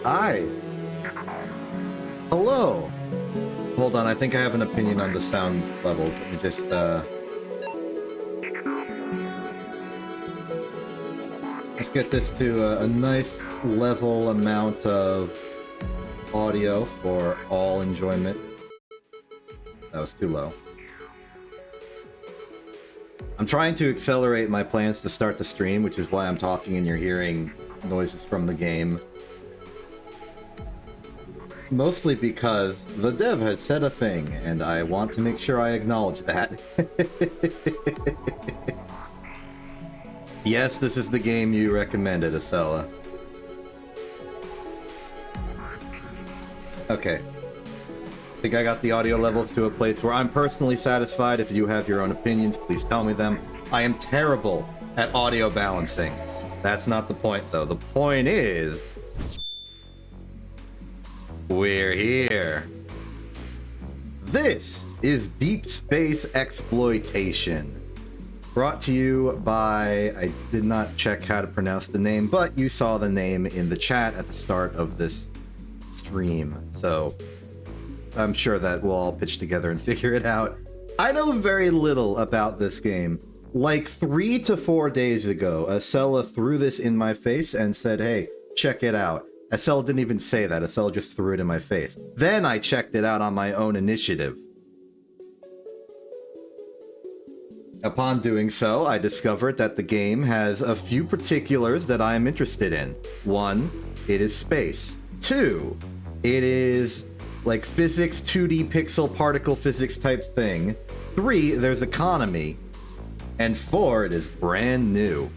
Hi. Hello. Hold on, I think I have an opinion on the sound levels. Let me just, let's get this to a nice level amount of audio for all enjoyment. That was too low. I'm trying to accelerate my plans to start the stream, which is why I'm talking and you're hearing noises from the game. Mostly because the dev had said a thing, and I want to make sure I acknowledge that. Yes, this is the game you recommended, Acela. Okay. I think I got the audio levels to a place where I'm personally satisfied. If you have your own opinions, please tell me them. I am terrible at audio balancing. That's not the point, though. The point is... we're here. This is Deep Space Exploitation. Brought to you by... I did not check how to pronounce the name, but you saw the name in the chat at the start of this stream. So... I'm sure that we'll all pitch together and figure it out. I know very little about this game. Like 3 to 4 days ago, Acela threw this in my face and said, hey, check it out. Acela didn't even say that. Acela just threw it in my face. Then I checked it out on my own initiative. Upon doing so, I discovered that the game has a few particulars that I am interested in. 1, it is space. 2, it is... like physics, 2D pixel particle physics type thing. 3, there's economy. And 4, it is brand new.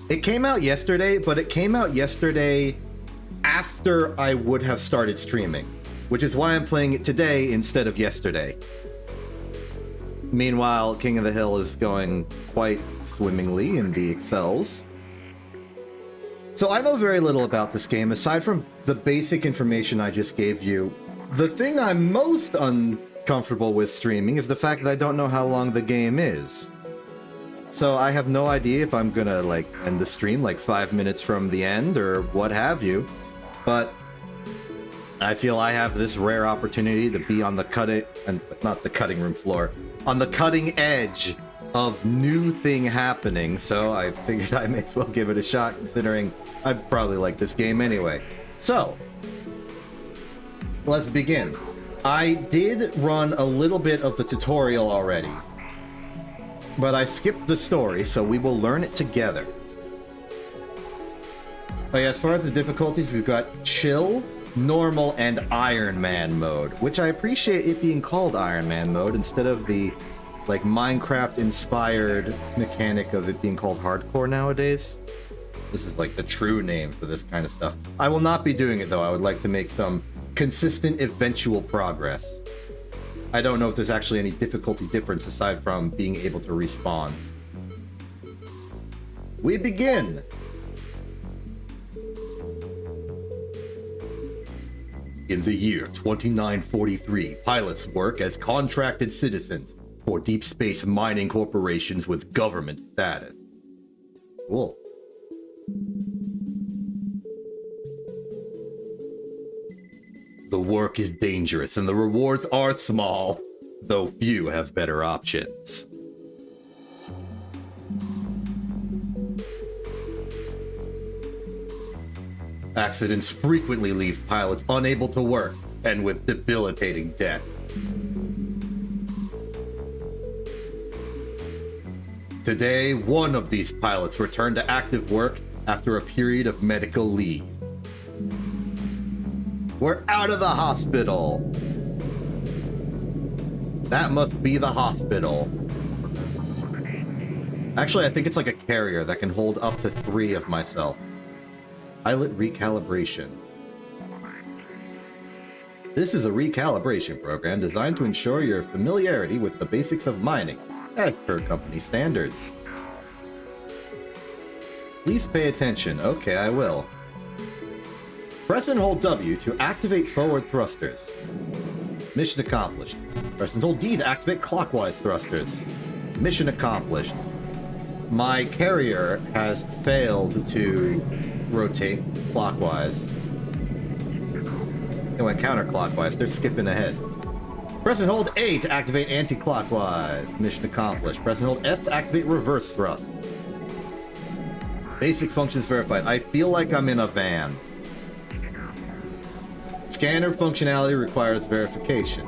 It came out yesterday, but it came out yesterday after I would have started streaming, which is why I'm playing it today instead of yesterday. Meanwhile, King of the Hill is going quite swimmingly in the Excels. So I know very little about this game, aside from the basic information I just gave you. The thing I'm most uncomfortable with streaming is the fact that I don't know how long the game is. So I have no idea if I'm gonna, like, end the stream like 5 minutes from the end or what have you. But I feel I have this rare opportunity to be on the not the cutting room floor, on the cutting edge of new thing happening, so I figured I may as well give it a shot, considering I'd probably like this game anyway. So, let's begin. I did run a little bit of the tutorial already, but I skipped the story, so we will learn it together. Oh yeah, as far as the difficulties, we've got chill, normal, and Iron Man mode, which I appreciate it being called Iron Man mode instead of the like Minecraft-inspired mechanic of it being called hardcore nowadays. This is like the true name for this kind of stuff. I will not be doing it though. I would like to make some consistent eventual progress. I don't know if there's actually any difficulty difference aside from being able to respawn. We begin! In the year 2943, pilots work as contracted citizens for deep space mining corporations with government status. Cool. The work is dangerous and the rewards are small, though few have better options. Accidents frequently leave pilots unable to work and with debilitating death. Today, one of these pilots returned to active work after a period of medical leave. We're out of the hospital! That must be the hospital. Actually, I think it's like a carrier that can hold up to 3 of myself. Pilot recalibration. This is a recalibration program designed to ensure your familiarity with the basics of mining, as per company standards. Please pay attention. Okay, I will. Press and hold W to activate forward thrusters. Mission accomplished. Press and hold D to activate clockwise thrusters. Mission accomplished. My carrier has failed to rotate clockwise. They went counterclockwise. They're skipping ahead. Press and hold A to activate anti-clockwise. Mission accomplished. Press and hold F to activate reverse thrust. Basic functions verified. I feel like I'm in a van. Scanner functionality requires verification.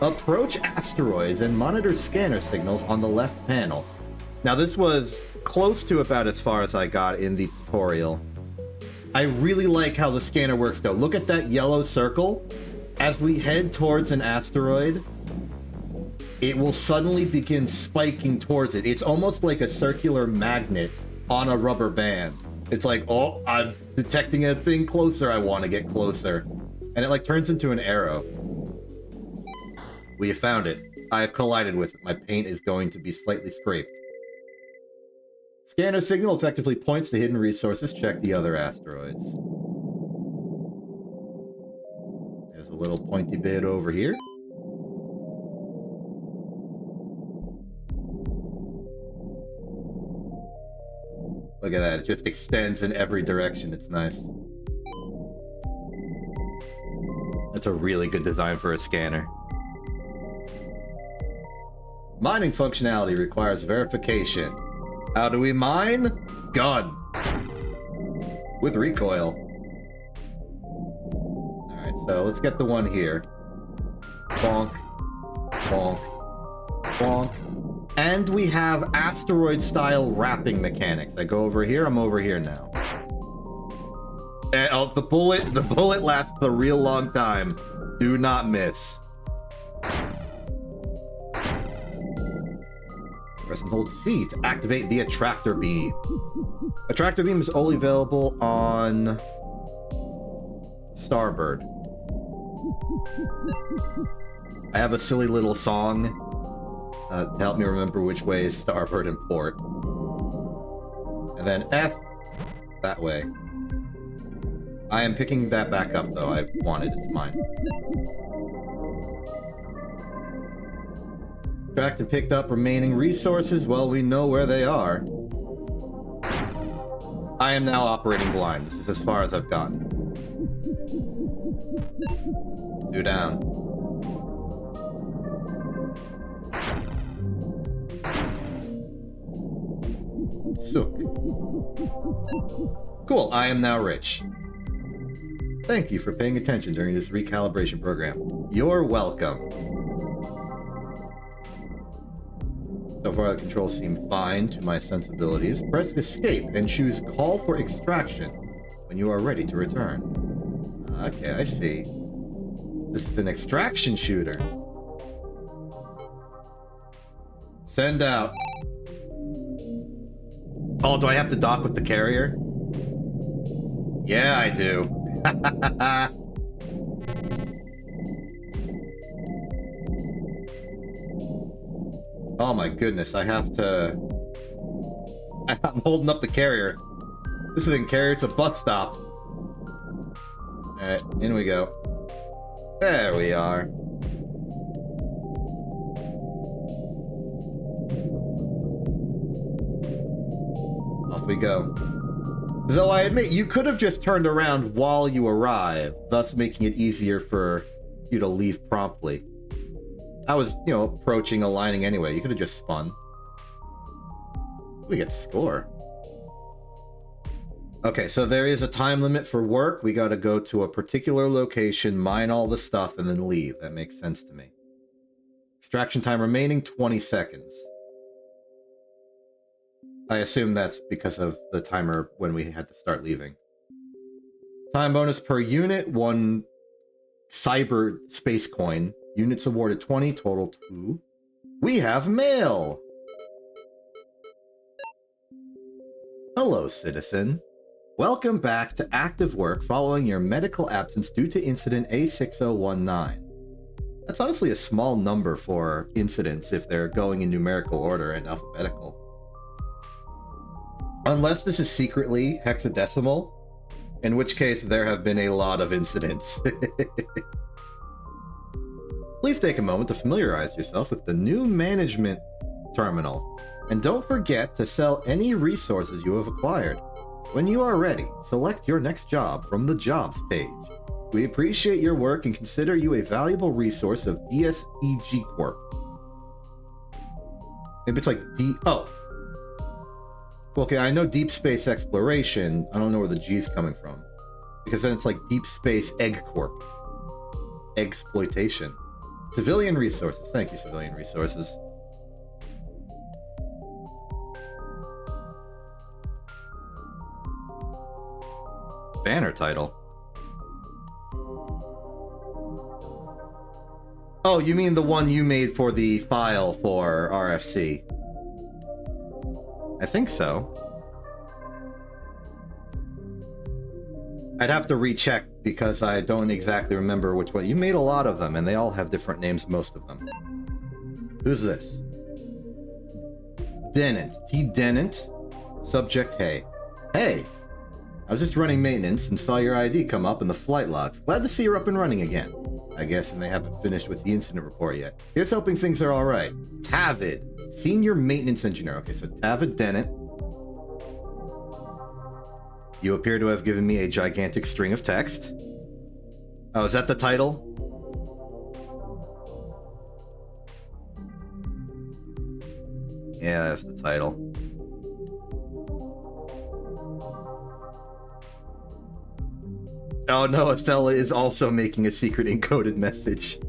Approach asteroids and monitor scanner signals on the left panel. Now this was close to about as far as I got in the tutorial. I really like how the scanner works though. Look at that yellow circle. As we head towards an asteroid, it will suddenly begin spiking towards it. It's almost like a circular magnet on a rubber band. It's like, oh, I'm detecting a thing closer. I want to get closer. And it like turns into an arrow. We have found it. I have collided with it. My paint is going to be slightly scraped. Scanner signal effectively points to hidden resources. Check the other asteroids. There's a little pointy bit over here. Look at that. It just extends in every direction. It's nice. That's a really good design for a scanner. Mining functionality requires verification. How do we mine? Gun. With recoil. Alright, so let's get the one here. Bonk. Bonk. Bonk. And we have asteroid-style wrapping mechanics. I go over here, I'm over here now. And, oh, the bullet lasts a real long time. Do not miss. Press and hold C to activate the attractor beam. Attractor beam is only available on Starboard. I have a silly little song to help me remember which way is starboard and port. And then F, that way. I am picking that back up though. I want it, it's mine. Tracked and picked up remaining resources. Well, we know where they are. I am now operating blind. This is as far as I've gotten. Two down. Sook. Cool, I am now rich. Thank you for paying attention during this recalibration program. You're welcome. So far, the controls seem fine to my sensibilities. Press escape and choose call for extraction when you are ready to return. Okay, I see. This is an extraction shooter. Send out. Oh, do I have to dock with the carrier? Yeah, I do. Oh my goodness, I have to... I'm holding up the carrier. This isn't a carrier, it's a bus stop. Alright, in we go. There we are. Off we go. Though I admit, you could have just turned around while you arrived, thus making it easier for you to leave promptly. I was, you know, approaching, aligning anyway. You could have just spun. We get score. Okay, so there is a time limit for work. We gotta go to a particular location, mine all the stuff, and then leave. That makes sense to me. Extraction time remaining, 20 seconds. I assume that's because of the timer when we had to start leaving. Time bonus per unit, 1 cyber space coin. Units awarded 20, total 2. We have mail! Hello, citizen. Welcome back to active work following your medical absence due to incident A6019. That's honestly a small number for incidents if they're going in numerical order and alphabetical. Unless this is secretly hexadecimal, in which case there have been a lot of incidents. Please take a moment to familiarize yourself with the new management terminal, and don't forget to sell any resources you have acquired. When you are ready, select your next job from the Jobs page. We appreciate your work and consider you a valuable resource of DSEG Corp. Maybe it's like Oh. Okay, I know Deep Space Exploration. I don't know where the G's coming from. Because then it's like Deep Space Egg Corp. Exploitation. Civilian Resources. Thank you, Civilian Resources. Banner title. Oh, you mean the one you made for the file for RFC? I think so. I'd have to recheck because I don't exactly remember which one. You made a lot of them, and they all have different names, most of them. Who's this? Dennant. T. Dennant. Subject, hey. Hey! I was just running maintenance and saw your ID come up in the flight logs. Glad to see you're up and running again. I guess, and they haven't finished with the incident report yet. Here's hoping things are alright. Tavid. Senior Maintenance Engineer. Okay, so Tavid Dennant. You appear to have given me a gigantic string of text. Oh, is that the title? Yeah, that's the title. Oh no, Estella is also making a secret encoded message.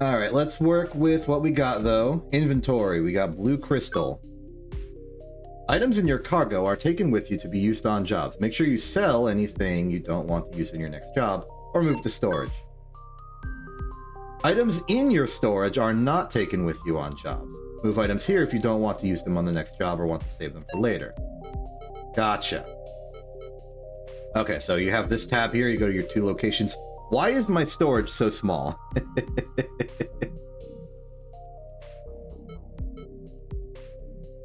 Alright, let's work with what we got though. Inventory, we got blue crystal. Items in your cargo are taken with you to be used on jobs. Make sure you sell anything you don't want to use in your next job, or move to storage. Items in your storage are not taken with you on jobs. Move items here if you don't want to use them on the next job or want to save them for later. Gotcha. Okay, so you have this tab here, you go to your 2 locations. Why is my storage so small?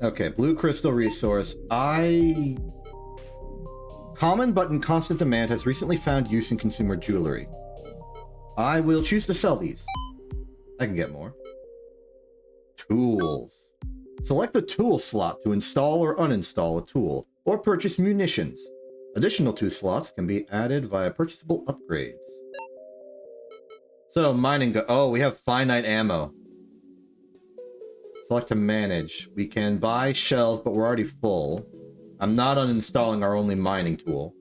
Okay, blue crystal resource. Common but in constant demand has recently found use in consumer jewelry. I will choose to sell these. I can get more. Tools. Select the tool slot to install or uninstall a tool, or purchase munitions. Additional 2 slots can be added via purchasable upgrades. So, mining oh, we have finite ammo. Select to manage. We can buy shells, but we're already full. I'm not uninstalling our only mining tool.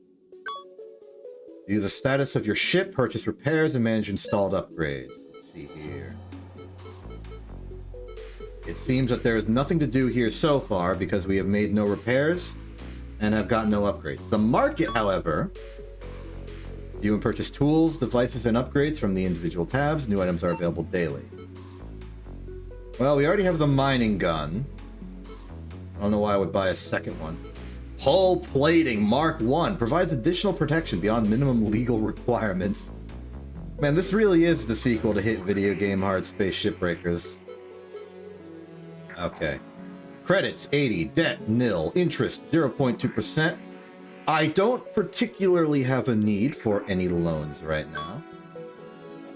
View the status of your ship, purchase repairs, and manage installed upgrades. Let's see here. It seems that there is nothing to do here so far because we have made no repairs and have gotten no upgrades. The market, however, view and purchase tools, devices, and upgrades from the individual tabs. New items are available daily. Well, we already have the mining gun. I don't know why I would buy a second one. Hull plating Mark 1 provides additional protection beyond minimum legal requirements. Man, this really is the sequel to hit video game hard Space Shipbreakers. Okay. Credits 80, debt nil, interest 0.2%. I don't particularly have a need for any loans right now.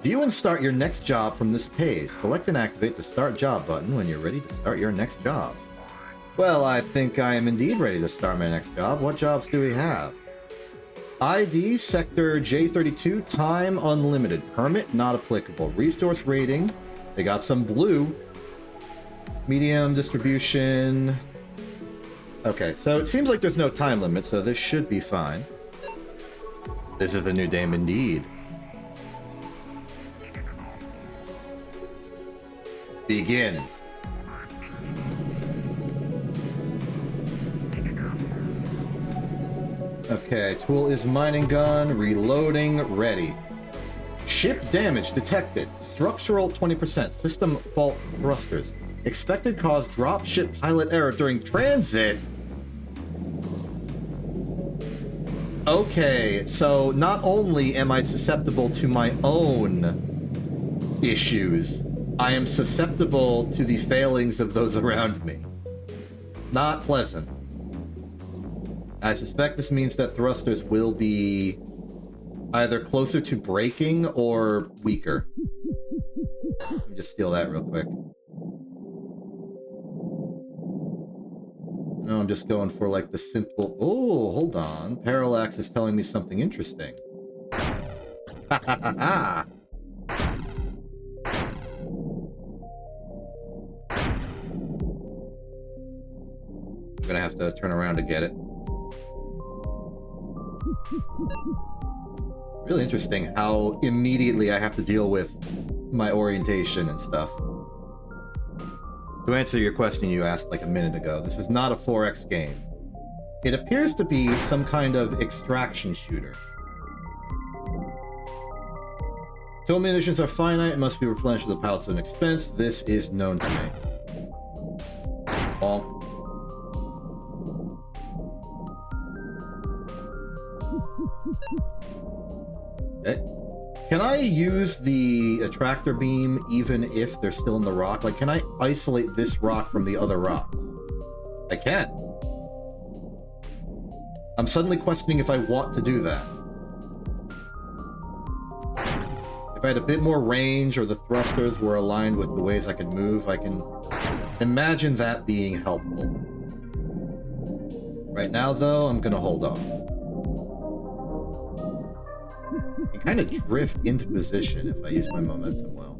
View and start your next job from this page. Select and activate the Start Job button when you're ready to start your next job. Well, I think I am indeed ready to start my next job. What jobs do we have? ID, Sector J32, Time Unlimited. Permit, not applicable. Resource rating, they got some blue. Medium distribution. Okay, so it seems like there's no time limit, so this should be fine. This is the new game indeed. Begin. Okay, tool is mining gun, reloading, ready. Ship damage detected. Structural 20%. System fault thrusters. Expected cause drop ship pilot error during transit. Okay, so not only am I susceptible to my own issues, I am susceptible to the failings of those around me. Not pleasant. I suspect this means that thrusters will be either closer to breaking or weaker. Let me just steal that real quick. No, I'm just going for like the simple... Oh, hold on. Parallax is telling me something interesting. I'm gonna have to turn around to get it. Really interesting how immediately I have to deal with my orientation and stuff. To answer your question you asked like a minute ago, this is not a 4X game. It appears to be some kind of extraction shooter. Tool munitions are finite and must be replenished with the pallets of an expense. This is known to me. Bonk. Okay. Can I use the attractor beam even if they're still in the rock? Like, can I isolate this rock from the other rocks? I can. I'm suddenly questioning if I want to do that. If I had a bit more range or the thrusters were aligned with the ways I could move, I can imagine that being helpful. Right now, though, I'm gonna hold on. I can kind of drift into position if I use my momentum well.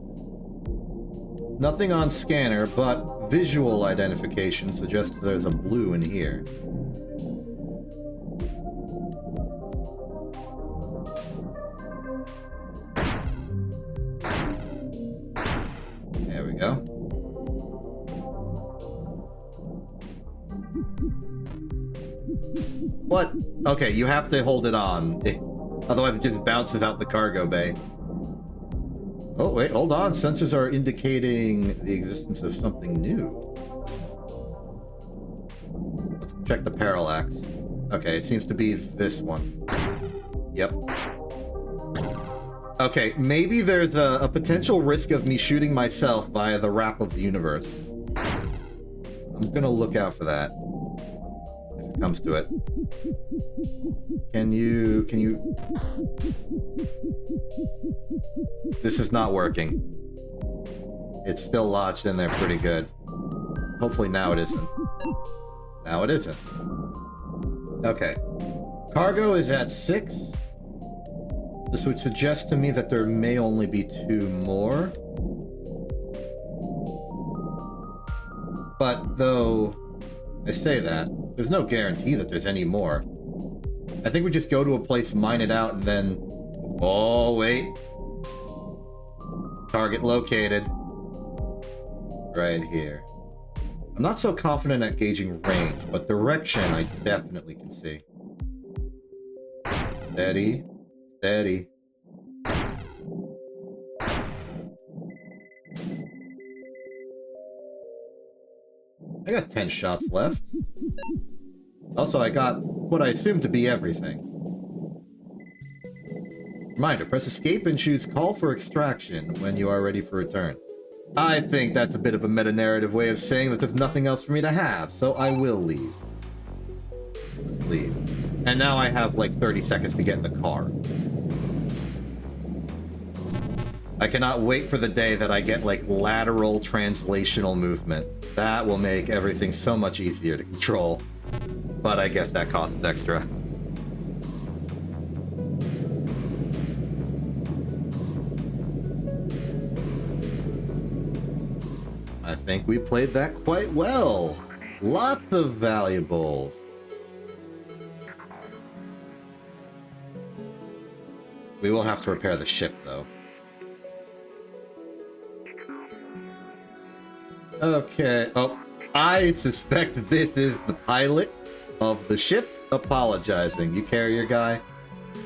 Nothing on scanner, but visual identification suggests there's a blue in here. There we go. What? Okay, you have to hold it on. Otherwise it just bounces out the cargo bay. Oh, wait, hold on. Sensors are indicating the existence of something new. Let's check the parallax. Okay, it seems to be this one. Yep. Okay, maybe there's a potential risk of me shooting myself via the wrap of the universe. I'm gonna look out for that. If it comes to it. Can you... This is not working. It's still lodged in there pretty good. Hopefully now it isn't. Now it isn't. Okay. Cargo is at 6. This would suggest to me that there may only be 2 more. But though I say that, there's no guarantee that there's any more. I think we just go to a place, mine it out, and then... Oh, wait. Target located. Right here. I'm not so confident at gauging range, but direction I definitely can see. Steady. Steady. I got 10 shots left. Also, I got what I assume to be everything. Reminder, press escape and choose call for extraction when you are ready for return. I think that's a bit of a meta-narrative way of saying that there's nothing else for me to have, so I will leave. Let's leave. And now I have like 30 seconds to get in the car. I cannot wait for the day that I get like lateral translational movement. That will make everything so much easier to control. But I guess that costs extra. I think we played that quite well. Lots of valuables. We will have to repair the ship, though. Okay. Oh, I suspect this is the pilot of the ship apologizing. You carrier guy.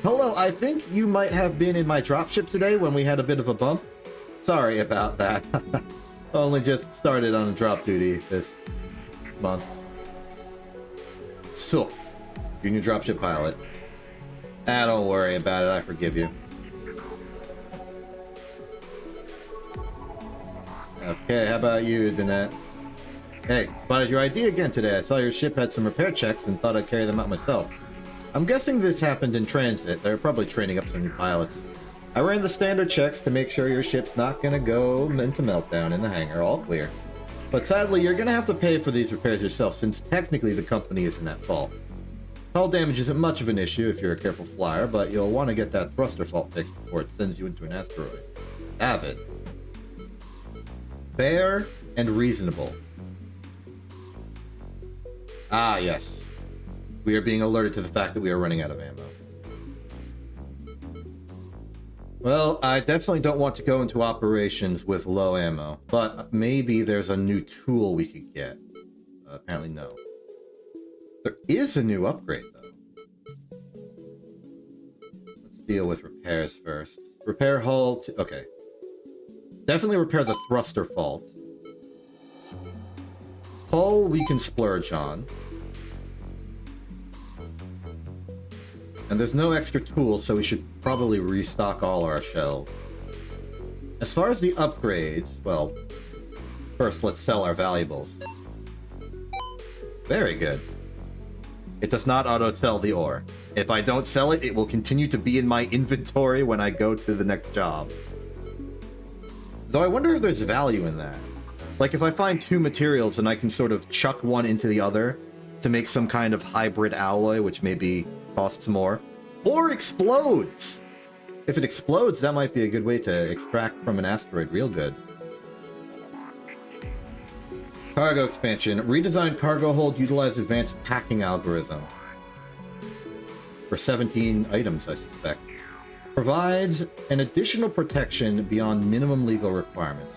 Hello, I think you might have been in my dropship today when we had a bit of a bump. Sorry about that. Only just started on drop duty this month. So, you're new dropship pilot. Ah, don't worry about it. I forgive you. Okay, how about you, Danette? Hey, spotted your ID again today. I saw your ship had some repair checks and thought I'd carry them out myself. I'm guessing this happened in transit. They're probably training up some new pilots. I ran the standard checks to make sure your ship's not gonna go into meltdown in the hangar. All clear. But sadly, you're gonna have to pay for these repairs yourself, since technically the company isn't at fault. Hull damage isn't much of an issue if you're a careful flyer, but you'll want to get that thruster fault fixed before it sends you into an asteroid. Avid. Fair and reasonable. Ah, yes. We are being alerted to the fact that we are running out of ammo. Well, I definitely don't want to go into operations with low ammo, but maybe there's a new tool we could get. Apparently no. There is a new upgrade, though. Let's deal with repairs first. Repair hull... okay. Definitely repair the thruster fault. Hull we can splurge on. And there's no extra tools, so we should probably restock all our shelves. As far as the upgrades, well, first let's sell our valuables. Very good. It does not auto-sell the ore. If I don't sell it, it will continue to be in my inventory when I go to the next job. Though I wonder if there's value in that. Like, if I find two materials and I can sort of chuck one into the other to make some kind of hybrid alloy, which maybe costs more, or explodes! If it explodes, that might be a good way to extract from an asteroid real good. Cargo expansion. Redesigned cargo hold, utilize advanced packing algorithm. For 17 items, I suspect. Provides an additional protection beyond minimum legal requirements.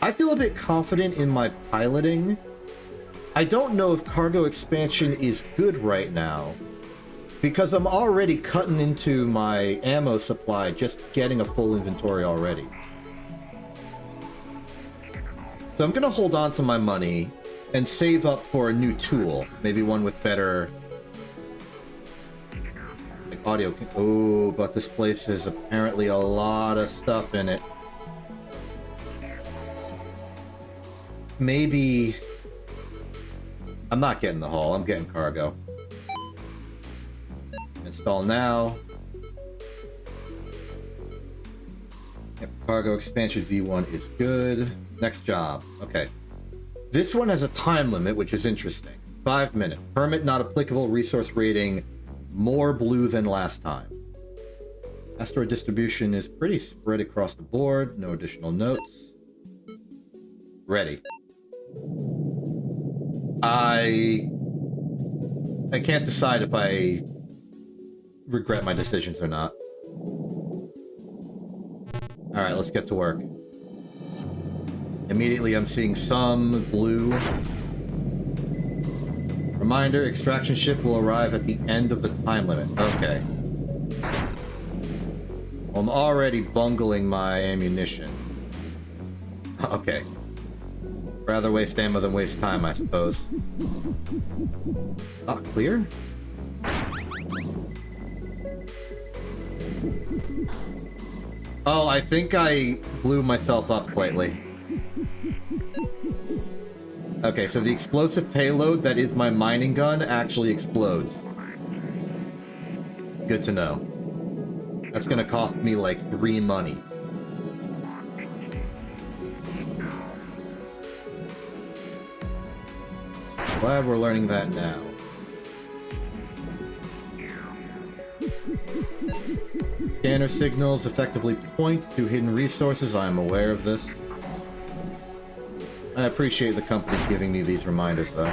I feel a bit confident in my piloting. I don't know if cargo expansion is good right now, because I'm already cutting into my ammo supply just getting a full inventory already. So I'm gonna hold on to my money and save up for a new tool. Maybe one with better... like audio... oh, but this place has apparently a lot of stuff in it. Maybe... I'm not getting the hull, I'm getting cargo. Install now. Yep, cargo expansion V1 is good. Next job. Okay. This one has a time limit, which is interesting. 5 minutes. Permit not applicable. Resource rating more blue than last time. Asteroid distribution is pretty spread across the board. No additional notes. Ready. I can't decide if I regret my decisions or not. Alright, let's get to work. Immediately I'm seeing some blue. Reminder, extraction ship will arrive at the end of the time limit. Okay. Well, I'm already bungling my ammunition. Okay. Rather waste ammo than waste time, I suppose. Ah, clear? Oh, I think I blew myself up slightly. Okay, so the explosive payload that is my mining gun actually explodes. Good to know. That's gonna cost me like 3 money. Glad we're learning that now. Scanner signals effectively point to hidden resources. I am aware of this. I appreciate the company giving me these reminders, though.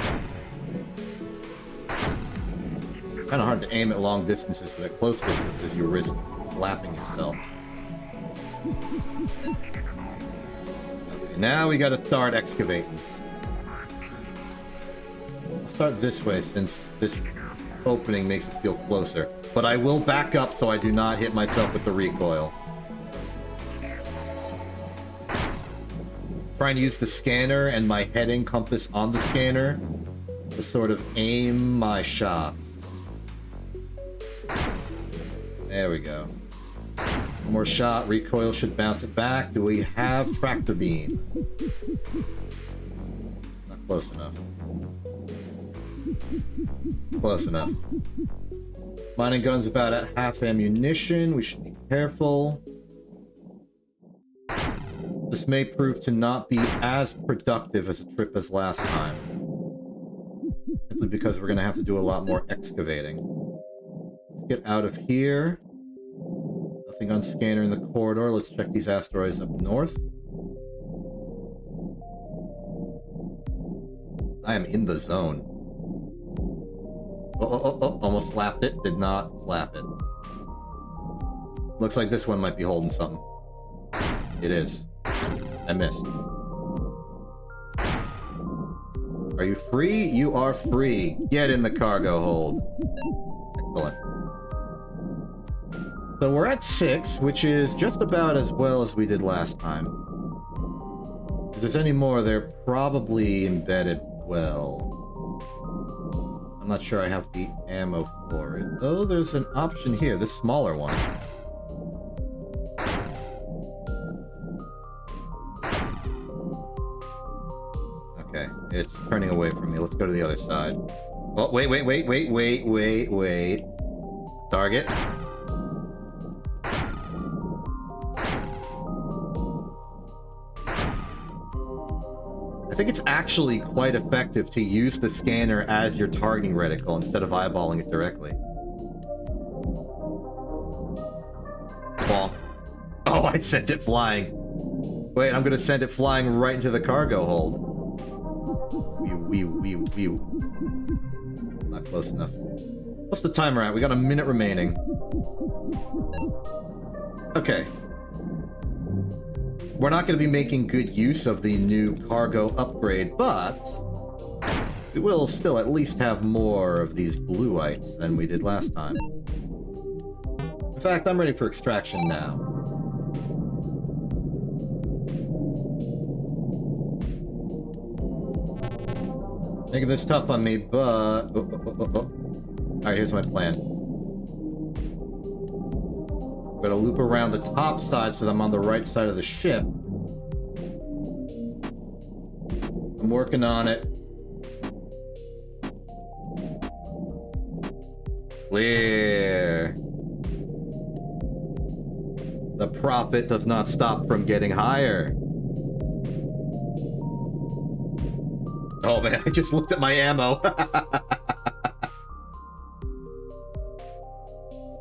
Kinda hard to aim at long distances, but at close distances you risk slapping yourself. Okay, now we gotta start excavating. I'll start this way since this opening makes it feel closer. But I will back up so I do not hit myself with the recoil. Trying to use the scanner and my heading compass on the scanner to sort of aim my shots. There we go. One more shot, recoil should bounce it back. Do we have tractor beam? Not close enough. Close enough. Mining gun's about at half ammunition. We should be careful. This may prove to not be as productive as a trip as last time. simply because we're going to have to do a lot more excavating. Let's get out of here. Nothing on scanner in the corridor. Let's check these asteroids up north. I am in the zone. Oh, almost slapped it. Did not slap it. Looks like this one might be holding something. It is. I missed. Are you free? You are free. Get in the cargo hold. Excellent. So we're at 6, which is just about as well as we did last time. If there's any more, they're probably embedded well. I'm not sure I have the ammo for it. Oh, there's an option here, this smaller one. Okay, it's turning away from me. Let's go to the other side. Oh, wait. Target. I think it's actually quite effective to use the scanner as your targeting reticle instead of eyeballing it directly. Bonk. Oh, I sent it flying. Wait, I'm gonna send it flying right into the cargo hold. Wee. Not close enough. What's the timer at? We got a minute remaining. Okay. We're not going to be making good use of the new cargo upgrade, but we will still at least have more of these blueites than we did last time. In fact, I'm ready for extraction now. Making this tough on me, but... Alright, here's my plan. I'm gonna loop around the top side so that I'm on the right side of the ship. I'm working on it. Clear. The profit does not stop from getting higher. Oh man, I just looked at my ammo.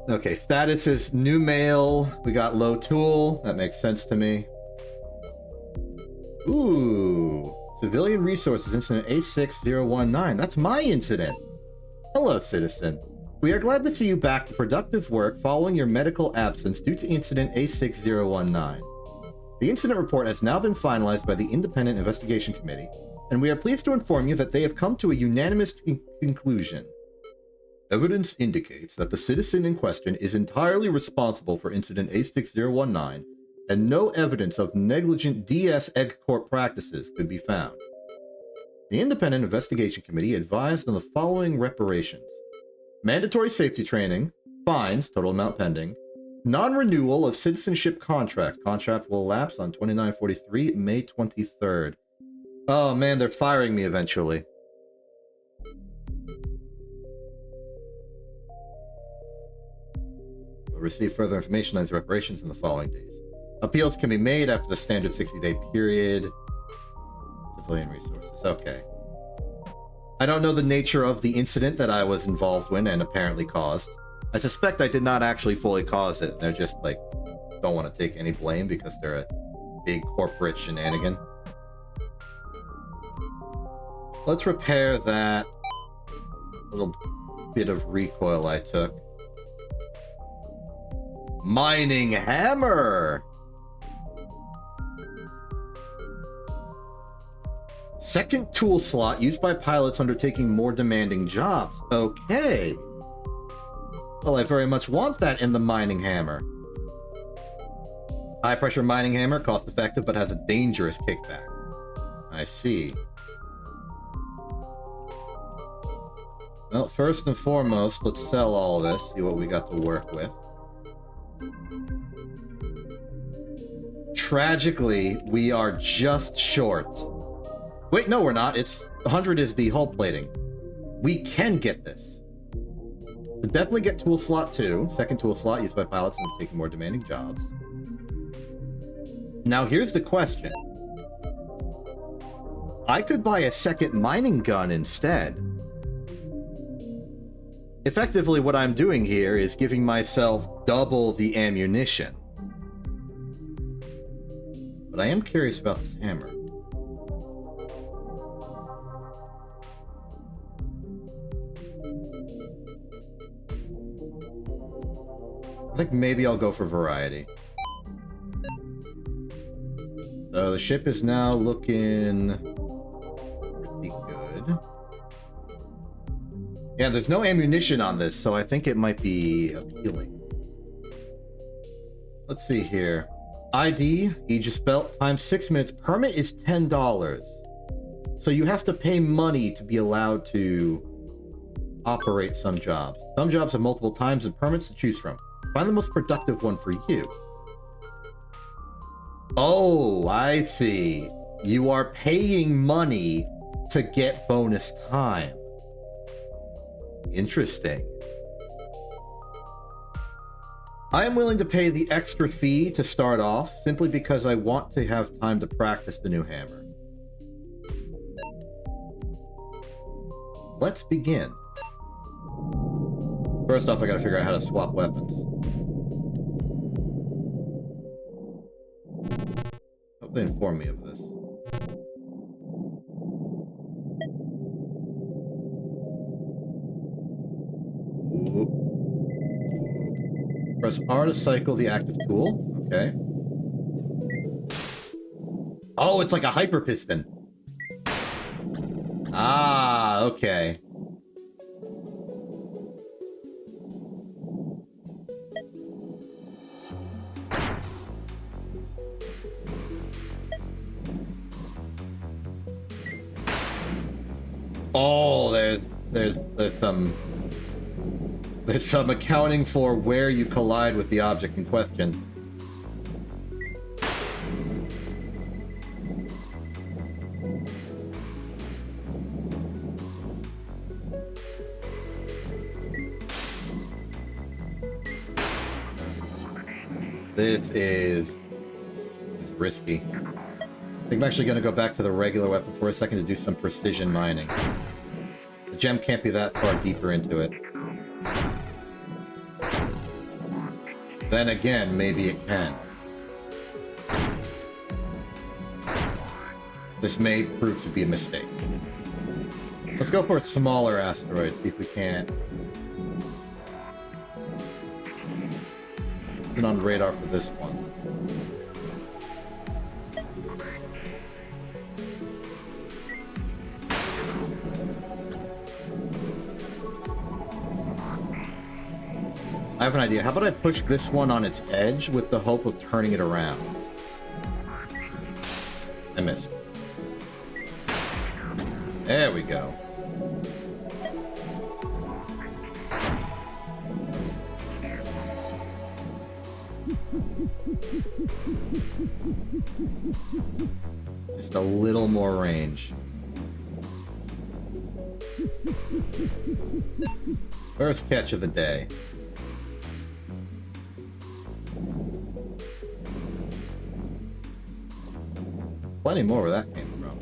Okay, status is new mail. We got low tool. That makes sense to me. Ooh. Civilian resources incident A6019. That's my incident. Hello, citizen. We are glad to see you back to productive work following your medical absence due to incident A6019. The incident report has now been finalized by the Independent Investigation Committee, and we are pleased to inform you that they have come to a unanimous conclusion. Evidence indicates that the citizen in question is entirely responsible for incident A6019, and no evidence of negligent DS Egg Corp practices could be found. The Independent Investigation Committee advised on the following reparations: mandatory safety training, fines, total amount pending, non-renewal of citizenship contract. Contract will lapse on 29/43, May 23rd. Oh man, they're firing me eventually. We'll receive further information on these reparations in the following days. Appeals can be made after the standard 60-day period. Civilian resources. Okay. I don't know the nature of the incident that I was involved in and apparently caused. I suspect I did not actually fully cause it. They're just like, don't want to take any blame because they're a big corporate shenanigan. Let's repair that little bit of recoil I took. Mining hammer! Second tool slot used by pilots undertaking more demanding jobs. Okay. Well, I very much want that in the mining hammer. High pressure mining hammer, cost effective, but has a dangerous kickback. I see. Well, first and foremost, let's sell all of this, see what we got to work with. Tragically, we are just short. Wait, no, we're not. It's 100 is the hull plating. We can get this. So definitely get tool slot 2. Second tool slot used by pilots and taking more demanding jobs. Now here's the question. I could buy a second mining gun instead. Effectively, what I'm doing here is giving myself double the ammunition. But I am curious about this hammer. I think maybe I'll go for variety. So the ship is now looking pretty good. Yeah, there's no ammunition on this, so I think it might be appealing. Let's see here. ID, Aegis Belt, times 6 minutes. Permit is $10. So you have to pay money to be allowed to operate some jobs. Some jobs have multiple times and permits to choose from. Find the most productive one for you. Oh, I see. You are paying money to get bonus time. Interesting. I am willing to pay the extra fee to start off, simply because I want to have time to practice the new hammer. Let's begin. First off, I gotta figure out how to swap weapons. Hope they inform me of this. Press R to cycle the active tool. Okay. Oh, it's like a hyper piston. Ah, okay. Oh, there's some accounting for where you collide with the object in question. This is risky. I think I'm actually going to go back to the regular weapon for a second to do some precision mining. The gem can't be that far deeper into it. Then again, maybe it can. This may prove to be a mistake. Let's go for a smaller asteroid, see if we can't. Been on radar for this one. I have an idea. How about I push this one on its edge with the hope of turning it around? I missed. There we go. Just a little more range. First catch of the day. Plenty more where that came from.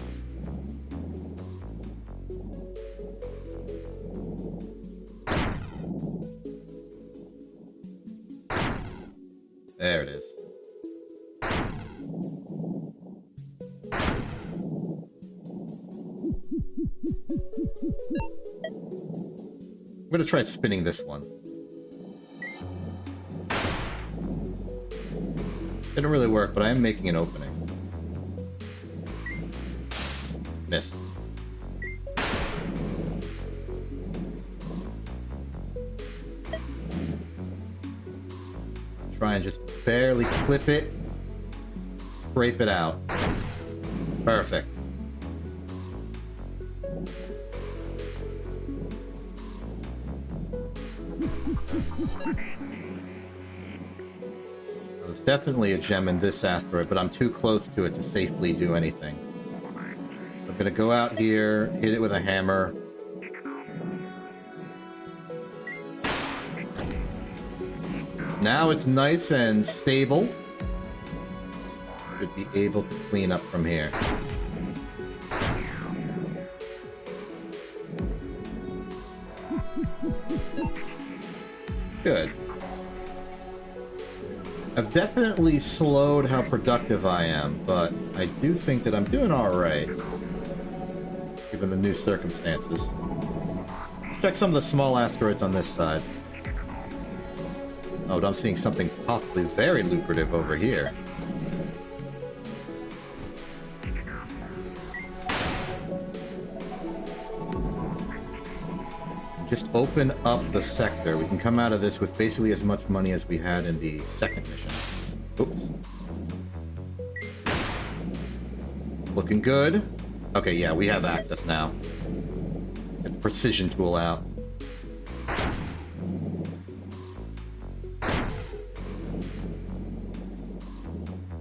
There it is. I'm gonna try spinning this one. Didn't really work, but I am making an opening. Miss. Try and just barely clip it. Scrape it out. Perfect. There's definitely a gem in this asteroid, but I'm too close to it to safely do anything. I'm gonna go out here, hit it with a hammer. Now it's nice and stable. Should be able to clean up from here. Good. I've definitely slowed how productive I am, but I do think that I'm doing alright, given the new circumstances. Let's check some of the small asteroids on this side. Oh, but I'm seeing something possibly very lucrative over here. Just open up the sector. We can come out of this with basically as much money as we had in the second mission. Oops. Looking good. Okay, yeah, we have access now. Get the precision tool out.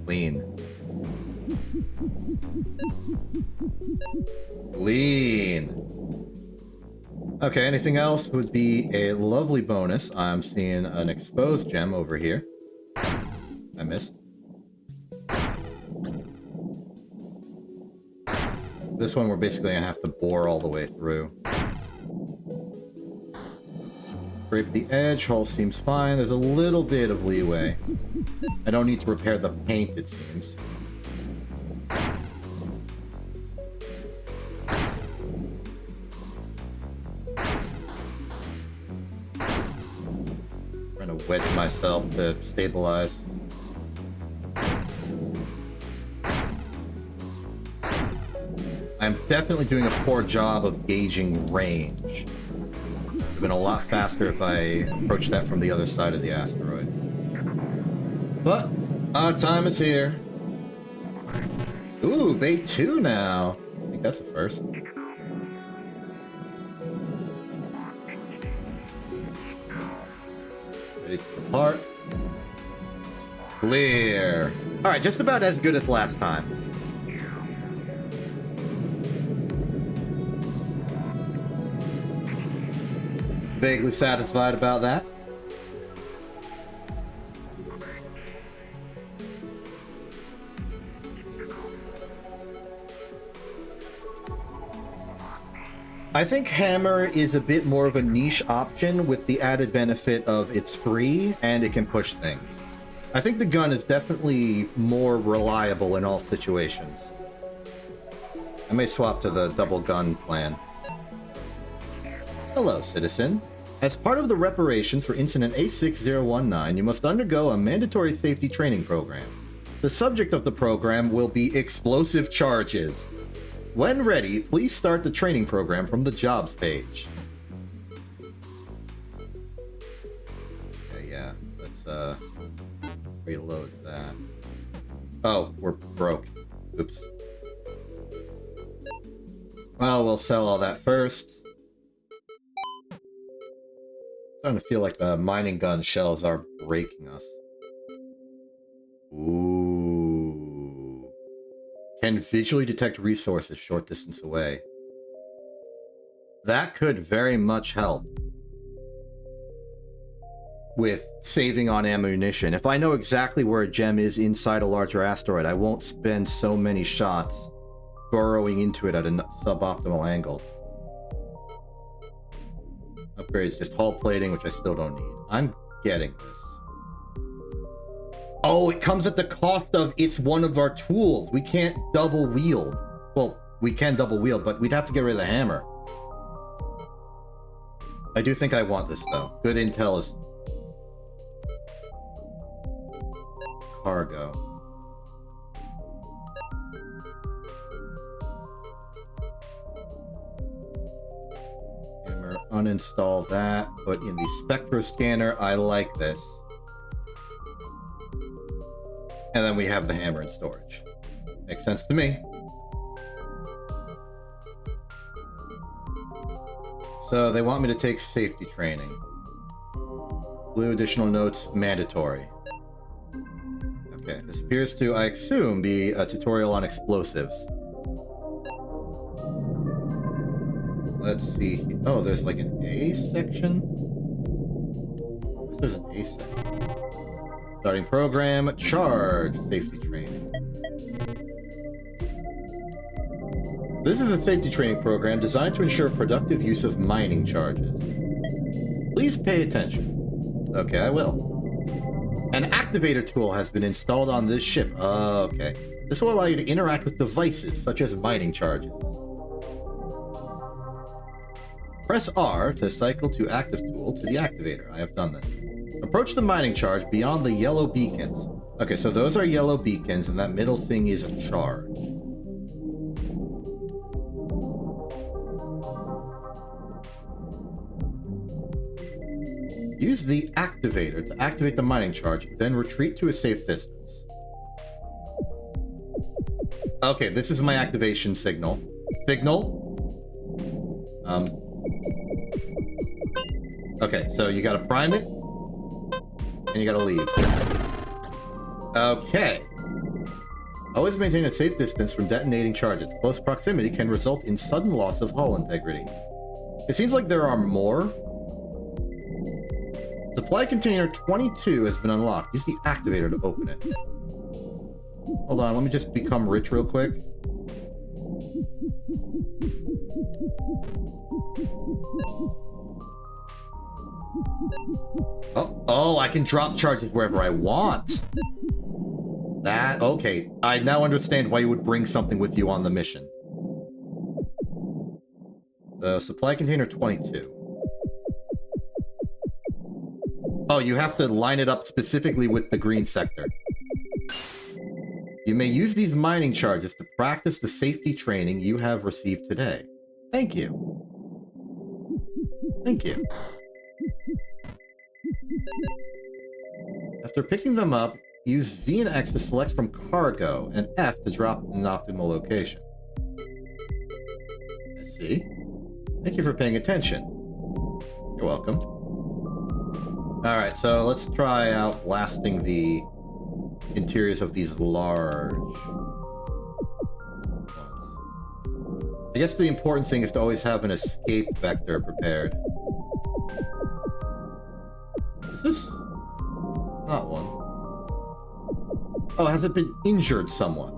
Lean. Lean. Okay, anything else would be a lovely bonus. I'm seeing an exposed gem over here. I missed. This one we're basically gonna have to bore all the way through. Scrape the edge, hull seems fine. There's a little bit of leeway. I don't need to repair the paint, it seems. Trying to wedge myself to stabilize. I'm definitely doing a poor job of gauging range. It would have been a lot faster if I approached that from the other side of the asteroid. But our time is here. Ooh, Bay 2 now. I think that's a first. Ready to depart. Clear. Alright, just about as good as last time. Vaguely satisfied about that. I think Hammer is a bit more of a niche option with the added benefit of it's free and it can push things. I think the gun is definitely more reliable in all situations. I may swap to the double gun plan. Hello, citizen. As part of the reparations for Incident A6019, you must undergo a mandatory safety training program. The subject of the program will be explosive charges. When ready, please start the training program from the jobs page. Okay, yeah, let's reload that. Oh, we're broke. Oops. Well, we'll sell all that first. Starting to feel like the mining gun shells are breaking us. Ooh. Can visually detect resources short distance away. That could very much help with saving on ammunition. If I know exactly where a gem is inside a larger asteroid, I won't spend so many shots burrowing into it at a suboptimal angle. Upgrades, just hull plating, which I still don't need. I'm getting this. Oh, it comes at the cost of it's one of our tools. We can't double wield. Well, we can double wield, but we'd have to get rid of the hammer. I do think I want this, though. Good intel is cargo. Uninstall that, put in the spectro scanner. I like this. And then we have the hammer in storage. Makes sense to me. So they want me to take safety training. Blue additional notes mandatory. Okay, this appears to, I assume, be a tutorial on explosives. Let's see. Oh, there's like an A section? There's an A section. Starting program, charge, safety training. This is a safety training program designed to ensure productive use of mining charges. Please pay attention. Okay, I will. An activator tool has been installed on this ship. Okay. This will allow you to interact with devices, such as mining charges. Press R to cycle to active tool to the activator. I have done this. Approach the mining charge beyond the yellow beacons. Okay, so those are yellow beacons, and that middle thing is a charge. Use the activator to activate the mining charge, then retreat to a safe distance. Okay, this is my activation signal. Okay, so you gotta prime it, and you gotta leave. Okay. Always maintain a safe distance from detonating charges. Close proximity can result in sudden loss of hull integrity. It seems like there are more. Supply container 22 has been unlocked. Use the activator to open it. Hold on, let me just become rich real quick. Oh, I can drop charges wherever I want. Okay. I now understand why you would bring something with you on the mission. The supply container 22. Oh, you have to line it up specifically with the green sector. You may use these mining charges to practice the safety training you have received today. Thank you. Thank you. After picking them up, use Z and X to select from cargo, and F to drop in an optimal location. I see. Thank you for paying attention. You're welcome. Alright, so let's try out blasting the interiors of these large ones. I guess the important thing is to always have an escape vector prepared. Is this not one? Oh, has it been injured someone?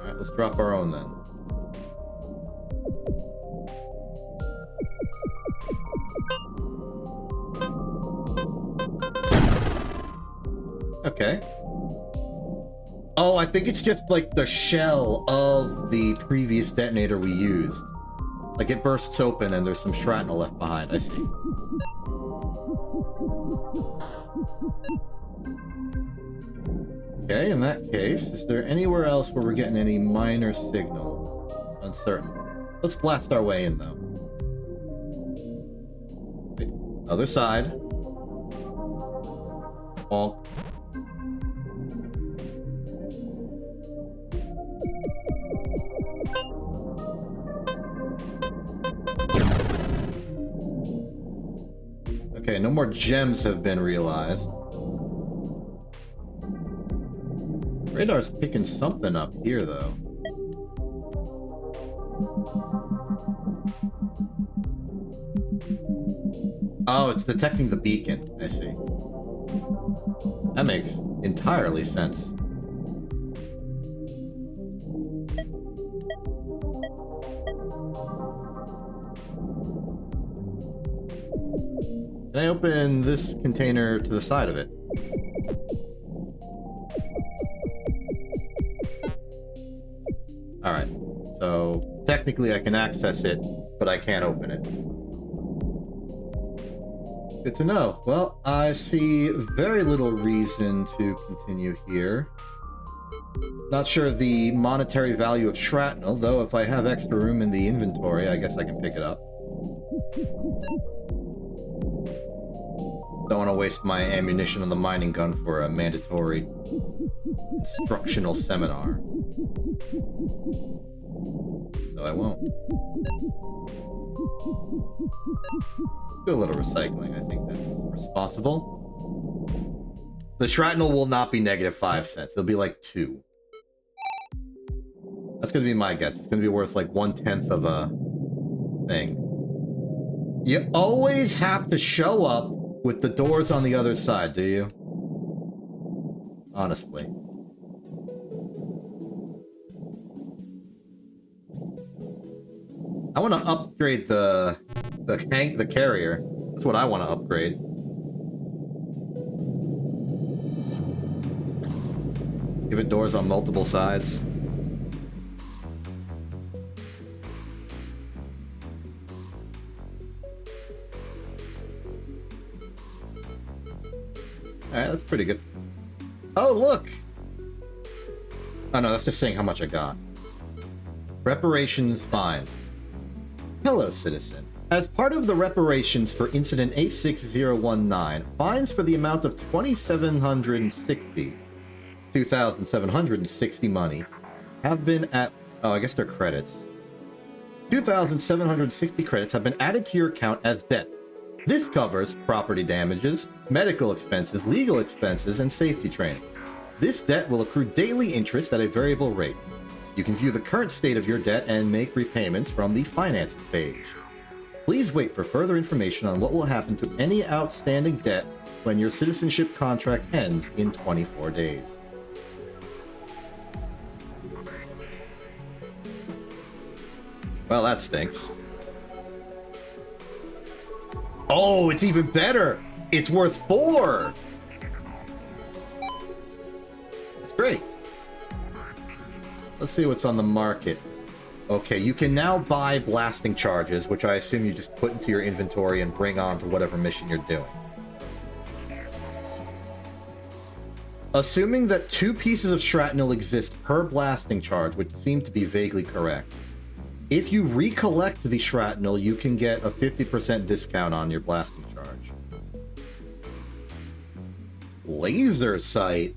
Alright, let's drop our own then. Okay. Oh, I think it's just like the shell of the previous detonator we used. Like it bursts open and there's some shrapnel left behind. I see. Okay, in that case, is there anywhere else where we're getting any minor signal? Uncertain. Let's blast our way in, though. Wait. Other side. Bonk. Okay, no more gems have been realized. Radar's picking something up here, though. Oh, it's detecting the beacon. I see. That makes entirely sense. Can I open this container to the side of it? Alright, so technically I can access it, but I can't open it. Good to know. Well, I see very little reason to continue here. Not sure of the monetary value of shrapnel, though if I have extra room in the inventory, I guess I can pick it up. Don't want to waste my ammunition on the mining gun for a mandatory instructional seminar. So I won't. Do a little recycling, I think that's responsible. The shrapnel will not be -5 cents. It'll be like 2. That's gonna be my guess. It's gonna be worth like 1/10 of a thing. You always have to show up with the doors on the other side, do you? Honestly. I want to upgrade the carrier. That's what I want to upgrade. Give it doors on multiple sides. Alright, that's pretty good. Oh, look! Oh no, that's just saying how much I got. Reparations fines. Hello, citizen. As part of the reparations for incident A6019, fines for the amount of 2,760 money have been at... Oh, I guess they're credits. 2,760 credits have been added to your account as debt. This covers property damages, medical expenses, legal expenses, and safety training. This debt will accrue daily interest at a variable rate. You can view the current state of your debt and make repayments from the finances page. Please wait for further information on what will happen to any outstanding debt when your citizenship contract ends in 24 days. Well, that stinks. Oh, it's even better! It's worth 4! That's great. Let's see what's on the market. Okay, you can now buy blasting charges, which I assume you just put into your inventory and bring on to whatever mission you're doing. Assuming that 2 pieces of shrapnel exist per blasting charge, which seem to be vaguely correct. If you recollect the shrapnel, you can get a 50% discount on your blasting charge. Laser sight.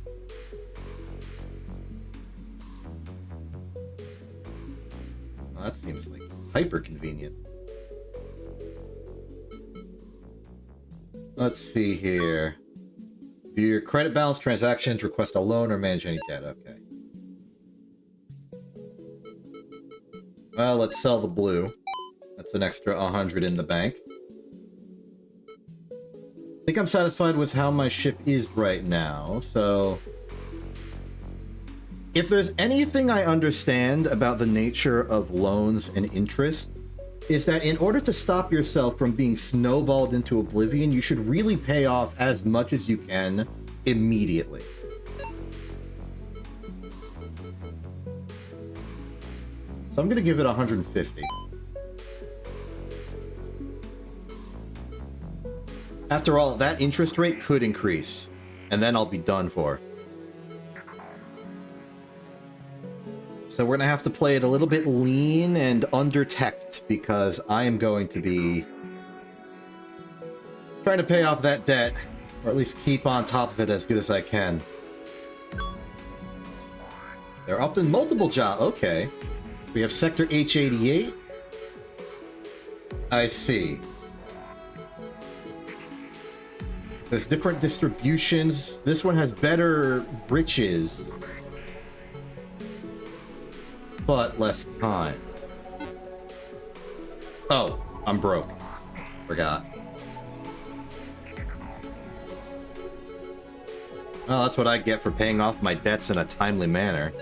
Well, that seems like hyper convenient. Let's see here. View your credit balance, transactions, request a loan, or manage any debt. Okay. Well, let's sell the blue. That's an extra 100 in the bank. I think I'm satisfied with how my ship is right now, so... If there's anything I understand about the nature of loans and interest, is that in order to stop yourself from being snowballed into oblivion, you should really pay off as much as you can immediately. So I'm going to give it 150. After all, that interest rate could increase, and then I'll be done for. So we're going to have to play it a little bit lean and under-teched, because I am going to be trying to pay off that debt, or at least keep on top of it as good as I can. There are often multiple jobs. Okay. We have Sector H88. I see. There's different distributions. This one has better riches, but less time. Oh, I'm broke. Forgot. Well, that's what I get for paying off my debts in a timely manner.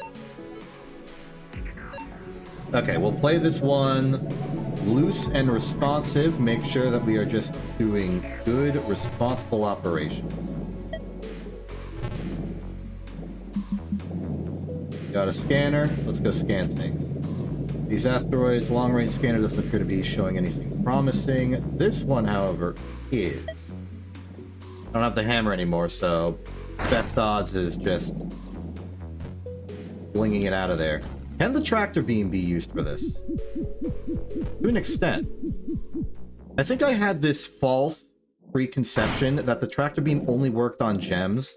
Okay, we'll play this one loose and responsive. Make sure that we are just doing good, responsible operations. Got a scanner. Let's go scan things. These asteroids, long-range scanner doesn't appear to be showing anything promising. This one, however, is. I don't have the hammer anymore, so best odds is just blinging it out of there. Can the tractor beam be used for this? To an extent. I think I had this false preconception that the tractor beam only worked on gems,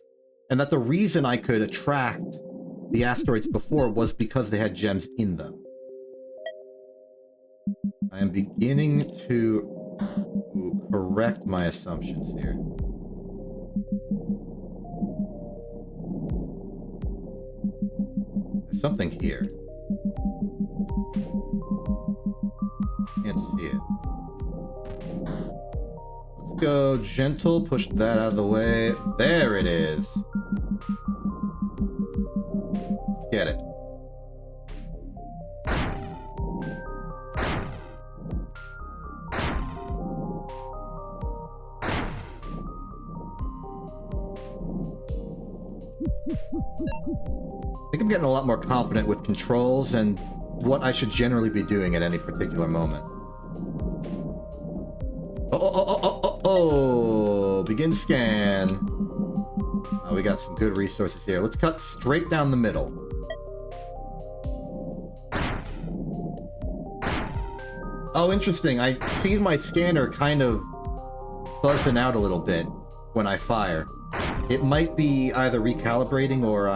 and that the reason I could attract the asteroids before was because they had gems in them. I am beginning to correct my assumptions here. There's something here. Can't see it. Let's go gentle, push that out of the way. There it is. Let's get it. I think I'm getting a lot more confident with controls and what I should generally be doing at any particular moment. Oh, begin scan. Oh, we got some good resources here. Let's cut straight down the middle. Oh, interesting. I see my scanner kind of buzzing out a little bit when I fire. It might be either recalibrating or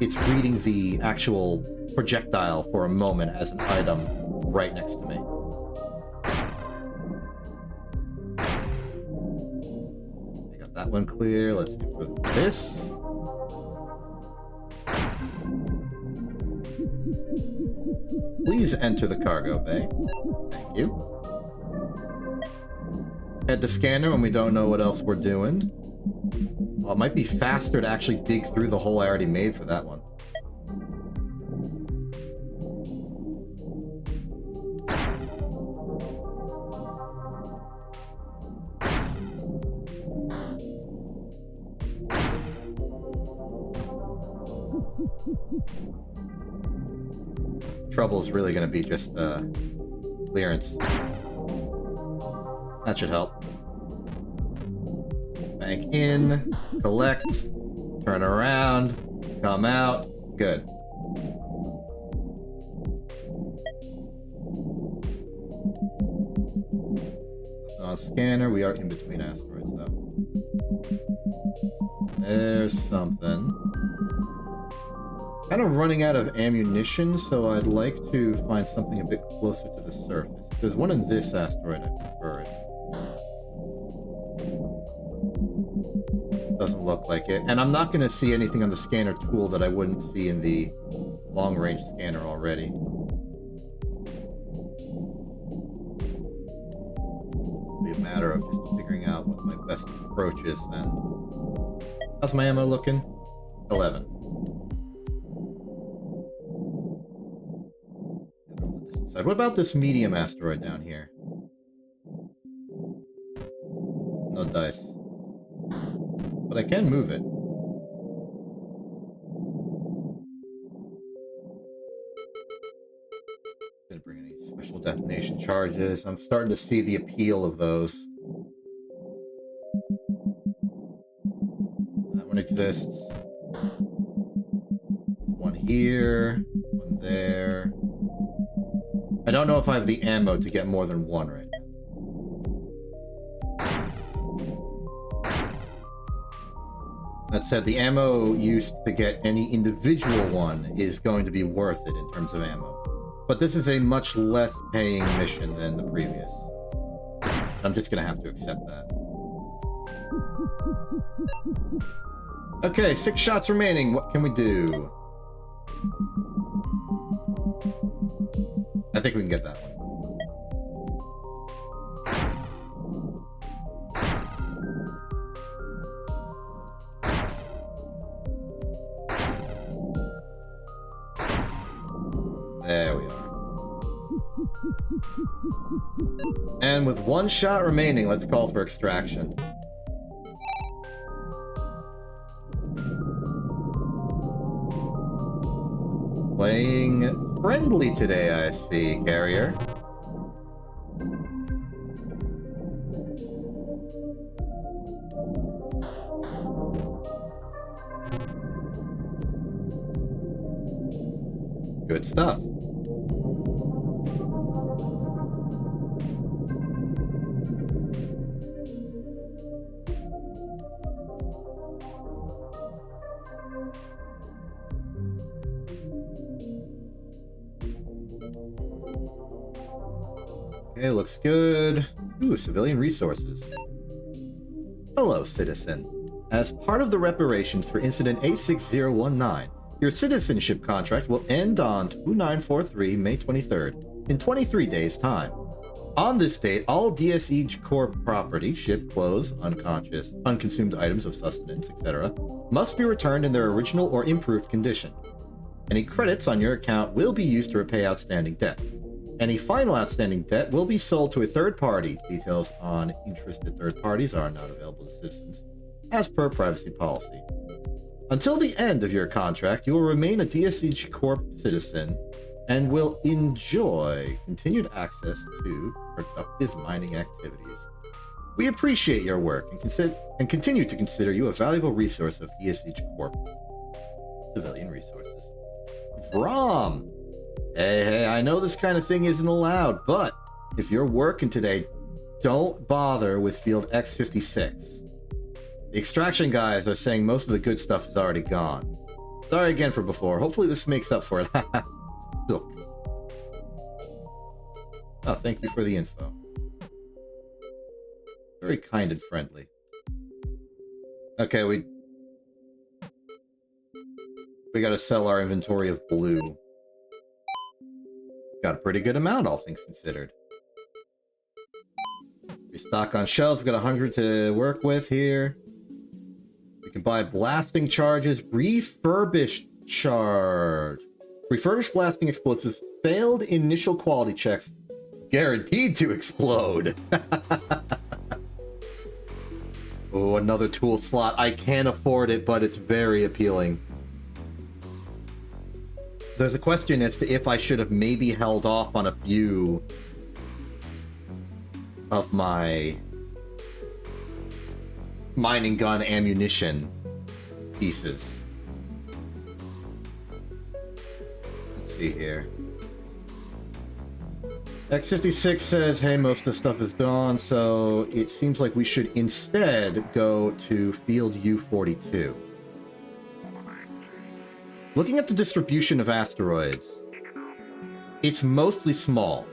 it's reading the actual projectile for a moment as an item right next to me. I got that one clear. Let's do this. Please enter the cargo bay. Thank you. Head to scanner when we don't know what else we're doing. Well, it might be faster to actually dig through the hole I already made for that one. Trouble is really going to be just clearance. That should help. Bank in, collect, turn around, come out. Good. On a scanner, we are in between asteroids though. There's something. Kind of running out of ammunition, so I'd like to find something a bit closer to the surface. There's one in this asteroid, I prefer it. Doesn't look like it. And I'm not going to see anything on the scanner tool that I wouldn't see in the long-range scanner already. It'll be a matter of just figuring out what my best approach is then. How's my ammo looking? 11. What about this medium asteroid down here? No dice. But I can move it. Didn't bring any special detonation charges. I'm starting to see the appeal of those. That one exists. One here, one there. I don't know if I have the ammo to get more than one right now. That said, the ammo used to get any individual one is going to be worth it in terms of ammo. But this is a much less paying mission than the previous. I'm just going to have to accept that. Okay, 6 shots remaining. What can we do? I think we can get that one. There we are. And with 1 shot remaining, let's call for extraction. Playing friendly today, I see, Carrier. Good stuff. Okay, looks good. Ooh, civilian resources. Hello, citizen. As part of the reparations for Incident A6019, your citizenship contract will end on 2943 May 23rd, in 23 days' time. On this date, all DSE Corp property, ship, clothes, unconsumed items of sustenance, etc., must be returned in their original or improved condition. Any credits on your account will be used to repay outstanding debt. Any final outstanding debt will be sold to a third party. Details on interested third parties are not available to citizens, as per privacy policy. Until the end of your contract, you will remain a DSC Corp citizen and will enjoy continued access to productive mining activities. We appreciate your work and continue to consider you a valuable resource of DSC Corp civilian resources. Vrom! Hey, I know this kind of thing isn't allowed, but if you're working today, don't bother with Field X56. The extraction guys are saying most of the good stuff is already gone. Sorry again for before. Hopefully this makes up for it. Look. Oh, thank you for the info. Very kind and friendly. Okay, we gotta sell our inventory of blue. Got a pretty good amount, all things considered. Restock on shelves. We've got 100 to work with here. We can buy blasting charges. Refurbished charge. Refurbished blasting explosives. Failed initial quality checks. Guaranteed to explode. Oh, another tool slot. I can't afford it, but it's very appealing. There's a question as to if I should have maybe held off on a few of my mining gun ammunition pieces. Let's see here. X56 says, hey, most of the stuff is gone, so it seems like we should instead go to Field U42. Looking at the distribution of asteroids, it's mostly small.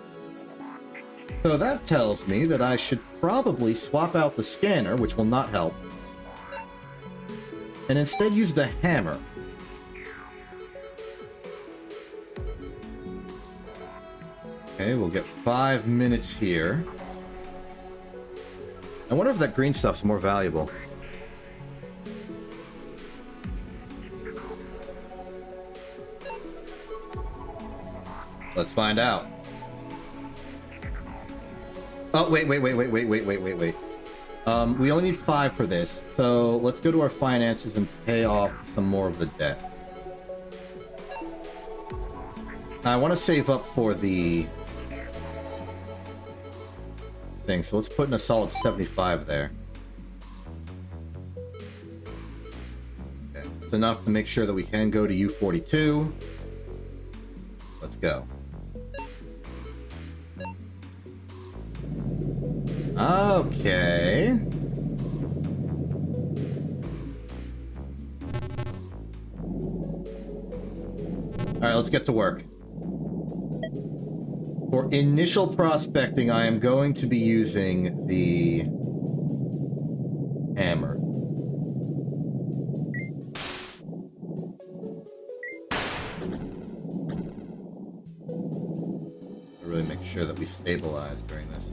So that tells me that I should probably swap out the scanner, which will not help, and instead use the hammer. Okay, we'll get 5 minutes here. I wonder if that green stuff's more valuable. Let's find out. Oh, wait. We only need 5 for this, so let's go to our finances and pay off some more of the debt. I want to save up for the thing, so let's put in a solid 75 there. Okay, it's enough to make sure that we can go to U42. Let's go. Okay. Alright, let's get to work. For initial prospecting, I am going to be using the hammer. Really make sure that we stabilize during this.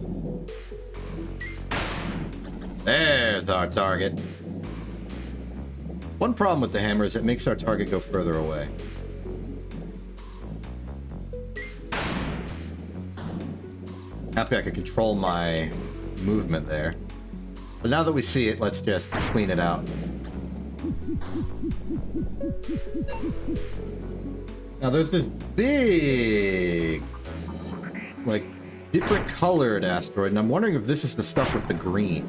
There's our target. One problem with the hammer is it makes our target go further away. Happy I could control my movement there. But now that we see it, let's just clean it out. Now there's this big, like, different colored asteroid, and I'm wondering if this is the stuff with the green.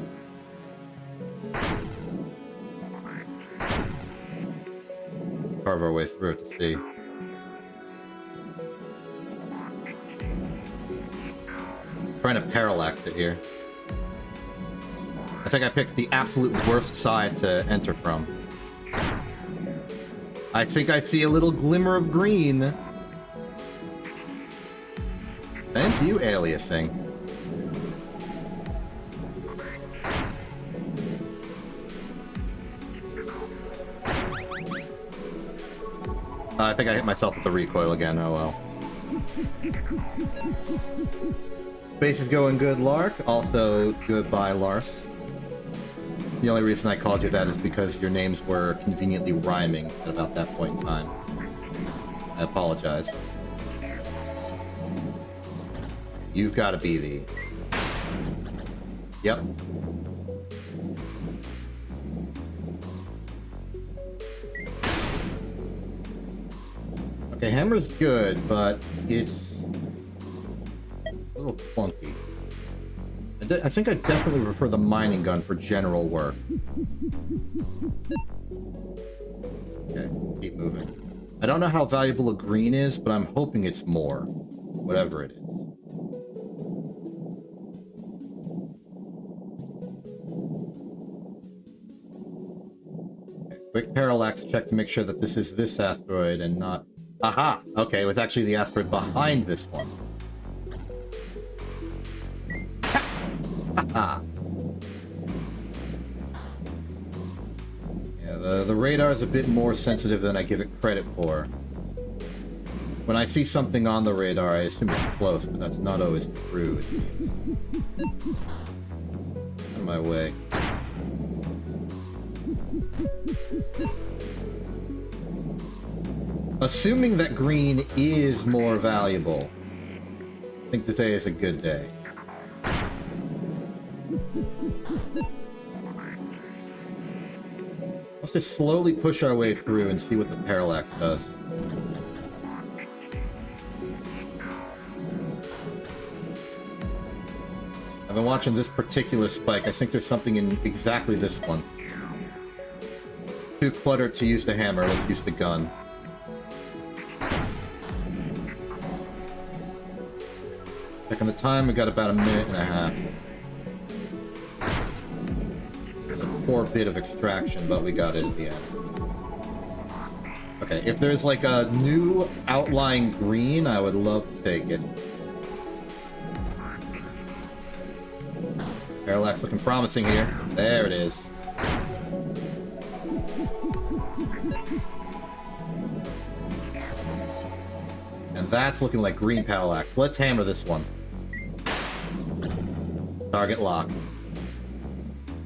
Carve our way through it to see. Trying to parallax it here. I think I picked the absolute worst side to enter from. I think I see a little glimmer of green. Thank you, aliasing. I think I hit myself with the recoil again, oh well. Base is going good, Lark. Also, goodbye, Lars. The only reason I called you that is because your names were conveniently rhyming at about that point in time. I apologize. You've got to be the... Yep. Okay, hammer's good, but it's a little clunky. I think I definitely prefer the mining gun for general work. Okay, keep moving. I don't know how valuable a green is, but I'm hoping it's more. Whatever it is. Okay, quick parallax check to make sure that this is this asteroid and not... Aha! Okay, it was actually the asteroid behind this one. Haha! Yeah, the radar is a bit more sensitive than I give it credit for. When I see something on the radar, I assume it's close, but that's not always true, it seems. Out of my way. Assuming that green is more valuable, I think today is a good day. Let's just slowly push our way through and see what the parallax does. I've been watching this particular spike. I think there's something in exactly this one. Too cluttered to use the hammer. Let's use the gun. Checking the time, we got about a minute and a half. There's a poor bit of extraction, but we got it at the end. Okay, if there's like a new outlying green, I would love to take it. Parallax looking promising here. There it is. And that's looking like green parallax. Let's hammer this one. Target lock.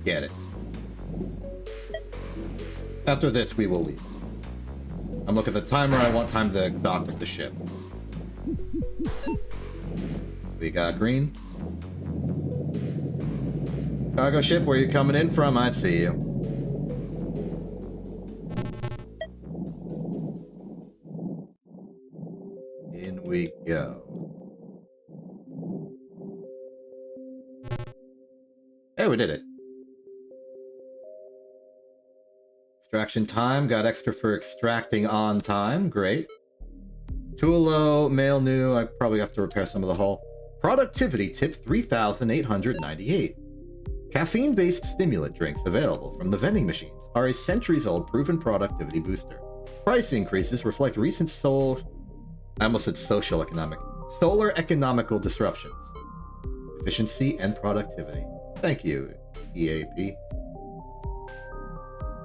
Get it. After this, we will leave. I'm looking at the timer. I want time to dock with the ship. We got green. Cargo ship, where you coming in from? I see you. In we go. Hey, we did it. Extraction time. Got extra for extracting on time. Great. Tool low, mail new. I probably have to repair some of the hull. Productivity tip 3,898. Caffeine-based stimulant drinks available from the vending machines are a centuries-old proven productivity booster. Price increases reflect recent solar economical disruptions. Efficiency and productivity. Thank you, EAP.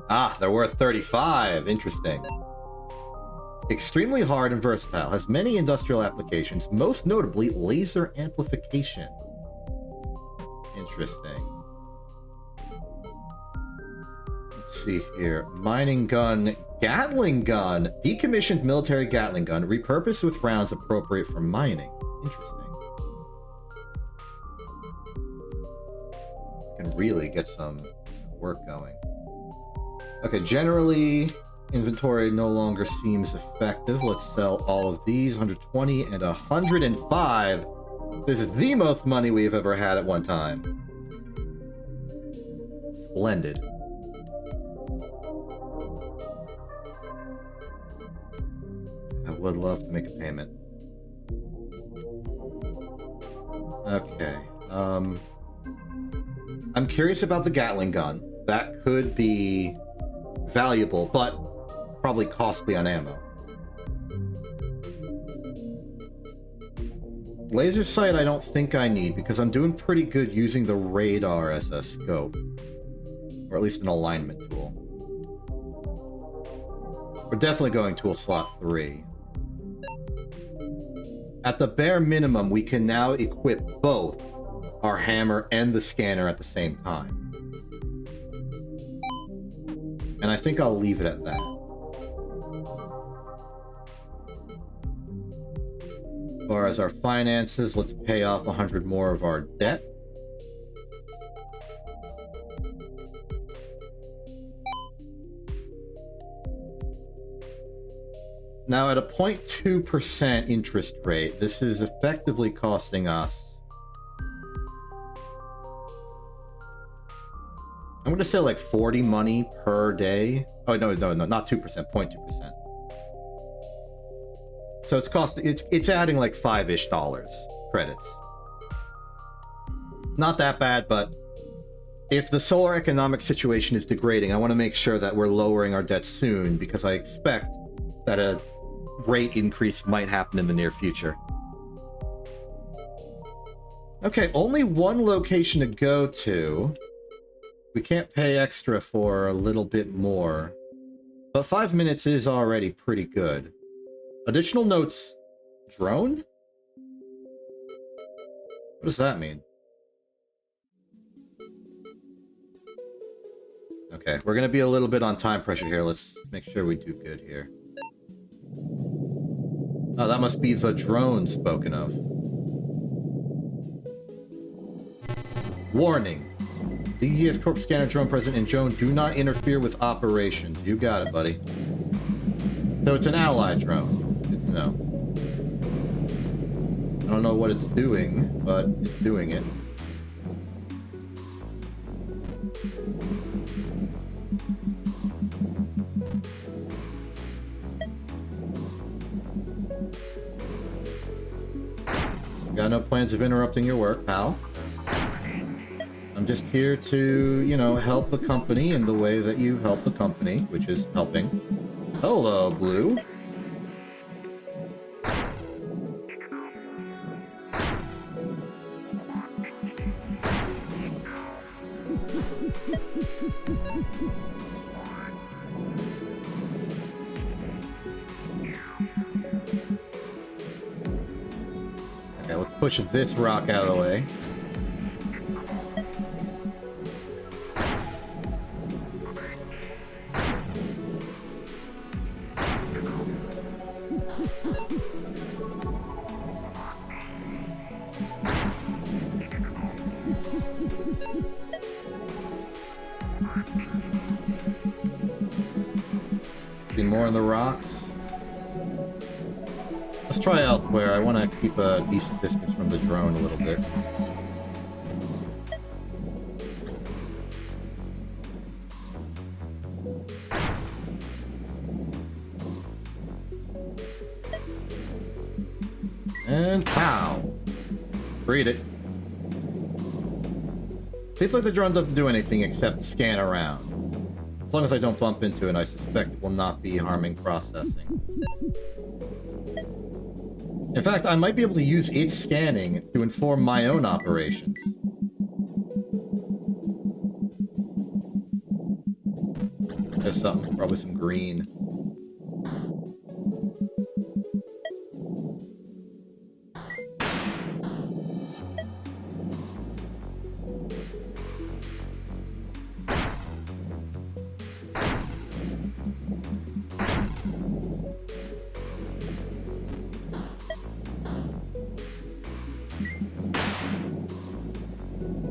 Ah, they're worth 35. Interesting. Extremely hard and versatile, has many industrial applications, most notably laser amplification. Interesting. Let's see here. Mining gun, Gatling gun. Decommissioned military Gatling gun, repurposed with rounds appropriate for mining. Interesting. Can really get some work going. Okay, generally, inventory no longer seems effective. Let's sell all of these. 120 and 105. This is the most money we've ever had at one time. Splendid. I would love to make a payment. Okay. I'm curious about the Gatling gun. That could be valuable, but probably costly on ammo. Laser sight I don't think I need, because I'm doing pretty good using the radar as a scope. Or at least an alignment tool. We're definitely going tool slot 3. At the bare minimum, we can now equip both our hammer and the scanner at the same time. And I think I'll leave it at that. As far as our finances, let's pay off 100 more of our debt. Now at a 0.2% interest rate, this is effectively costing us... I'm gonna say like 40 money per day. Oh, no, not 2%, 0.2%. So it's adding like $5-ish credits. Not that bad, but if the solar economic situation is degrading, I want to make sure that we're lowering our debt soon, because I expect that a rate increase might happen in the near future. Okay, only one location to go to. We can't pay extra for a little bit more, but 5 minutes is already pretty good. Additional notes. Drone? What does that mean? Okay, we're gonna be a little bit on time pressure here. Let's make sure we do good here. Oh, that must be the drone spoken of. Warning. The ES Corp scanner drone present in Joan do not interfere with operations. You got it, buddy. So it's an ally drone. Good to know. I don't know what it's doing, but it's doing it. Got no plans of interrupting your work, pal. I'm just here to, you know, help the company in the way that you help the company, which is helping. Hello, Blue. Okay, let's push this rock out of the way. See more in the rocks. Let's try elsewhere. I want to keep a decent distance from the drone a little bit. And pow! Freed it. Seems like the drone doesn't do anything except scan around. As long as I don't bump into it, I suspect it will not be harming processing. In fact, I might be able to use its scanning to inform my own operations. There's something, probably some green.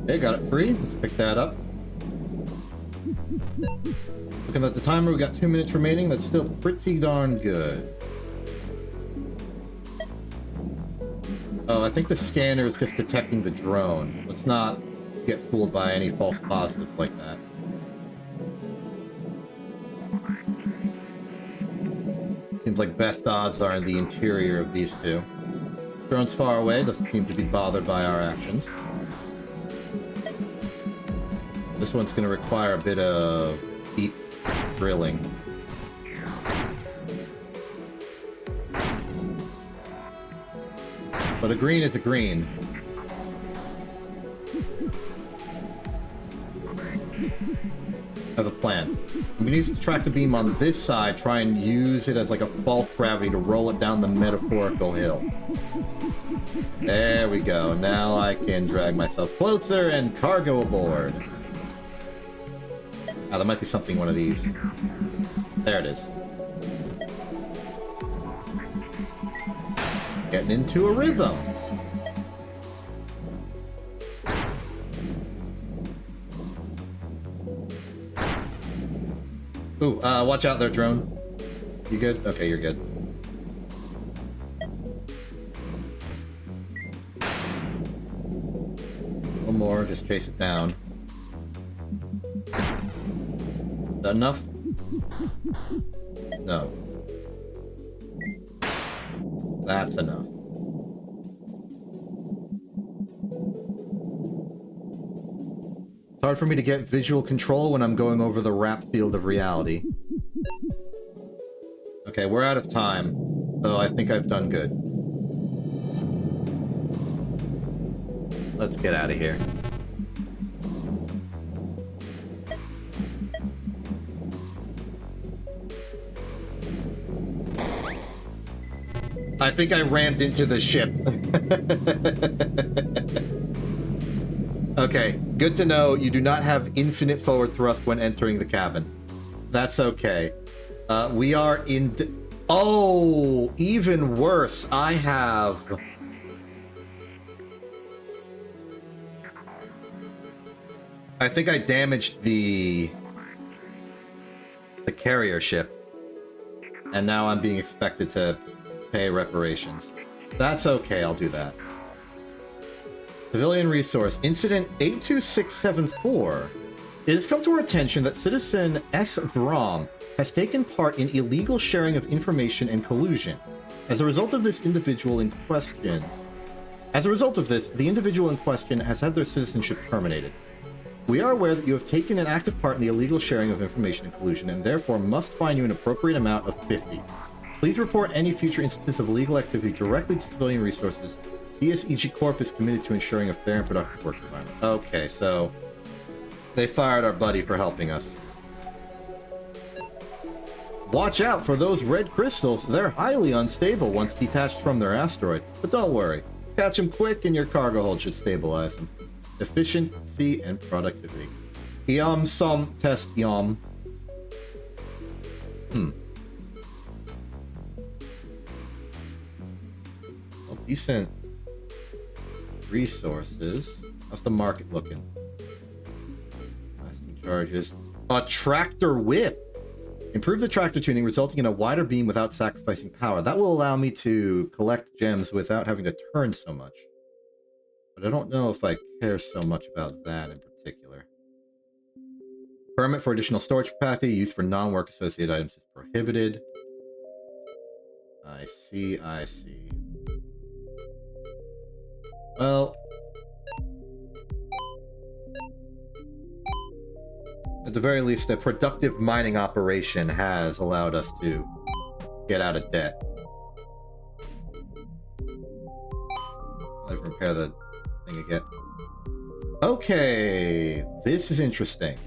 Okay, got it free. Let's pick that up. Looking at the timer, we got 2 minutes remaining. That's still pretty darn good. Oh, I think the scanner is just detecting the drone. Let's not get fooled by any false positives like that. Seems like best odds are in the interior of these two. Drone's far away, doesn't seem to be bothered by our actions. This one's going to require a bit of deep drilling. But a green is a green. I have a plan. I'm going to use the tractor beam on this side, try and use it as like a false gravity to roll it down the metaphorical hill. There we go. Now I can drag myself closer and cargo aboard. Ah, there might be something one of these. There it is. Getting into a rhythm. Ooh, watch out there, drone. You good? Okay, you're good. more, just chase it down. Is that enough? No. That's enough. It's hard for me to get visual control when I'm going over the wrap field of reality. Okay, we're out of time, so I think I've done good. Let's get out of here. I think I rammed into the ship. Okay, good to know you do not have infinite forward thrust when entering the cabin. That's okay. We are in... Oh, even worse. I have... I think I damaged the carrier ship. And now I'm being expected to pay reparations. That's okay, I'll do that. Civilian resource. Incident 82674. It has come to our attention that citizen S. Vram has taken part in illegal sharing of information and collusion. As a result of this, the individual in question has had their citizenship terminated. We are aware that you have taken an active part in the illegal sharing of information and collusion, and therefore must fine you an appropriate amount of 50. Please report any future instances of illegal activity directly to Civilian Resources. DSEG Corp is committed to ensuring a fair and productive work environment. Okay, so they fired our buddy for helping us. Watch out for those red crystals. They're highly unstable once detached from their asteroid. But don't worry. Catch them quick and your cargo hold should stabilize them. Efficiency and productivity. Yum some test yum. Well, decent resources. How's the market looking? Lasting charges. A tractor whip. Improve the tractor tuning, resulting in a wider beam without sacrificing power. That will allow me to collect gems without having to turn so much. But I don't know if I care so much about that in particular. Permit for additional storage capacity used for non-work associated items is prohibited. I see, I see. Well, at the very least, a productive mining operation has allowed us to get out of debt. Let's repair the thing again. Okay, this is interesting.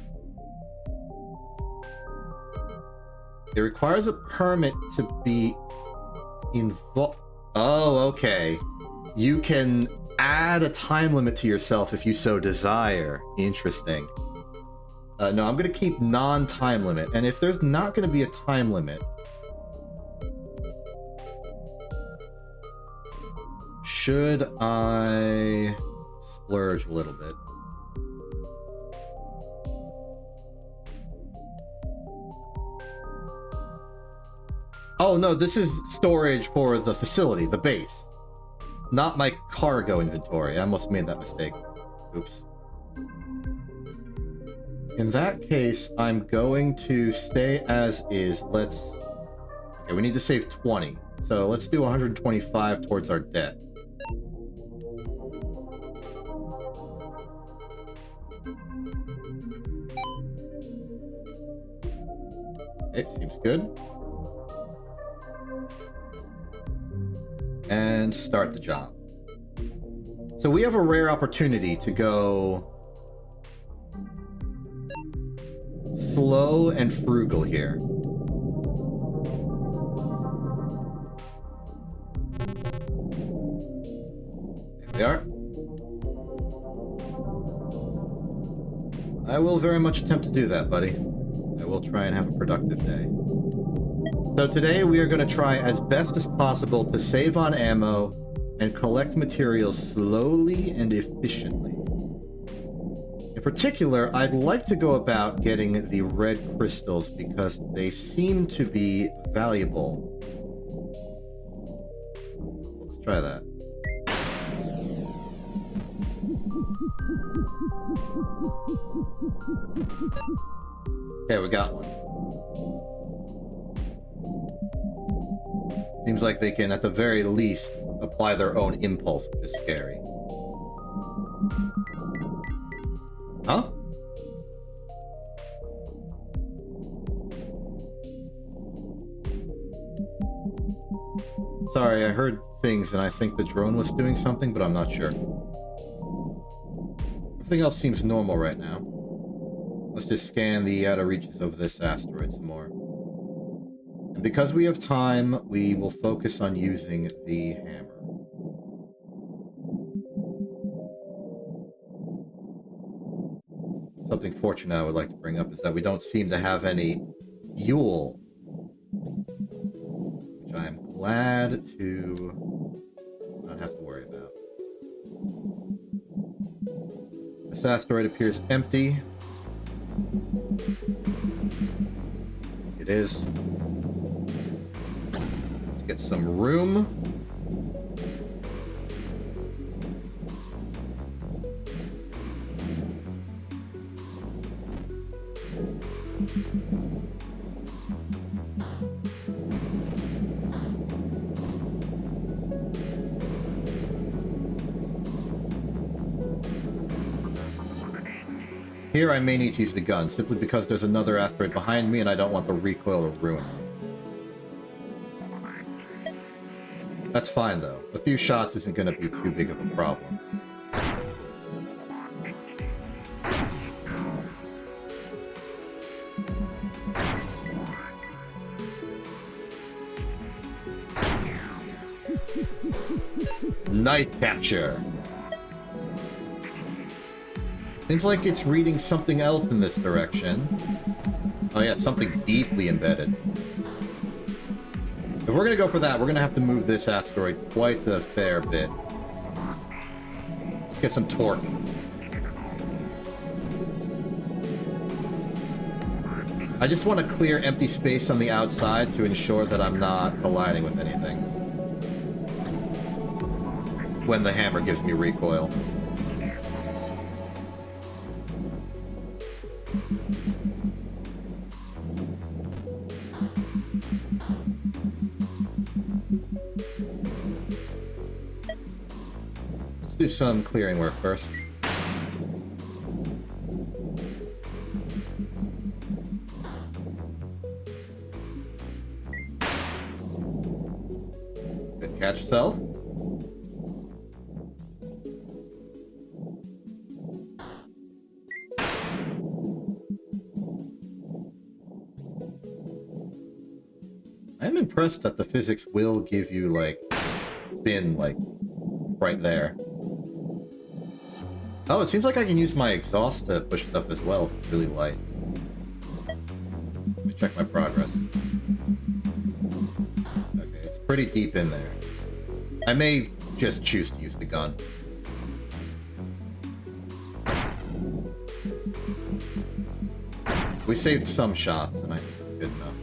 It requires a permit to be involved. Oh, okay. You can add a time limit to yourself if you so desire. Interesting. No, I'm going to keep non-time limit. And if there's not going to be a time limit, should I splurge a little bit? Oh, no, this is storage for the facility, the base. Not my cargo inventory. I must have made that mistake. Oops. In that case, I'm going to stay as is. Okay, we need to save 20. So let's do 125 towards our debt. It seems good. And start the job. So we have a rare opportunity to go slow and frugal here. There we are. I will very much attempt to do that, buddy. I will try and have a productive day. So today we are going to try as best as possible to save on ammo and collect materials slowly and efficiently. In particular, I'd like to go about getting the red crystals because they seem to be valuable. Let's try that. Okay, we got one. Seems like they can, at the very least, apply their own impulse, which is scary. Huh? Sorry, I heard things and I think the drone was doing something, but I'm not sure. Everything else seems normal right now. Let's just scan the outer reaches of this asteroid some more. And because we have time, we will focus on using the hammer. Something fortunate I would like to bring up is that we don't seem to have any fuel, which I am glad to not have to worry about. This asteroid appears empty. It is. Let's get some room. Here I may need to use the gun, simply because there's another asteroid behind me and I don't want the recoil to ruin it. That's fine though. A few shots isn't going to be too big of a problem. Night capture! Seems like it's reading something else in this direction. Oh yeah, something deeply embedded. If we're gonna go for that, we're gonna have to move this asteroid quite a fair bit. Let's get some torque. I just want to clear empty space on the outside to ensure that I'm not colliding with anything when the hammer gives me recoil. Let's do some clearing work first. Good catch yourself. I'm impressed that the physics will give you, like, spin, like, right there. Oh, it seems like I can use my exhaust to push stuff as well. It's really light. Let me check my progress. Okay, it's pretty deep in there. I may just choose to use the gun. We saved some shots, and I think it's good enough.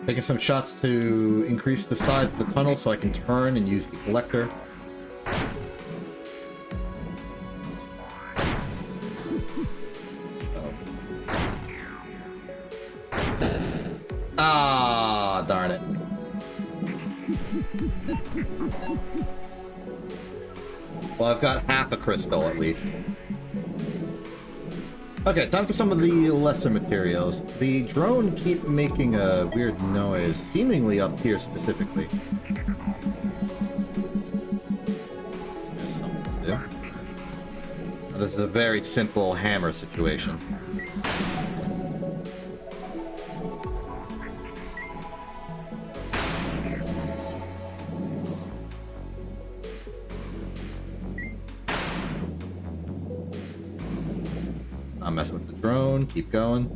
Taking some shots to increase the size of the tunnel so I can turn and use the collector. Ah, darn it. Well, I've got half a crystal at least. Okay, time for some of the lesser materials. The drone keep making a weird noise, seemingly up here specifically. There's something to do. Now, this is a very simple hammer situation. I'm messing with the drone, keep going.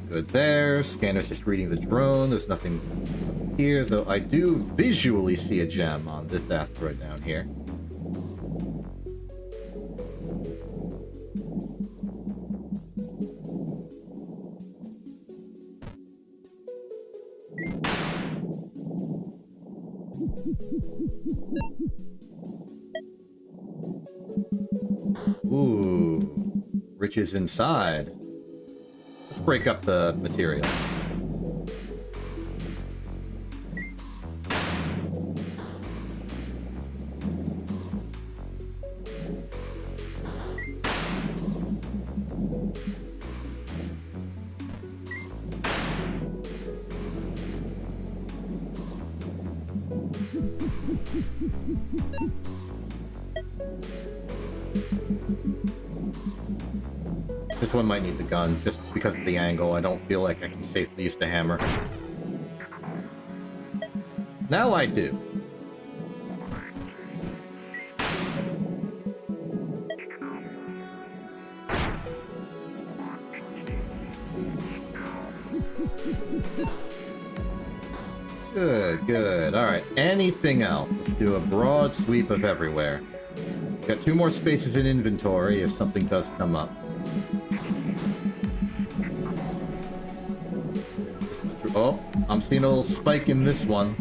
Good there. Scanner's just reading the drone. There's nothing here, though I do visually see a gem on this asteroid down here. Ooh, riches inside. Let's break up the material. This one might need the gun, just because of the angle. I don't feel like I can safely use the hammer. Now I do. Good, good. Alright, anything else? Let's do a broad sweep of everywhere. Got 2 more spaces in inventory if something does come up. Oh, I'm seeing a little spike in this one.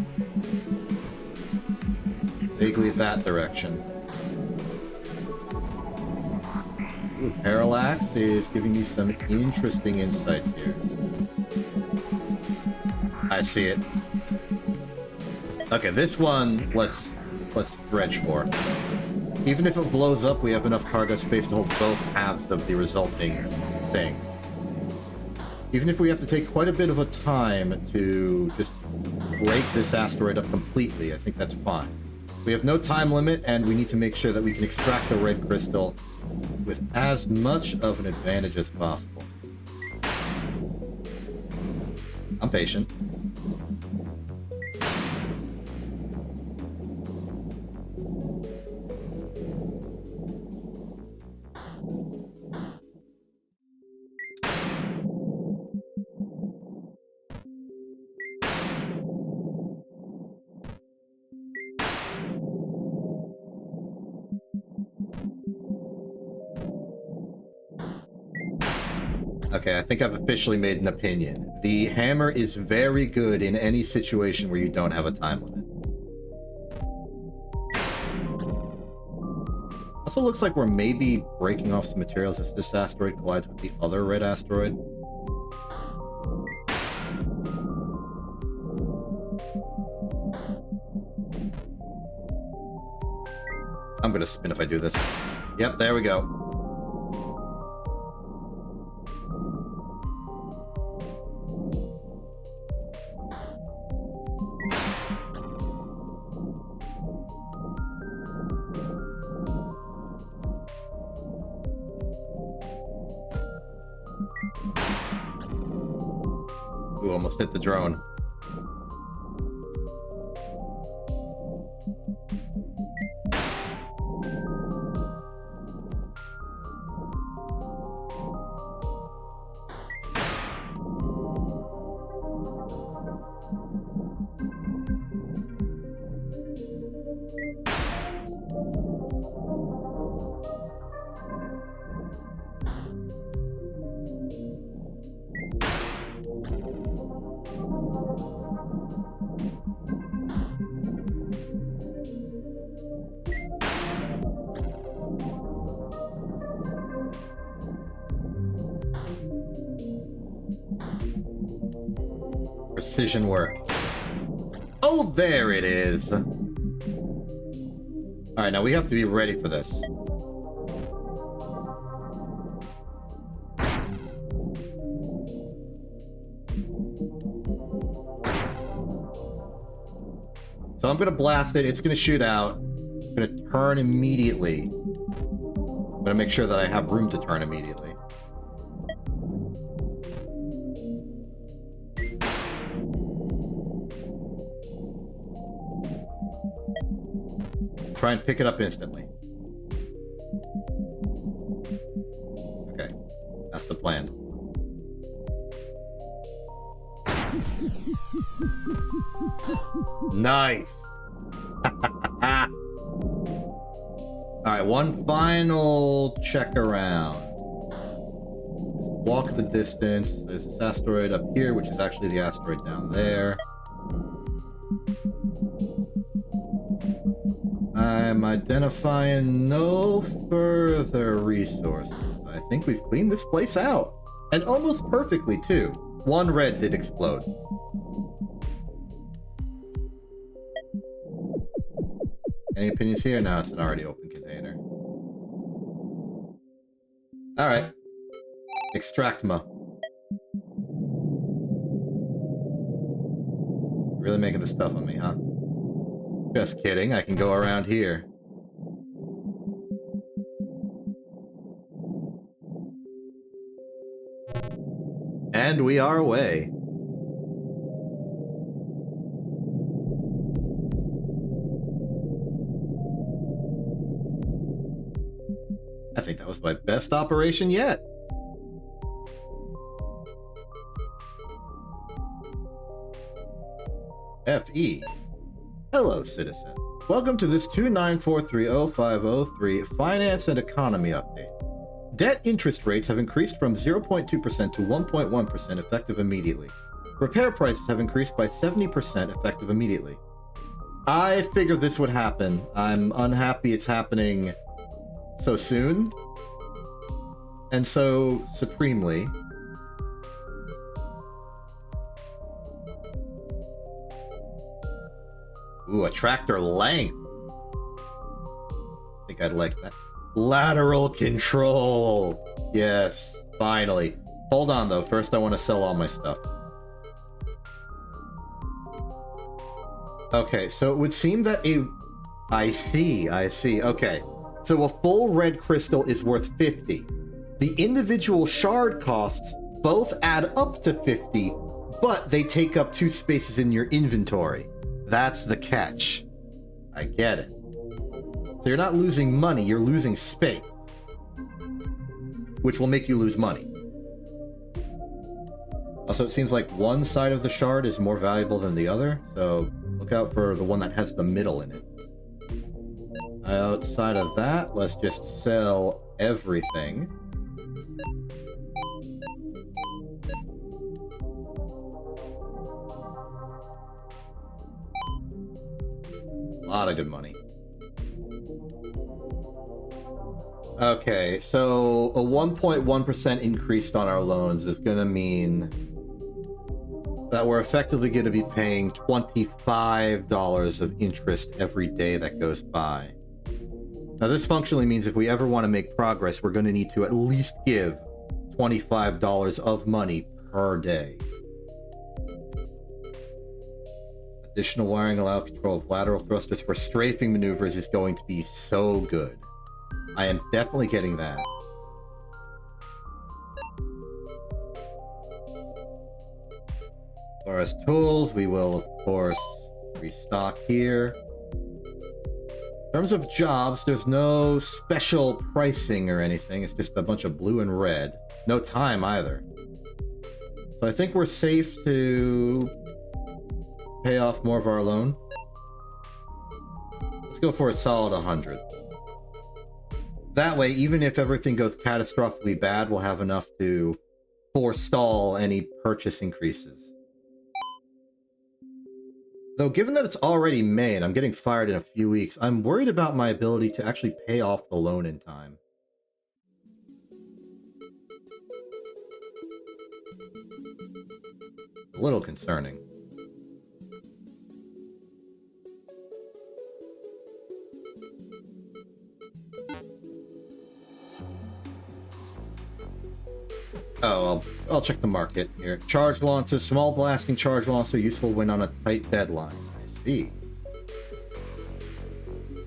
Vaguely that direction. Ooh, Parallax is giving me some interesting insights here. I see it. Okay, this one, let's dredge for. Even if it blows up, we have enough cargo space to hold both halves of the resulting thing. Even if we have to take quite a bit of a time to just break this asteroid up completely, I think that's fine. We have no time limit, and we need to make sure that we can extract the red crystal with as much of an advantage as possible. I'm patient. Okay, I think I've officially made an opinion. The hammer is very good in any situation where you don't have a time limit. Also looks like we're maybe breaking off some materials as this asteroid collides with the other red asteroid. I'm gonna spin if I do this. Yep, there we go. Ooh, almost hit the drone. Precision work. Oh, there it is. All right, now we have to be ready for this. So I'm gonna blast it. It's gonna shoot out. I'm gonna turn immediately. I'm gonna make sure that I have room to turn immediately. Try and pick it up instantly. Okay, that's the plan. Nice. Alright, one final check around. Walk the distance. There's this asteroid up here, which is actually the asteroid down there. I'm identifying no further resources. I think we've cleaned this place out. And almost perfectly, too. One red did explode. Any opinions here? No, it's an already open container. Alright. Extractma. Really making this stuff on me, huh? Just kidding, I can go around here. And we are away. I think that was my best operation yet. FE. Hello, citizen. Welcome to this 29430503 Finance and Economy Update. Debt interest rates have increased from 0.2% to 1.1% effective immediately. Repair prices have increased by 70% effective immediately. I figured this would happen. I'm unhappy it's happening so soon and so supremely. Ooh, a tractor length. I think I'd like that. Lateral control. Yes, finally. Hold on though, first I want to sell all my stuff. Okay, so it would seem that I see. Okay. So a full red crystal is worth 50. The individual shard costs both add up to 50, but they take up 2 spaces in your inventory. That's the catch. I get it. So you're not losing money, you're losing space. Which will make you lose money. Also, it seems like one side of the shard is more valuable than the other, so look out for the one that has the middle in it. Outside of that, let's just sell everything. A lot of good money. Okay, so a 1.1% increase on our loans is going to mean that we're effectively going to be paying $25 of interest every day that goes by. Now, this functionally means if we ever want to make progress, we're going to need to at least give $25 of money per day. Additional wiring allow control of lateral thrusters for strafing maneuvers is going to be so good. I am definitely getting that. As far as tools, we will, of course, restock here. In terms of jobs, there's no special pricing or anything. It's just a bunch of blue and red. No time either. So I think we're safe to pay off more of our loan. Let's go for a solid 100. That way, even if everything goes catastrophically bad, we'll have enough to forestall any purchase increases. Though, given that it's already May and I'm getting fired in a few weeks, I'm worried about my ability to actually pay off the loan in time. A little concerning. Oh, I'll check the market here. Charge launcher, small blasting charge launcher, useful when on a tight deadline. I see.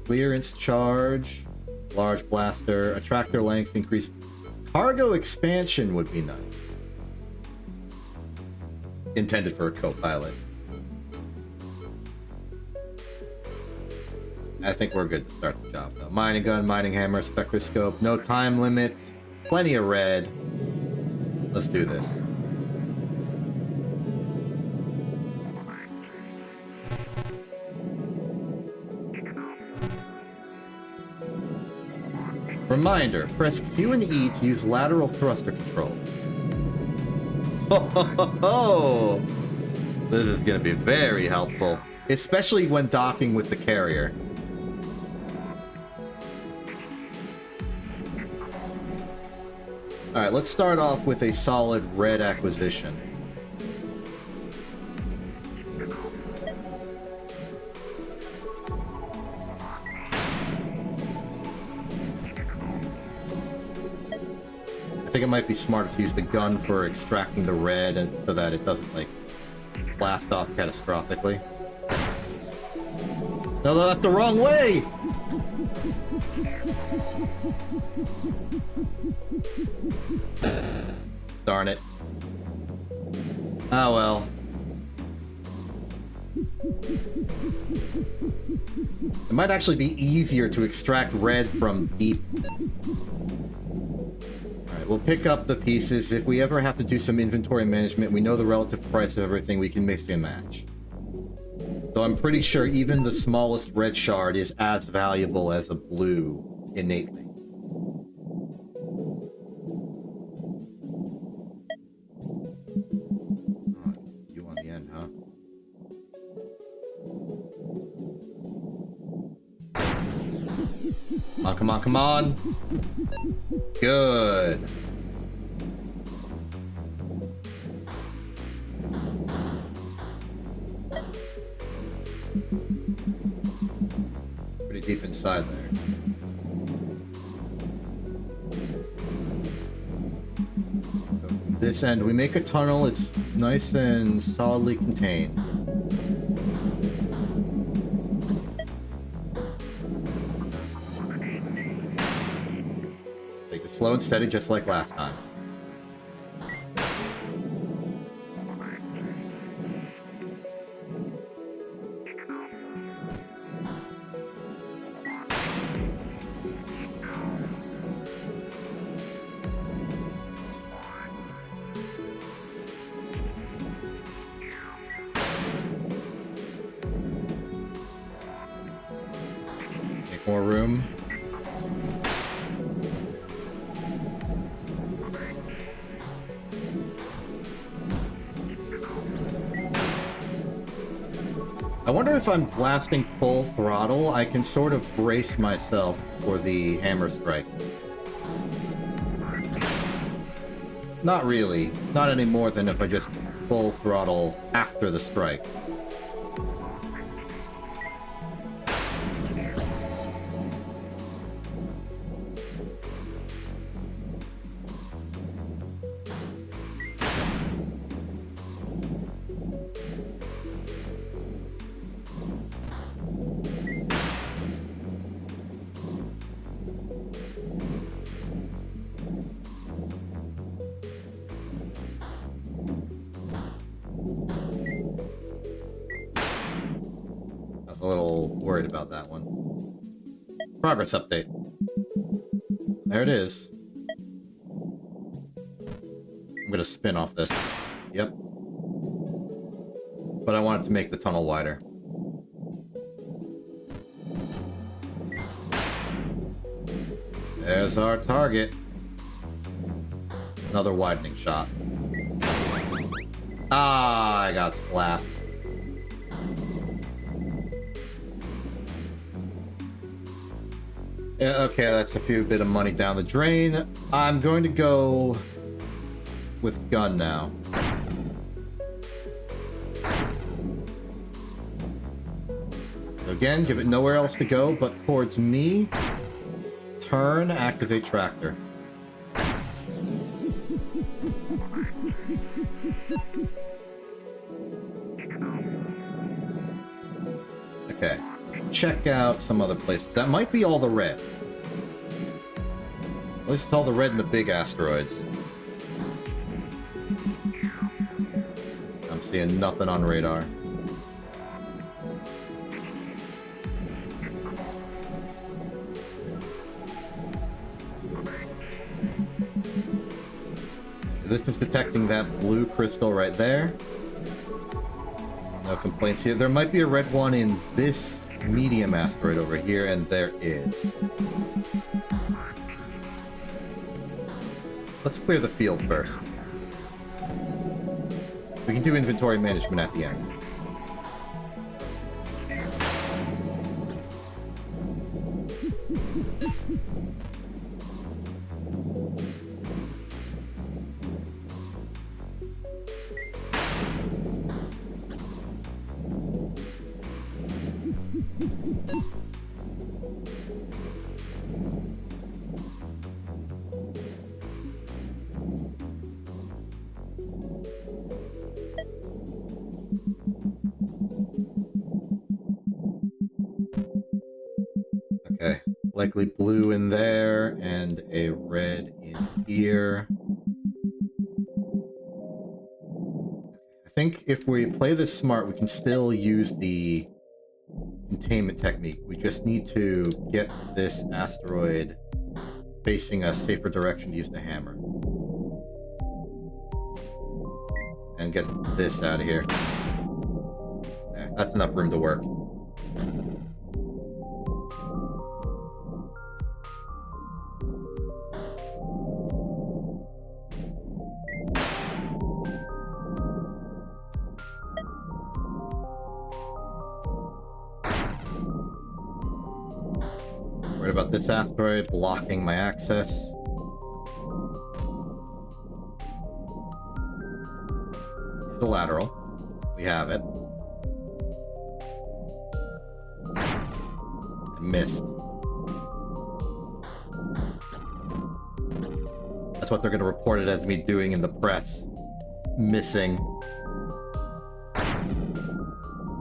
Clearance charge, large blaster, attractor length increase. Cargo expansion would be nice. Intended for a co-pilot. I think we're good to start the job though. Mining gun, mining hammer, spectroscope, no time limit, plenty of red. Let's do this. Reminder, press Q and E to use lateral thruster control. Ho ho ho ho! This is gonna be very helpful, especially when docking with the carrier. Alright, let's start off with a solid red acquisition. I think it might be smarter to use the gun for extracting the red and so that it doesn't, like, blast off catastrophically. No, that's the wrong way! Darn it. Ah, well. It might actually be easier to extract red from deep. Alright, we'll pick up the pieces. If we ever have to do some inventory management, we know the relative price of everything, we can mix and match. So I'm pretty sure even the smallest red shard is as valuable as a blue innately. Oh, come on, come on. Good. Pretty deep inside there. So from this end, we make a tunnel. It's nice and solidly contained. Take it slow and steady, just like last time. Make more room. I wonder if I'm blasting full throttle, I can sort of brace myself for the hammer strike. Not really. Not any more than if I just full throttle after the strike. A little worried about that one. Progress update. There it is. I'm gonna spin off this. Yep. But I wanted to make the tunnel wider. There's our target. Another widening shot. Ah, I got slapped. Yeah, okay, that's a few bit of money down the drain. I'm going to go with gun now. So again, give it nowhere else to go but towards me. Turn, activate tractor. Okay. Check out some other places. That might be all the red. At least it's all the red in the big asteroids. I'm seeing nothing on radar. This is detecting that blue crystal right there. No complaints here. There might be a red one in this medium asteroid over here, and there is. Let's clear the field first. We can do inventory management at the end. Okay, likely blue in there and a red in here. I think if we play this smart, we can still use the containment technique. We just need to get this asteroid facing a safer direction to use the hammer. And get this out of here. There, that's enough room to work. Worried about this asteroid blocking my access. The lateral. We have it. I missed. That's what they're going to report it as me doing in the press. Missing.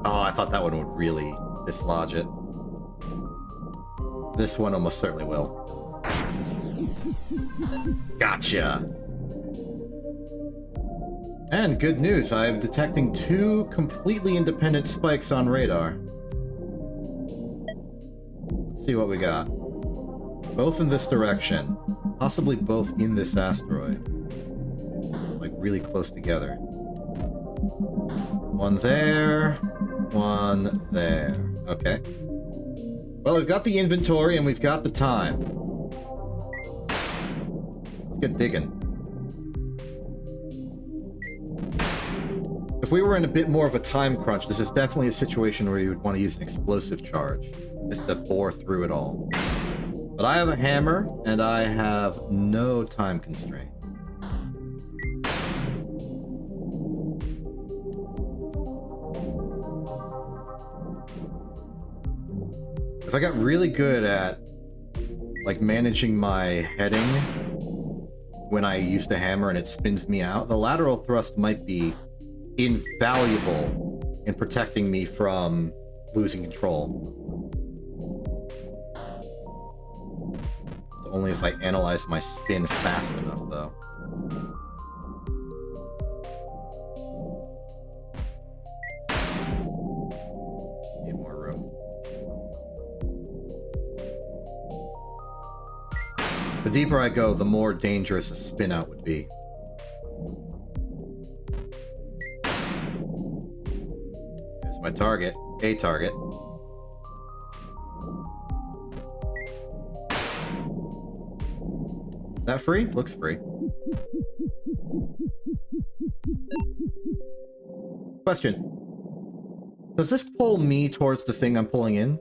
Oh, I thought that one would really dislodge it. This one almost certainly will. Gotcha! And good news, I am detecting 2 completely independent spikes on radar. Let's see what we got. Both in this direction. Possibly both in this asteroid. Like really close together. One there. One there. Okay. Well, we've got the inventory and we've got the time. Let's get digging. If we were in a bit more of a time crunch, this is definitely a situation where you would want to use an explosive charge, just to bore through it all. But I have a hammer, and I have no time constraint. If I got really good at, like, managing my heading when I use the hammer and it spins me out, the lateral thrust might be invaluable in protecting me from losing control. It's only if I analyze my spin fast enough, though. Need more room. The deeper I go, the more dangerous a spin out would be. Here's my target. A target. Is that free? Looks free. Question. Does this pull me towards the thing I'm pulling in?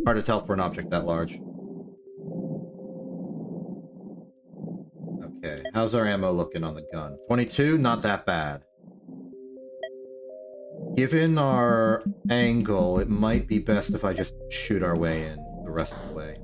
Hard to tell for an object that large. Okay, how's our ammo looking on the gun? 22, not that bad. Given our angle, it might be best if I just shoot our way in the rest of the way.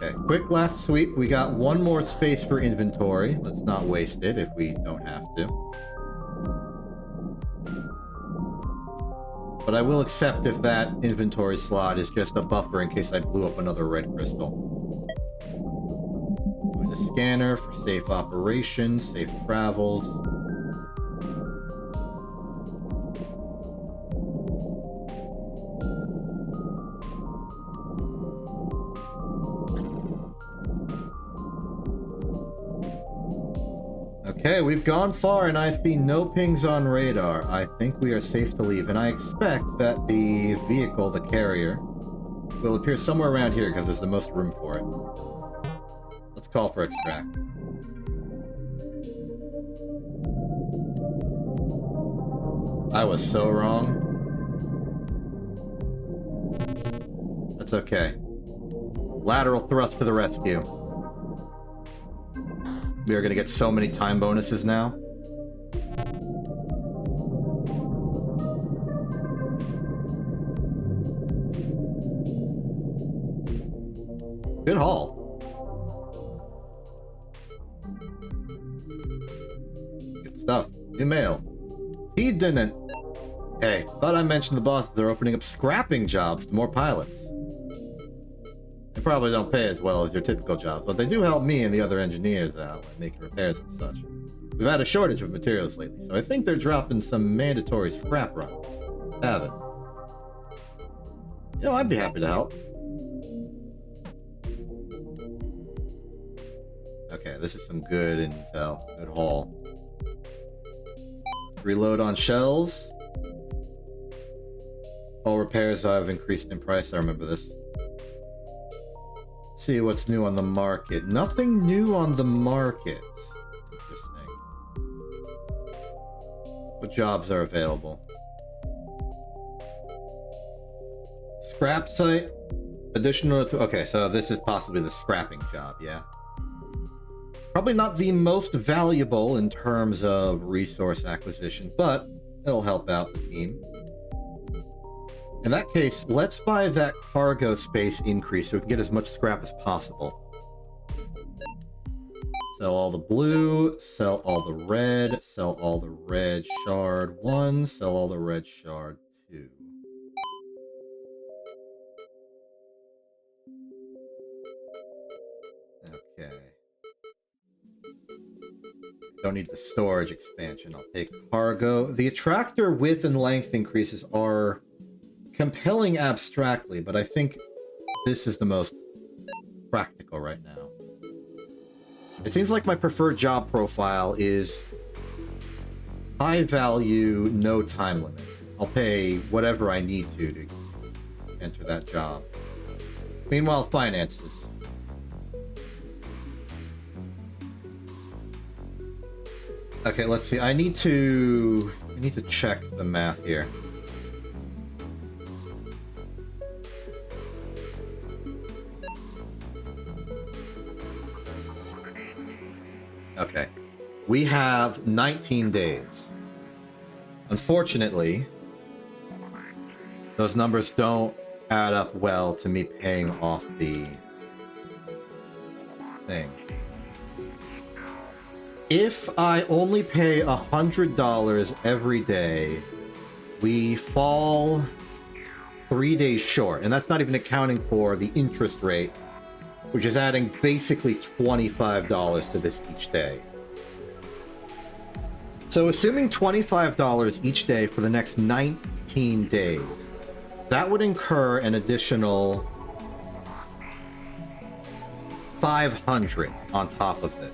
Okay, quick last sweep. We got one more space for inventory. Let's not waste it if we don't have to. But I will accept if that inventory slot is just a buffer in case I blew up another red crystal. Doing the scanner for safe operations, safe travels. Okay, we've gone far and I see no pings on radar. I think we are safe to leave, and I expect that the vehicle, the carrier, will appear somewhere around here because there's the most room for it. Let's call for extract. I was so wrong. That's okay. Lateral thrust to the rescue. We are going to get so many time bonuses now. Good haul. Good stuff. New mail. He didn't. Hey, thought I mentioned the bosses are opening up scrapping jobs to more pilots. They probably don't pay as well as your typical jobs, but they do help me and the other engineers out, like making repairs and such. We've had a shortage of materials lately, so I think they're dropping some mandatory scrap runs. Have it. You know, I'd be happy to help. Okay, this is some good intel. Good haul. Reload on shells. All repairs have increased in price. I remember this. See what's new on the market. Nothing new on the market. Interesting. What jobs are available? Scrap site. Additional to... Okay, so this is possibly the scrapping job, yeah? Probably not the most valuable in terms of resource acquisition, but it'll help out the team. In that case, let's buy that cargo space increase so we can get as much scrap as possible. Sell all the blue, sell all the red, sell all the red shard 1, sell all the red shard 2. Okay. Don't need the storage expansion. I'll take cargo. The attractor width and length increases are compelling abstractly, but I think this is the most practical right now. It seems like my preferred job profile is high value, no time limit. I'll pay whatever I need to enter that job. Meanwhile, finances. Okay, let's see. I need to check the math here. Okay. We have 19 days. Unfortunately, those numbers don't add up well to me paying off the thing. If I only pay $100 every day, we fall 3 days short, and that's not even accounting for the interest rate, which is adding basically $25 to this each day. So assuming $25 each day for the next 19 days, that would incur an additional $500 on top of this.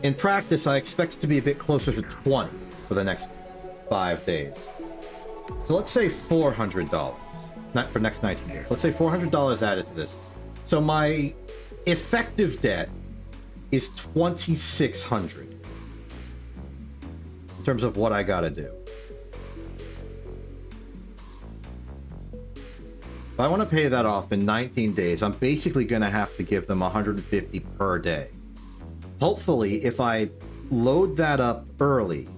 In practice, I expect it to be a bit closer to 20 for the next 5 days. So let's say $400. Not for next 19 days. Let's say $400 added to this. So my effective debt is $2,600 in terms of what I gotta do. If I want to pay that off in 19 days, I'm basically gonna have to give them $150 per day. Hopefully, if I load that up early,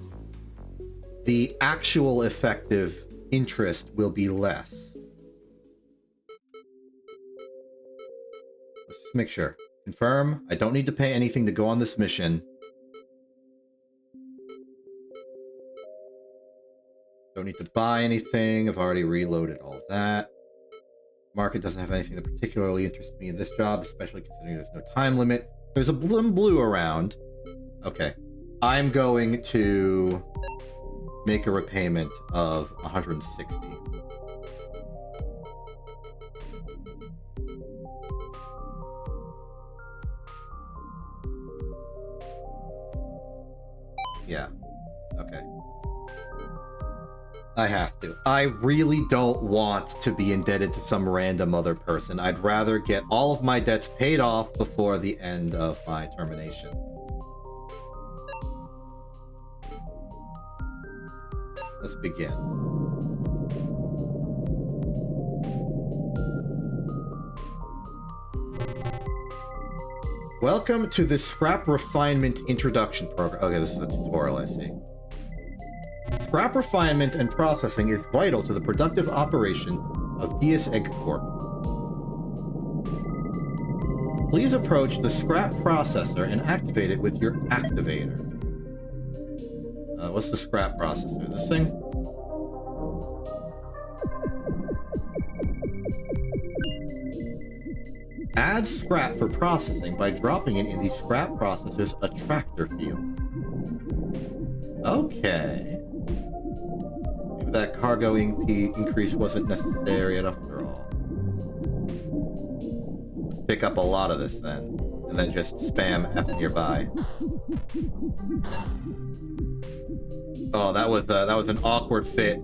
the actual effective interest will be less. Let's just make sure. Confirm. I don't need to pay anything to go on this mission. Don't need to buy anything. I've already reloaded all that. Market doesn't have anything that particularly interests me in this job, especially considering there's no time limit. There's a blue around. Okay. I'm going to make a repayment of 160. Yeah. Okay. I have to. I really don't want to be indebted to some random other person. I'd rather get all of my debts paid off before the end of my termination. Let's begin. Welcome to the Scrap Refinement Introduction Program. Okay, this is a tutorial, I see. Scrap refinement and processing is vital to the productive operation of EXC Corp. Please approach the scrap processor and activate it with your activator. What's the scrap processor? This thing? Add scrap for processing by dropping it in the scrap processor's attractor field. Okay. Maybe that cargo increase wasn't necessary after all. Let's pick up a lot of this then, and then just spam F nearby. Oh, that was an awkward fit.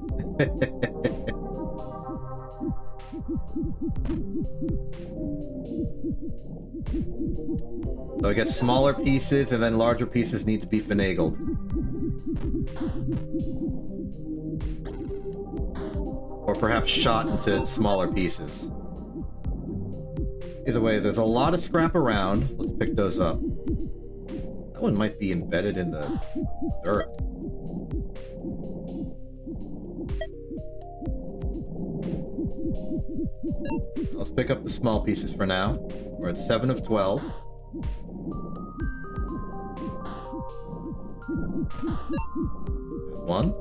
So I guess smaller pieces and then larger pieces need to be finagled. Or perhaps shot into smaller pieces. Either way, there's a lot of scrap around. Let's pick those up. That one might be embedded in the dirt. Let's pick up the small pieces for now. We're at 7 of 12. There's one.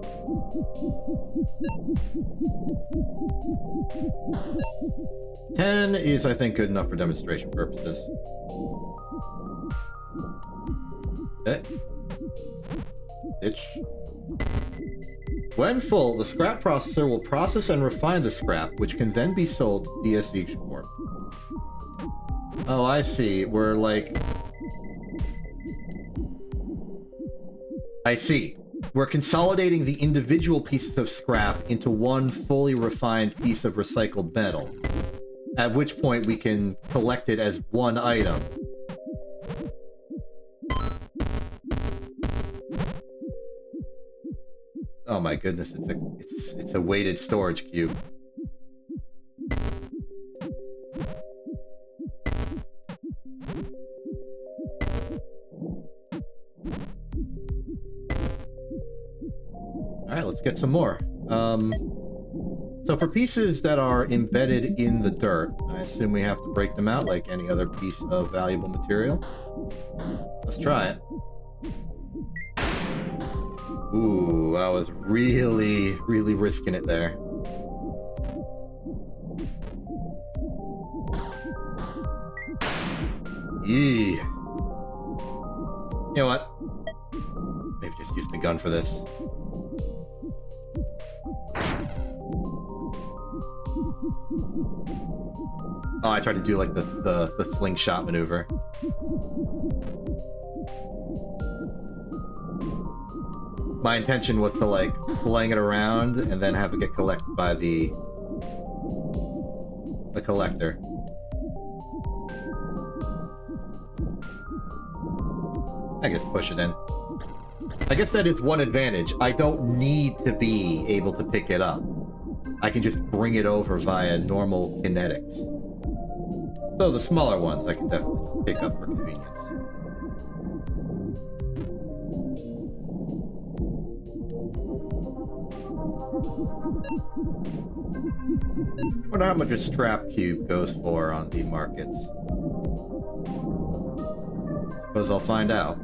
Ten is, I think, good enough for demonstration purposes. Okay. Itch. When full, the scrap processor will process and refine the scrap, which can then be sold to EXC Corp. Oh, I see. We're like... I see. We're consolidating the individual pieces of scrap into one fully refined piece of recycled metal, at which point we can collect it as one item. Oh my goodness, it's a weighted storage cube. Alright, let's get some more. So for pieces that are embedded in the dirt, I assume we have to break them out like any other piece of valuable material. Let's try it. Ooh, I was really risking it there. Yee. You know what? Maybe just use the gun for this. Oh, I tried to do like the slingshot maneuver. My intention was to like fling it around and then have it get collected by the collector. I guess push it in. I guess that is one advantage. I don't need to be able to pick it up. I can just bring it over via normal kinetics. So the smaller ones I can definitely pick up for convenience. Wonder how much a strap cube goes for on the markets. Suppose I'll find out.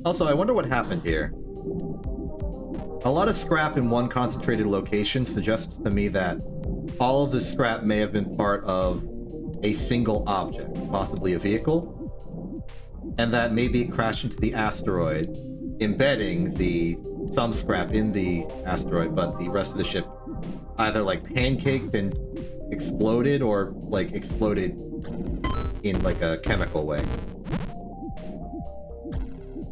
Also, I wonder what happened here. A lot of scrap in one concentrated location suggests to me that all of the scrap may have been part of a single object, possibly a vehicle, and that maybe it crashed into the asteroid, embedding some scrap in the asteroid, but the rest of the ship either like pancaked and exploded or, like, exploded in, like, a chemical way.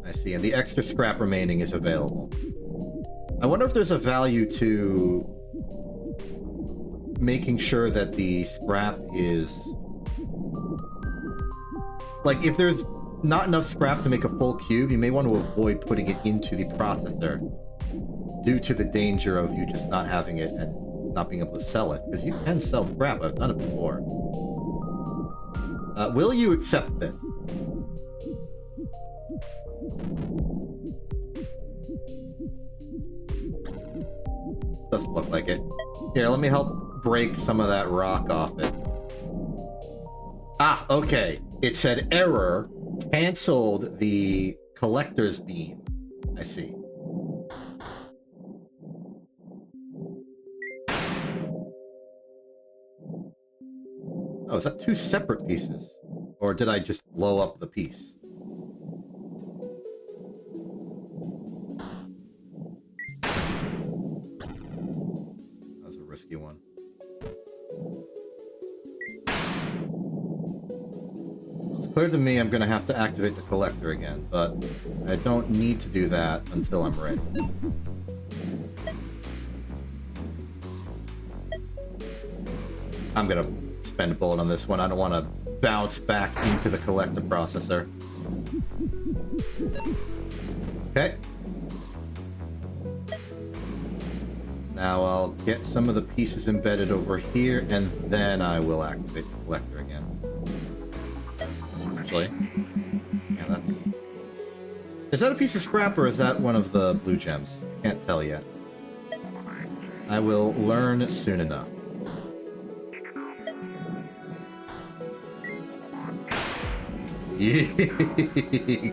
I see, and the extra scrap remaining is available. I wonder if there's a value to making sure that the scrap is... Like, if there's not enough scrap to make a full cube, you may want to avoid putting it into the processor due to the danger of you just not having it and not being able to sell it. Because you can sell scrap, I've done it before. Will you accept this? Doesn't look like it. Here, let me help break some of that rock off it. Ah, okay. It said error, canceled the collector's beam. I see. Oh, is that two separate pieces? Or did I just blow up the piece? That was a risky one. It's clear to me I'm going to have to activate the collector again, but I don't need to do that until I'm ready. I'm going to spend a bullet on this one. I don't want to bounce back into the collector processor. Okay. Now I'll get some of the pieces embedded over here, and then I will activate the collector again. Actually, yeah, that's... Is that a piece of scrap, or is that one of the blue gems? Can't tell yet. I will learn soon enough.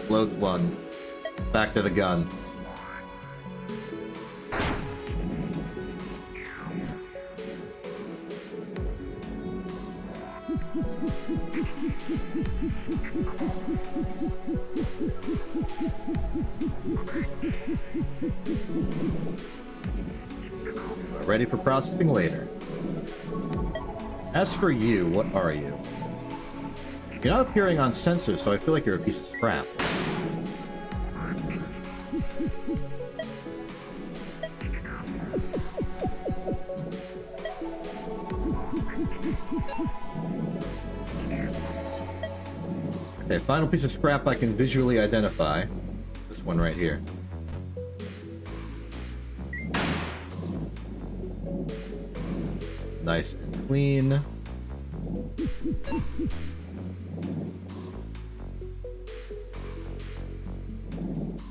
Close one. Back to the gun. Ready for processing later. As for you, what are you? You're not appearing on sensors, so I feel like you're a piece of scrap. Okay, final piece of scrap I can visually identify. This one right here. Nice and clean.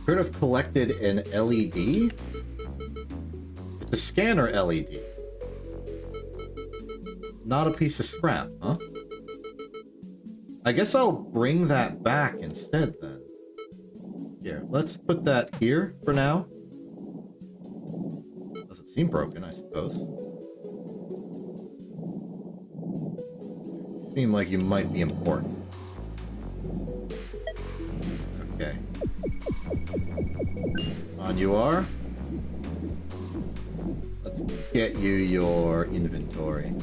Could have collected an LED? It's a scanner LED. Not a piece of scrap, huh? I guess I'll bring that back instead then. Here, let's put that here for now. Doesn't seem broken, I suppose. You seem like you might be important. Okay. On you are. Let's get you your inventory.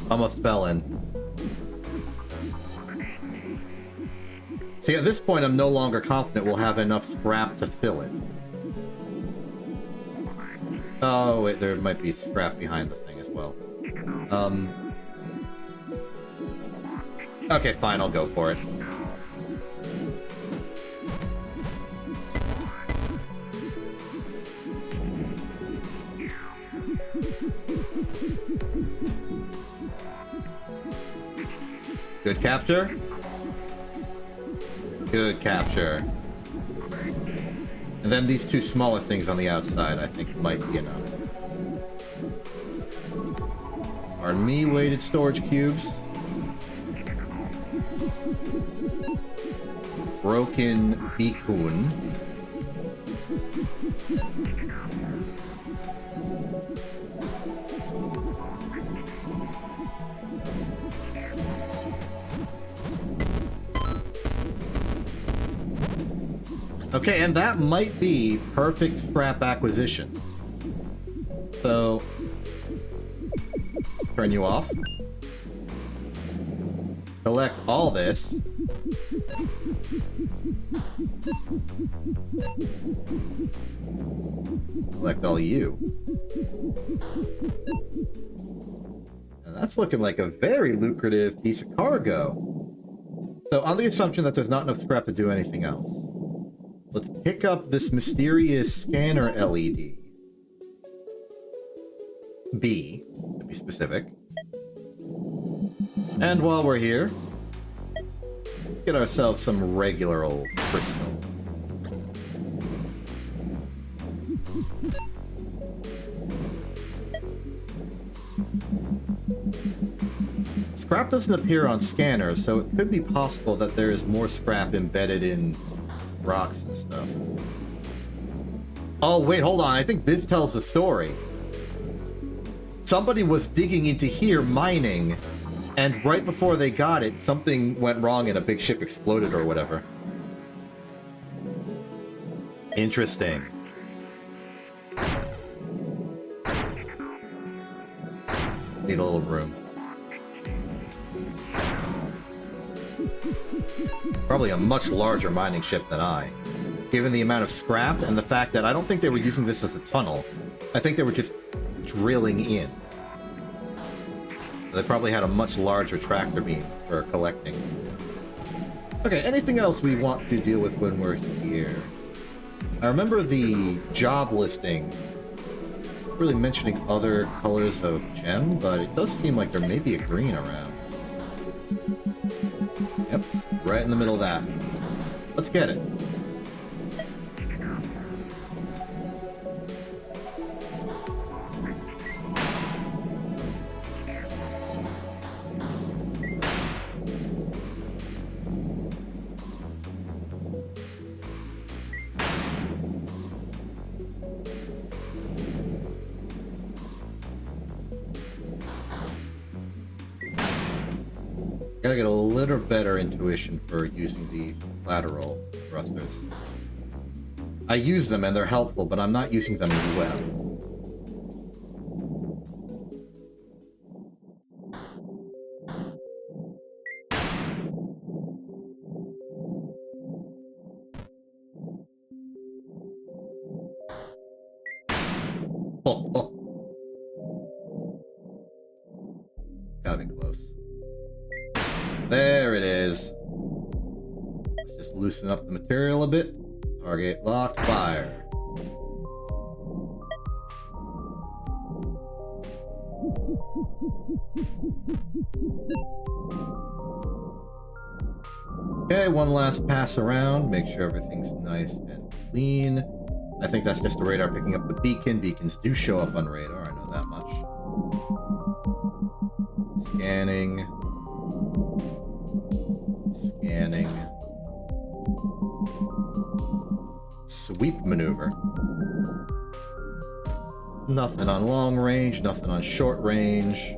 Almost fell in. See, at this point, I'm no longer confident we'll have enough scrap to fill it. Oh, wait, there might be scrap behind the thing as well. Okay, fine, I'll go for it. Good capture. Good capture. And then these two smaller things on the outside, I think, might be enough. Pardon me, weighted storage cubes. Broken beacon. Okay, and that might be perfect scrap acquisition. So, turn you off. Collect all this. Collect all you. And that's looking like a very lucrative piece of cargo. So, on the assumption that there's not enough scrap to do anything else, let's pick up this mysterious scanner LED. B, to be specific. And while we're here, get ourselves some regular old crystal. Scrap doesn't appear on scanners, so it could be possible that there is more scrap embedded in rocks and stuff. Oh, wait, hold on. I think this tells the story. Somebody was digging into here, mining, and right before they got it, something went wrong and a big ship exploded or whatever. Interesting. Need a little room. Probably a much larger mining ship than I. Given the amount of scrap and the fact that I don't think they were using this as a tunnel. I think they were just drilling in. They probably had a much larger tractor beam for collecting. Okay, anything else we want to deal with when we're here? I remember the job listing really mentioning other colors of gem, but it does seem like there may be a green around. Yep, right in the middle of that. Let's get it. Gotta get a little better intuition for using the lateral thrusters. I use them and they're helpful, but I'm not using them well. Oh, oh. Gotta be close. There it is. Let's just loosen up the material a bit. Target locked, fire. Okay, one last pass around. Make sure everything's nice and clean. I think that's just the radar picking up the beacon. Beacons do show up on radar, I know that much. Scanning. Scanning. Sweep maneuver. Nothing on long range, nothing on short range.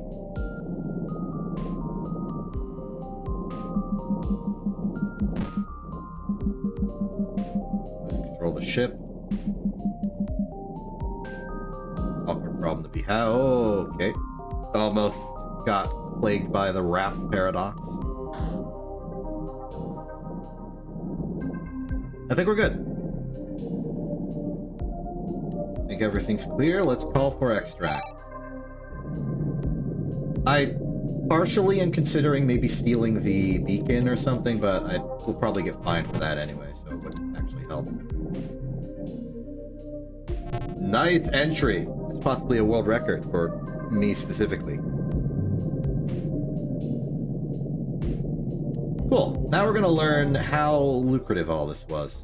Let's control the ship. Awkward problem to be had. Oh, okay. Almost got plagued by the wrap paradox. I think we're good. I think everything's clear. Let's call for extract. I partially am considering maybe stealing the beacon or something, but I will probably get fined for that anyway, so it wouldn't actually help. Ninth entry. It's possibly a world record for me specifically. Cool. Now we're going to learn how lucrative all this was.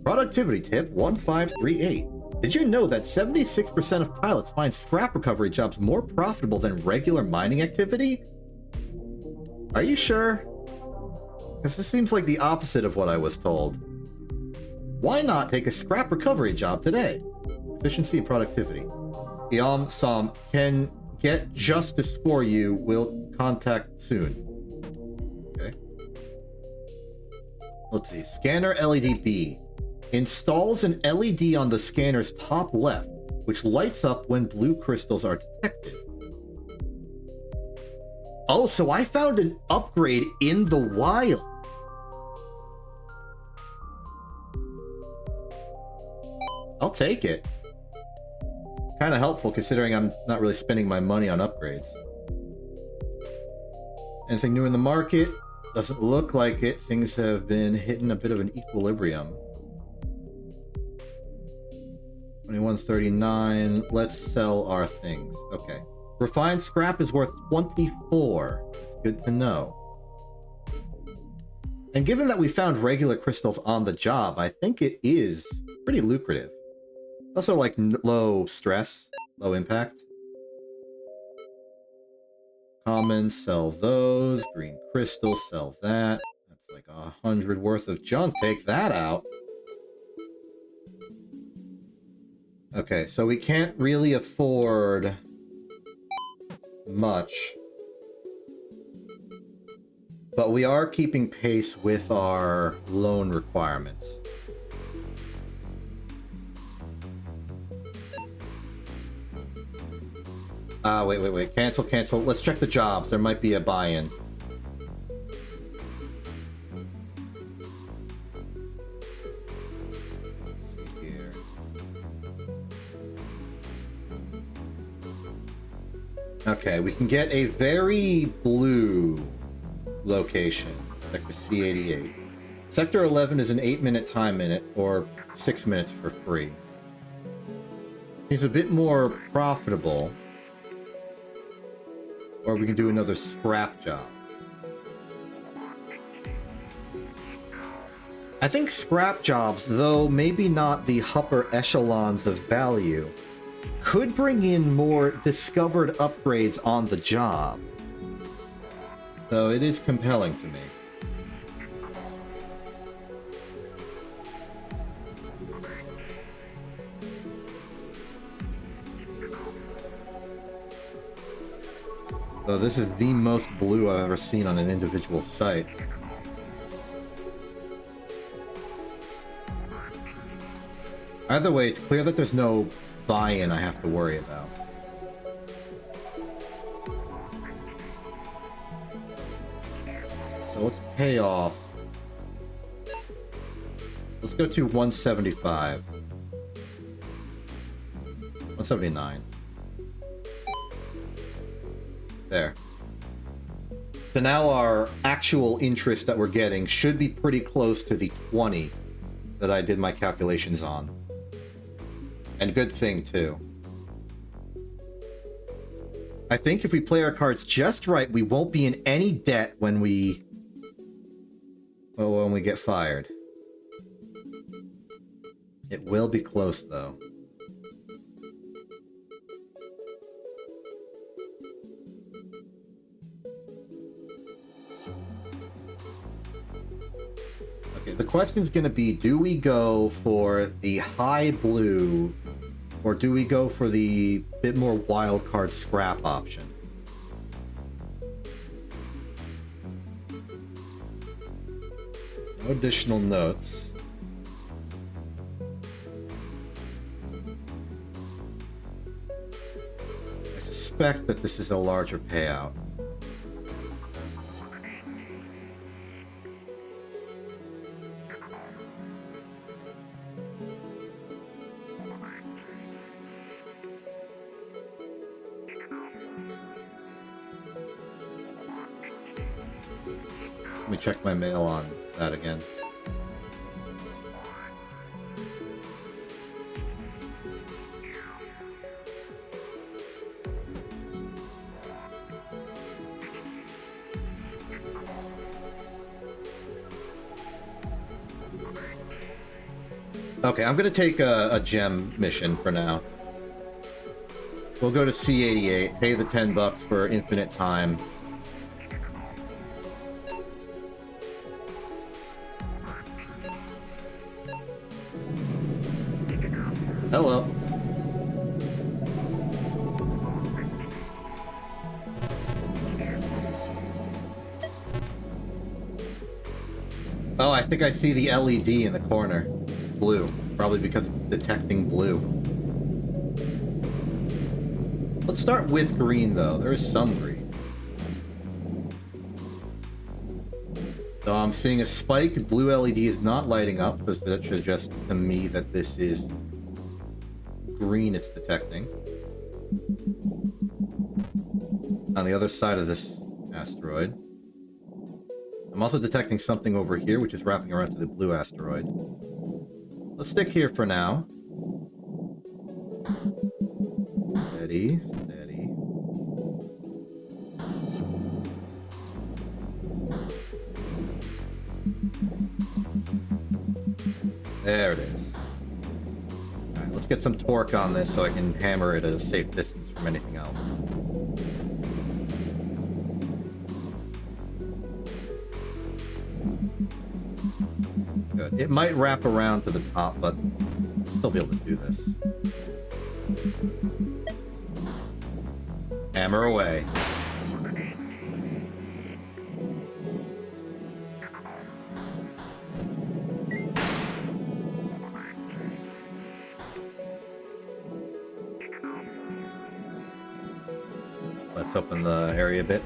Productivity tip 1538. Did you know that 76% of pilots find scrap recovery jobs more profitable than regular mining activity? Are you sure? Because this seems like the opposite of what I was told. Why not take a scrap recovery job today? Efficiency and productivity. Iom Som can get justice for you. Will contact soon. Okay. Let's see. Scanner LED B. Installs an LED on the scanner's top left, which lights up when blue crystals are detected. Oh, so I found an upgrade in the wild. I'll take it. Kind of helpful considering I'm not really spending my money on upgrades. Anything new in the market? Doesn't look like it. Things have been hitting a bit of an equilibrium. 2139. Let's sell our things. Okay. Refined scrap is worth 24. That's good to know. And given that we found regular crystals on the job, I think it is pretty lucrative. Also like low stress, low impact. Common, sell those. Green crystal, sell that. That's like 100 worth of junk. Take that out. Okay, so we can't really afford much. But we are keeping pace with our loan requirements. Wait. Cancel. Let's check the jobs. There might be a buy-in. Here. Okay, we can get a very blue location, Sector C88. Sector 11 is an 8-minute time minute, or 6 minutes for free. He's a bit more profitable. Or we can do another scrap job. I think scrap jobs, though maybe not the upper echelons of value, could bring in more discovered upgrades on the job. So it is compelling to me. So this is the most blue I've ever seen on an individual site. Either way, it's clear that there's no buy-in I have to worry about. So let's pay off. Let's go to 175. 179. There. So now our actual interest that we're getting should be pretty close to the 20 that I did my calculations on. And good thing, too. I think if we play our cards just right, we won't be in any debt when we... well, when we get fired. It will be close, though. Okay, the question's going to be, do we go for the high blue, or do we go for the bit more wild card scrap option? No additional notes. I suspect that this is a larger payout. Let me check my mail on that again. Okay, I'm gonna take a gem mission for now. We'll go to C88, pay the $10 for infinite time. Hello. Oh, I think I see the LED in the corner. Blue. Probably because it's detecting blue. Let's start with green, though. There is some green. So I'm seeing a spike. Blue LED is not lighting up, because that suggests to me that this is green it's detecting. On the other side of this asteroid. I'm also detecting something over here, which is wrapping around to the blue asteroid. Let's stick here for now. Steady, steady. There it is. Alright, let's get some torque on this so I can hammer it at a safe distance from anything else. Good. It might wrap around to the top, but I'll still be able to do this. Hammer away. Let's open the area a bit.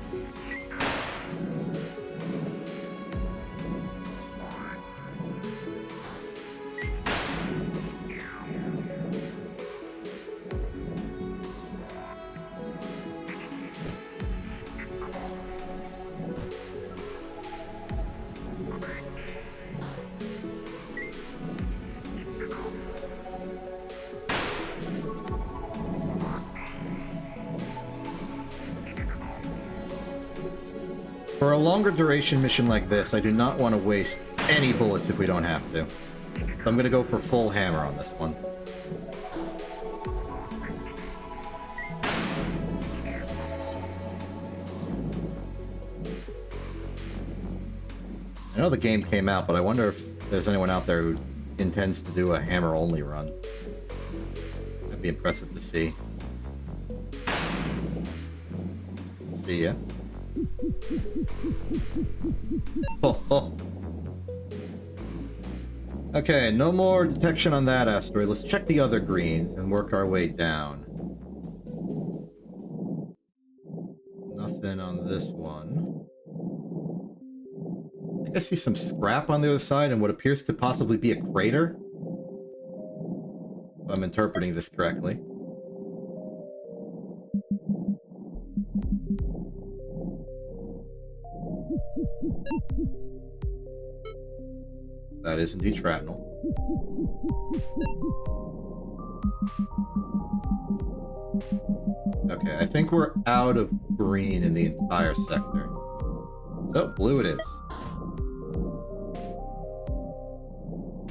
For a longer duration mission like this, I do not want to waste any bullets if we don't have to. So I'm going to go for full hammer on this one. I know the game came out, but I wonder if there's anyone out there who intends to do a hammer-only run. That'd be impressive to see. See ya. Oh, oh. Okay, no more detection on that asteroid. Let's check the other greens and work our way down. Nothing on this one. I think I see some scrap on the other side and what appears to possibly be a crater. If I'm interpreting this correctly. That is indeed shrapnel. Okay, I think we're out of green in the entire sector. So, blue it is.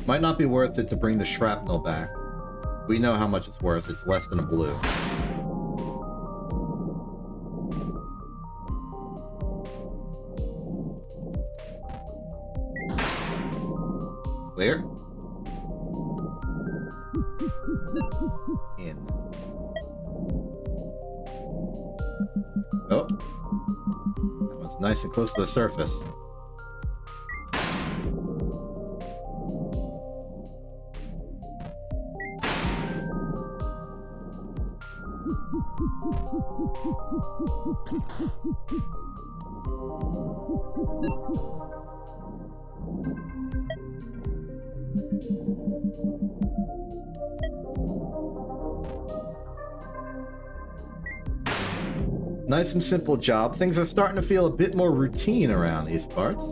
Might not be worth it to bring the shrapnel back. We know how much it's worth. It's less than a blue. Clear. In. Oh. That one's nice and close to the surface. Nice and simple job. Things are starting to feel a bit more routine around these parts.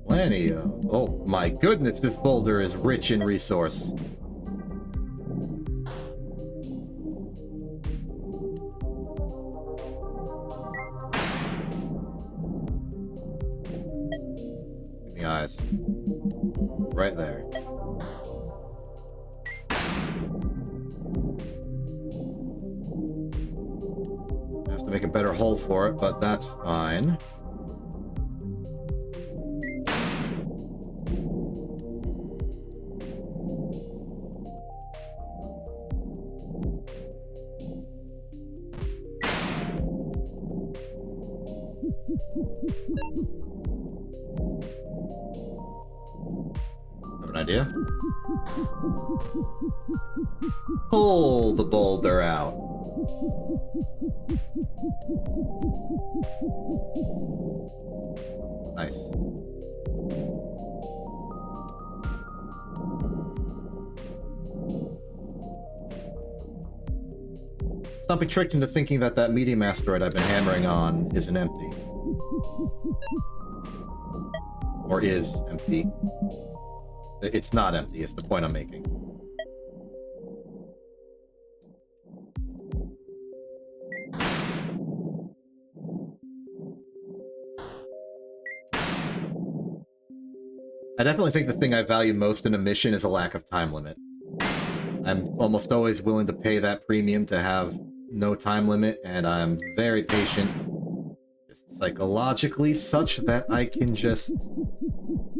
Plenty of... Oh my goodness, this boulder is rich in resource. Eyes. Right there. I have to make a better hole for it, but that's fine. Have an idea? Pull the boulder out. Nice. Don't be tricked into thinking that that medium asteroid I've been hammering on isn't empty. Or is empty. It's not empty, it's the point I'm making. I definitely think the thing I value most in a mission is a lack of time limit. I'm almost always willing to pay that premium to have no time limit, and I'm very patient, just psychologically, such that I can just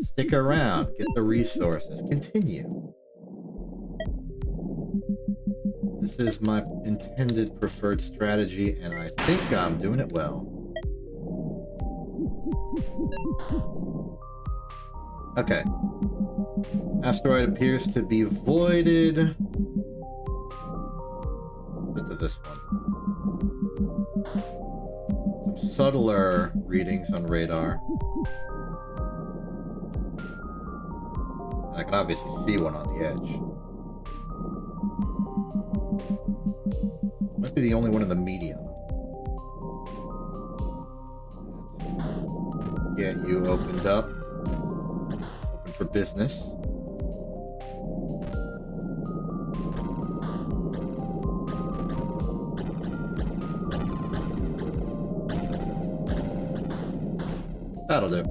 stick around, get the resources, continue. This is my intended preferred strategy, and I think I'm doing it well. Okay. Asteroid appears to be voided. To this one. Some subtler readings on radar. I can obviously see one on the edge. Might be the only one in the medium. Get you opened up. Open for business. That'll do.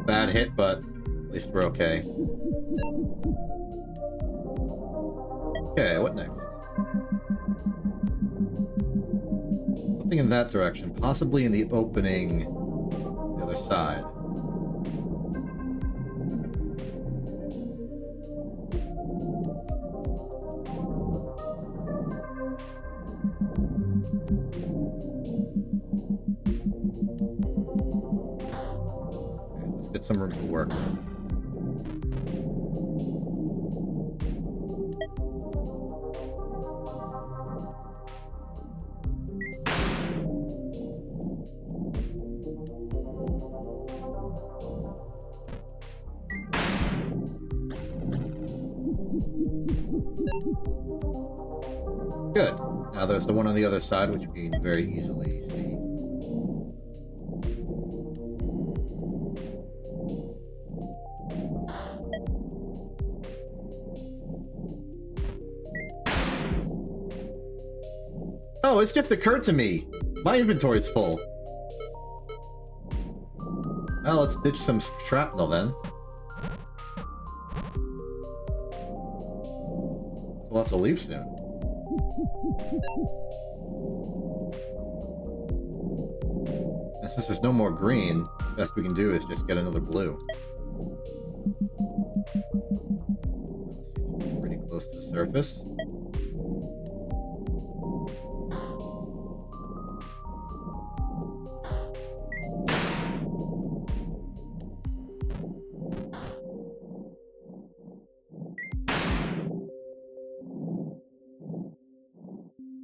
Bad hit, but at least we're okay. Okay, what next? Something in that direction, possibly in the opening the other side. Some room to work. Good. Now there's the one on the other side, which you can very easily see. Oh, it's just occurred to me. My inventory's full. Well, let's ditch some shrapnel then. We'll have to leave soon. And since there's no more green, the best we can do is just get another blue. Pretty close to the surface.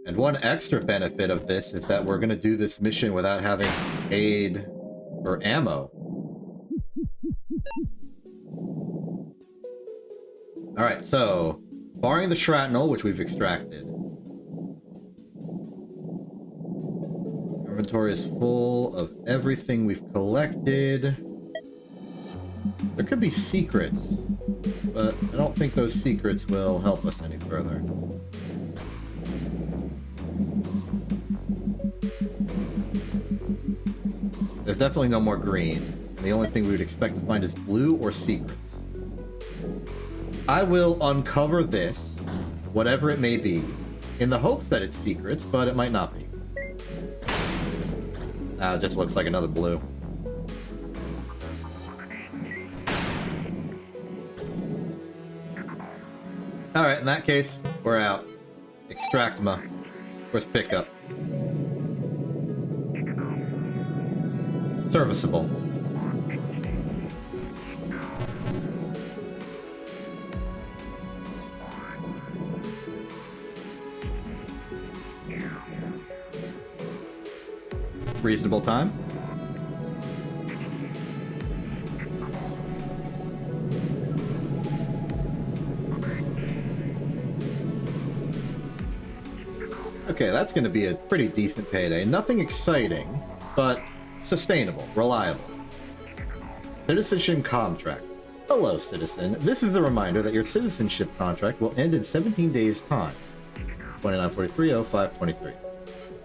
And one extra benefit of this is that we're going to do this mission without having aid or ammo. Alright, so, barring the shrapnel, which we've extracted. Inventory is full of everything we've collected. There could be secrets, but I don't think those secrets will help us any further. There's definitely no more green. The only thing we would expect to find is blue or secrets. I will uncover this, whatever it may be, in the hopes that it's secrets, but it might not be. It just looks like another blue. Alright, in that case, we're out. Extractma. Where's pickup? Serviceable. Reasonable time. Okay, that's going to be a pretty decent payday. Nothing exciting, but sustainable, reliable. Citizenship contract. Hello, citizen. This is a reminder that your citizenship contract will end in 17 days' time. 2943-0523.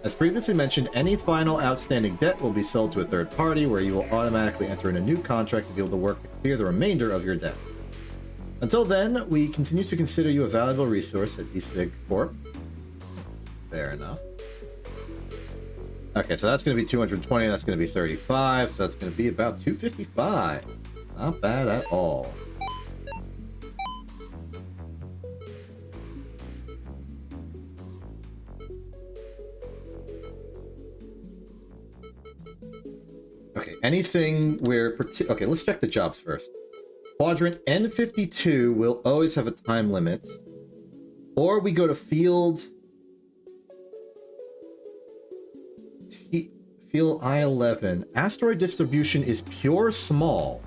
As previously mentioned, any final outstanding debt will be sold to a third party, where you will automatically enter in a new contract to be able to work to clear the remainder of your debt. Until then, we continue to consider you a valuable resource at DSIG Corp. Fair enough. Okay, so that's going to be 220, that's going to be 35, so that's going to be about 255. Not bad at all. Okay, anything where... Okay, let's check the jobs first. Quadrant N52 will always have a time limit. Or we go to field... Field I-11. Asteroid distribution is pure small.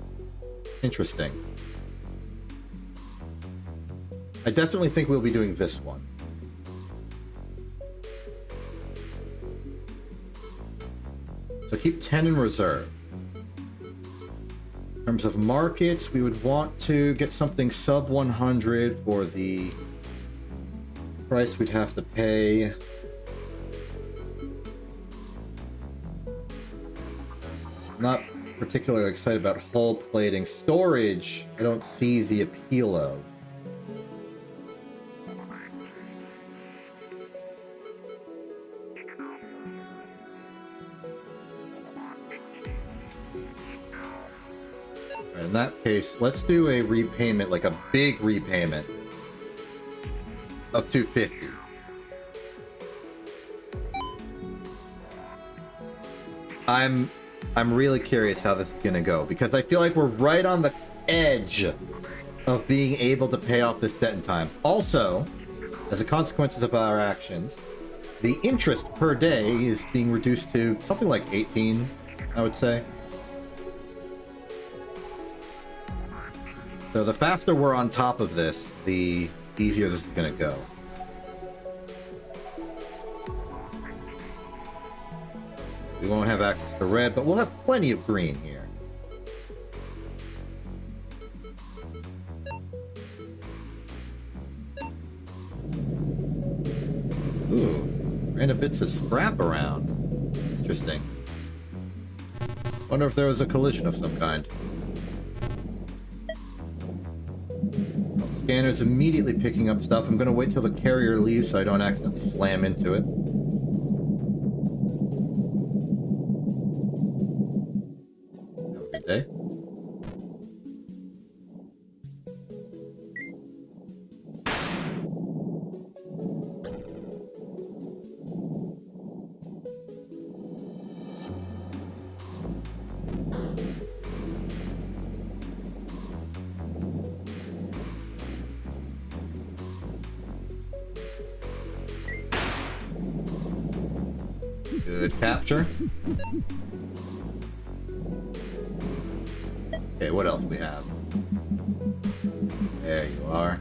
Interesting. I definitely think we'll be doing this one. So keep 10 in reserve. In terms of markets, we would want to get something sub 100 for the price we'd have to pay. Not particularly excited about hull plating. Storage, I don't see the appeal of. Right, in that case, let's do a repayment, like a big repayment of 250. I'm really curious how this is going to go, because I feel like we're right on the edge of being able to pay off this debt in time. Also, as a consequence of our actions, the interest per day is being reduced to something like 18, I would say. So the faster we're on top of this, the easier this is going to go. We won't have access to red, but we'll have plenty of green here. Ooh, random bits of scrap around. Interesting. Wonder if there was a collision of some kind. Scanner's immediately picking up stuff. I'm gonna wait till the carrier leaves so I don't accidentally slam into it. Day. Good capture. Okay, what else we have? There you are.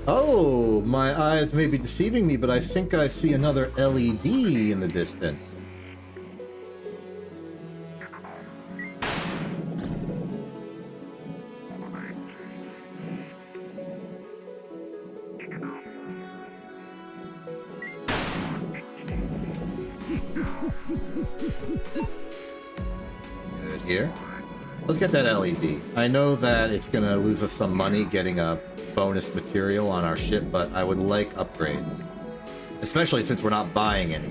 Oh, my eyes may be deceiving me, but I think I see another LED in the distance. Here. Let's get that LED. I know that it's gonna lose us some money getting a bonus material on our ship, but I would like upgrades. Especially since we're not buying any.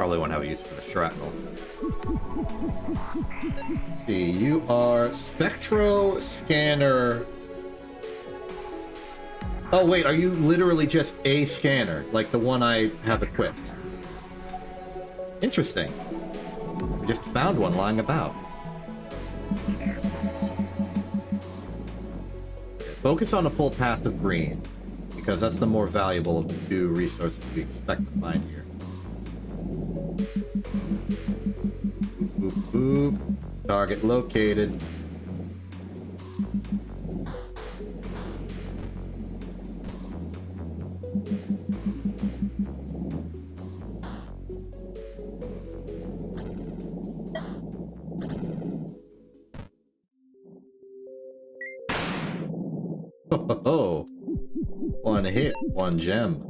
probably won't have a use for the shrapnel. Let's see, you are Spectro Scanner. Oh wait, are you literally just a scanner, like the one I have equipped? Interesting. I just found one lying about. Focus on a full path of green, because that's the more valuable of the two resources we expect to find here. Boop, boop, boop. Target located. Oh, one hit, one gem.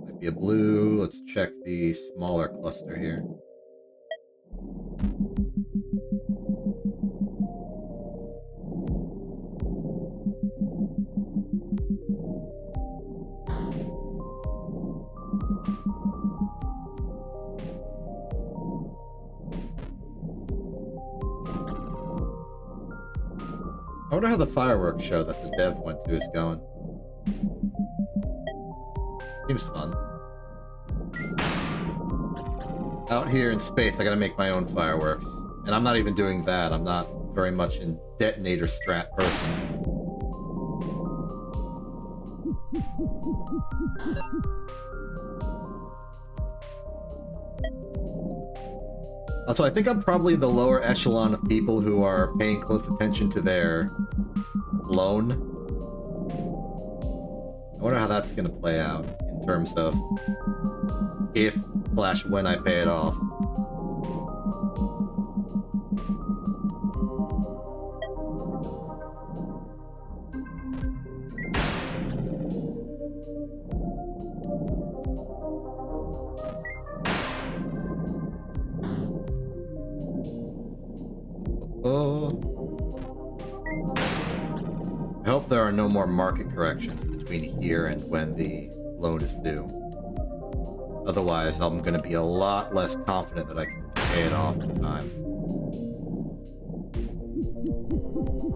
Might be a blue. Let's check the smaller cluster here. I wonder how the fireworks show that the dev went to is going. Seems fun. Out here in space, I gotta make my own fireworks. And I'm not even doing that. I'm not very much in detonator strat person. Also, I think I'm probably the lower echelon of people who are paying close attention to their loan. I wonder how that's going to play out in terms of if/when I pay it off. I hope there are no more market corrections between here and when the loan is due. Otherwise, I'm going to be a lot less confident that I can pay it off in time.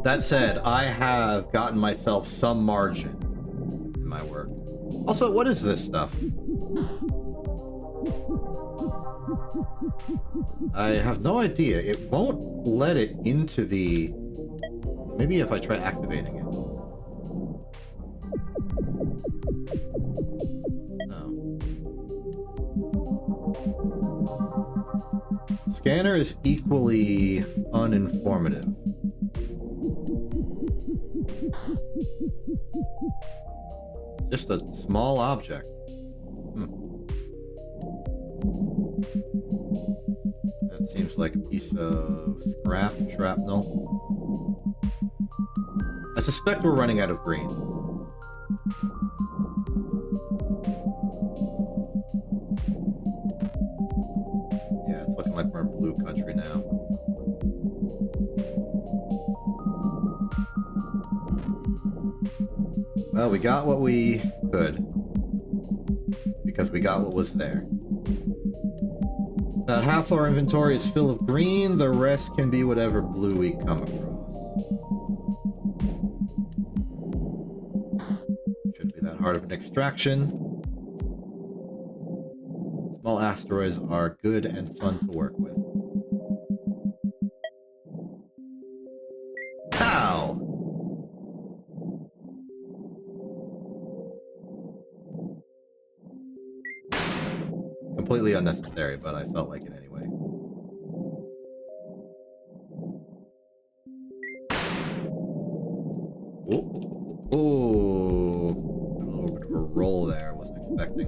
That said, I have gotten myself some margin in my work. Also, what is this stuff? I have no idea. It won't let it into the... Maybe if I try activating it. No. Scanner is equally uninformative. Just a small object. That seems like a piece of shrapnel. I suspect we're running out of green. Yeah, it's looking like we're in blue country now. Well, we got what we could. Because we got what was there. About half our inventory is full of green, the rest can be whatever blue we come across. Shouldn't be that hard of an extraction. Small asteroids are good and fun to work with. Pow! Completely unnecessary, but I felt like it anyway. Oh, a little bit of a roll there. I wasn't expecting.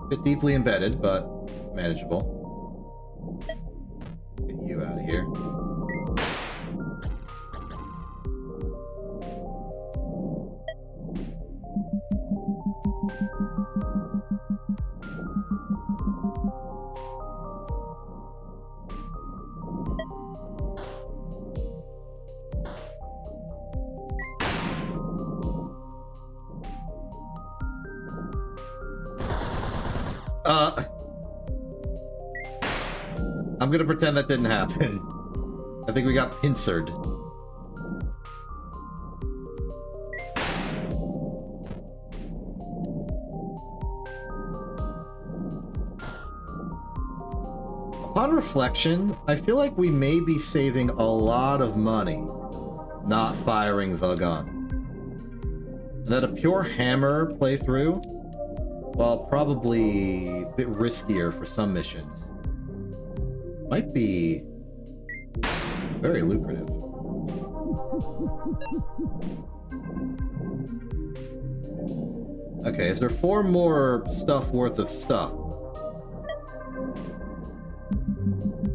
Bit deeply embedded, but manageable. Get you out of here. I'm gonna pretend that didn't happen. I think we got pincered. Upon reflection, I feel like we may be saving a lot of money not firing the gun. And that a pure hammer playthrough, while probably a bit riskier for some missions, might be very lucrative. Okay, is there 4 more stuff worth of stuff?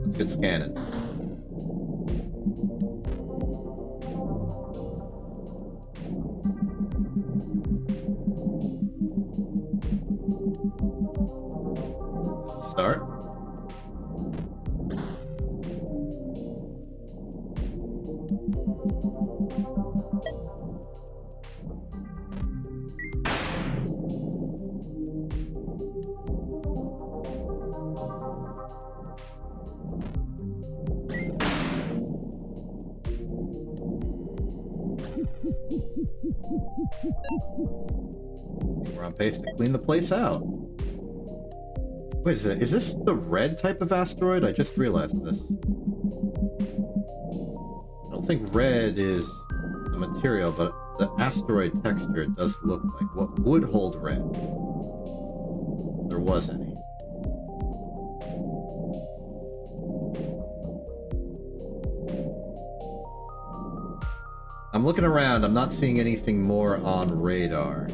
Let's get scanning. Start. We're on pace to clean the place out. Wait a second, is this the red type of asteroid? I just realized this. I don't think red is the material, but the asteroid texture does look like what would hold red. If there was any. I'm looking around, I'm not seeing anything more on radar.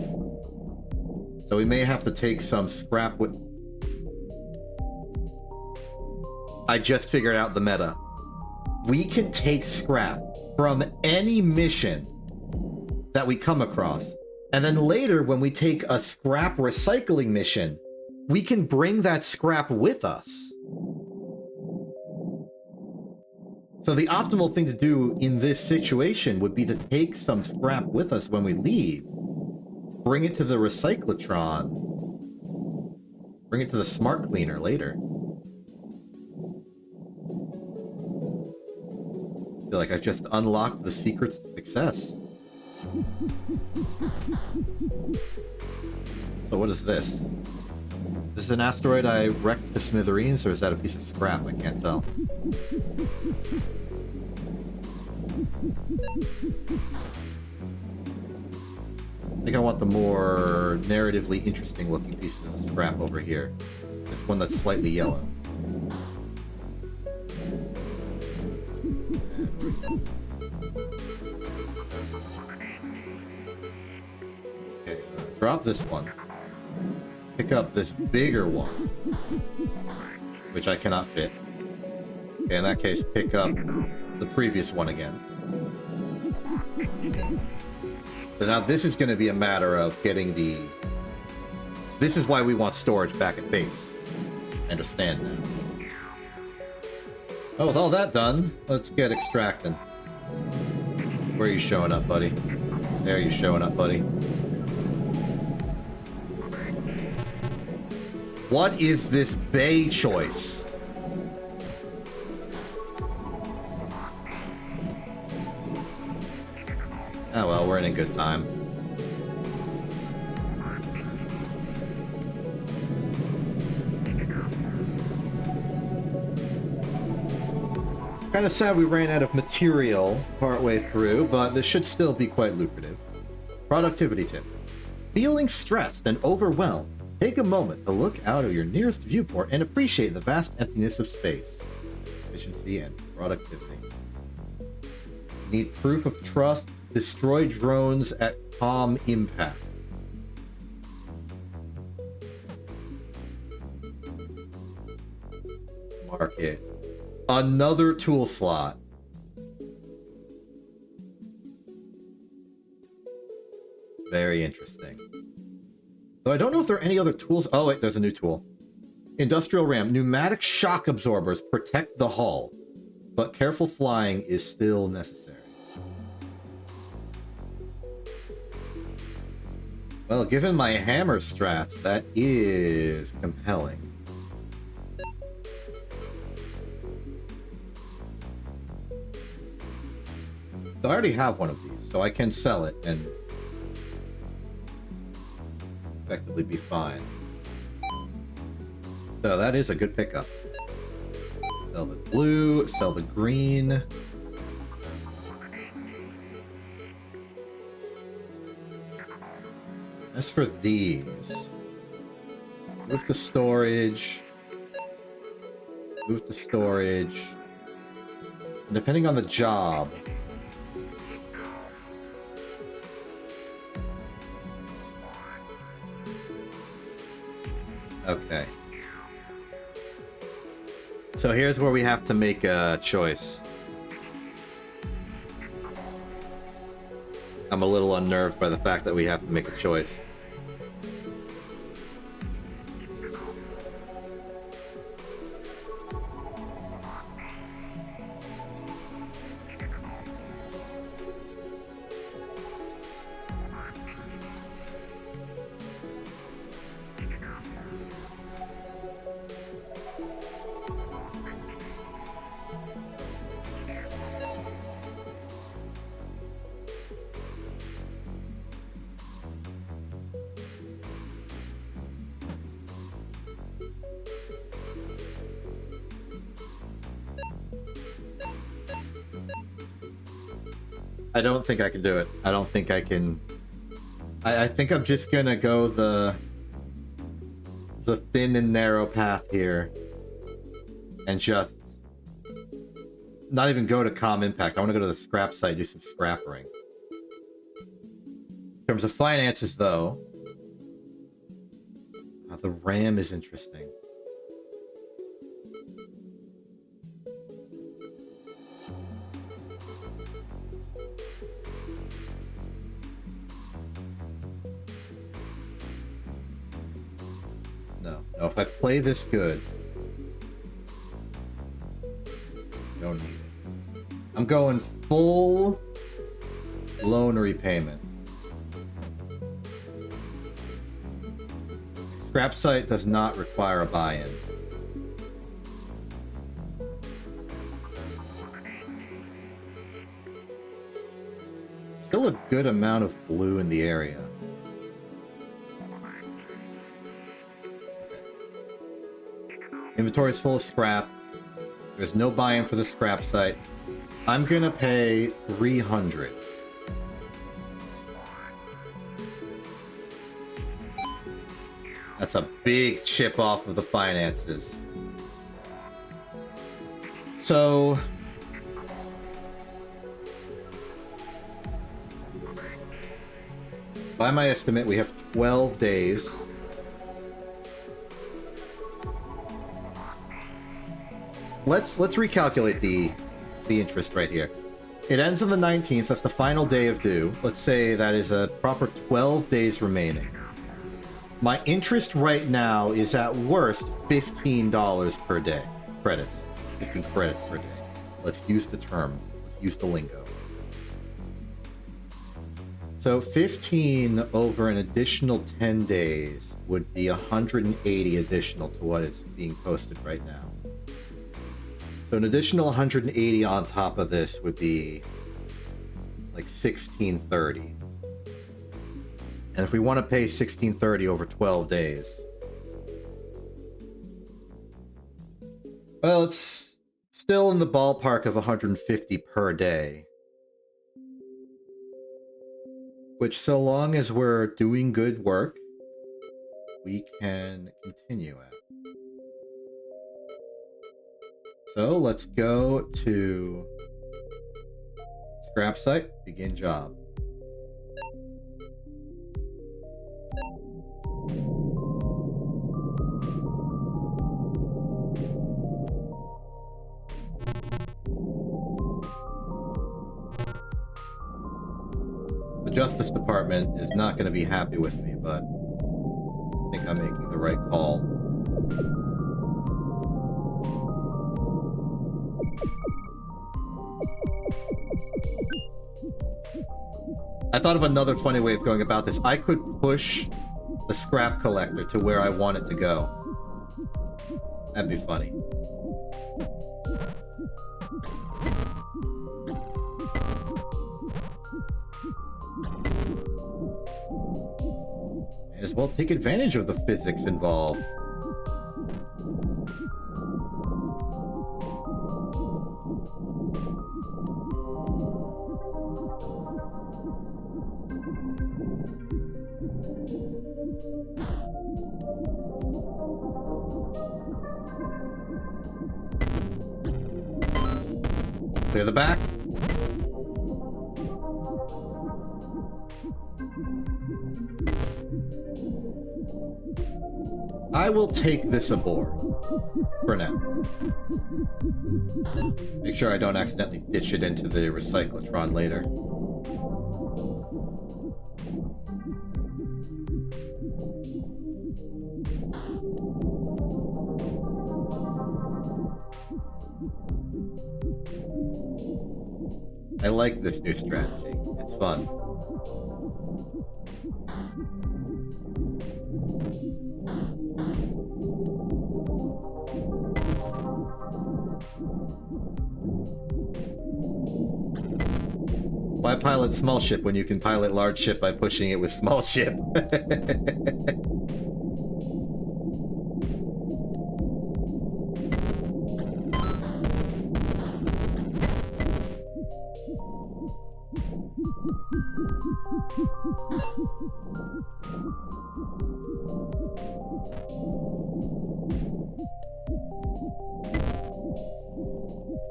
So we may have to take some scrap with... I just figured out the meta. We can take scrap from any mission that we come across. And then later, when we take a scrap recycling mission, we can bring that scrap with us. So the optimal thing to do in this situation would be to take some scrap with us when we leave. Bring it to the recyclotron. Bring it to the smart cleaner later. I feel like I've just unlocked the secrets to success. So what is this? Is this an asteroid I wrecked to smithereens, or is that a piece of scrap? I can't tell. I think I want the more narratively interesting looking pieces of scrap over here. This one that's slightly yellow. Okay, drop this one. Pick up this bigger one, which I cannot fit. Okay, in that case, pick up the previous one again. So now this is going to be a matter of getting the... This is why we want storage back at base. I understand now. Oh, with all that done, let's get extracting. Where are you showing up, buddy? There you showing up, buddy. What is this bay choice? Oh well, we're in a good time. Kind of sad we ran out of material partway through, but this should still be quite lucrative. Productivity tip. Feeling stressed and overwhelmed? Take a moment to look out of your nearest viewport and appreciate the vast emptiness of space. Efficiency and productivity. Need proof of trust? Destroy drones at calm impact. Market. Another tool slot. Very interesting. So I don't know if there are any other tools. Oh, wait, there's a new tool. Industrial RAM. Pneumatic shock absorbers protect the hull, but careful flying is still necessary. Well, given my hammer strats, that is compelling. So I already have one of these, so I can sell it and effectively be fine. So that is a good pickup. Sell the blue, sell the green. As for these, move to storage, move to storage. And depending on the job, okay. So here's where we have to make a choice. I'm a little unnerved by the fact that we have to make a choice. I don't think I can do it. I don't think I can. I think I'm just gonna go the thin and narrow path here, and just not even go to Com Impact. I want to go to the scrap site, do some scrappering. In terms of finances, though, the RAM is interesting. No, if I play this good, I don't need it. I'm going full loan repayment. Scrap site does not require a buy-in. Still a good amount of blue in the area. Inventory is full of scrap. There's no buy-in for the scrap site. I'm gonna pay 300. That's a big chip off of the finances. So by my estimate, we have 12 days. Let's recalculate the interest right here. It ends on the 19th. That's the final day of due. Let's say that is a proper 12 days remaining. My interest right now is at worst $15 per day. Credits. 15 credits per day. Let's use the terms. Let's use the lingo. So 15 over an additional 10 days would be 180 additional to what is being posted right now. So an additional 180 on top of this would be like 1630. And if we want to pay 1630 over 12 days, well, it's still in the ballpark of 150 per day. Which, so long as we're doing good work, we can continue at. So let's go to scrap site, begin job. The Justice Department is not going to be happy with me, but I think I'm making the right call. I thought of another funny way of going about this. I could push the scrap collector to where I want it to go. That'd be funny. May as well take advantage of the physics involved. Clear the back. I will take this aboard for now. Make sure I don't accidentally ditch it into the recyclotron later. I like this new strategy. It's fun. Why pilot small ship when you can pilot large ship by pushing it with small ship?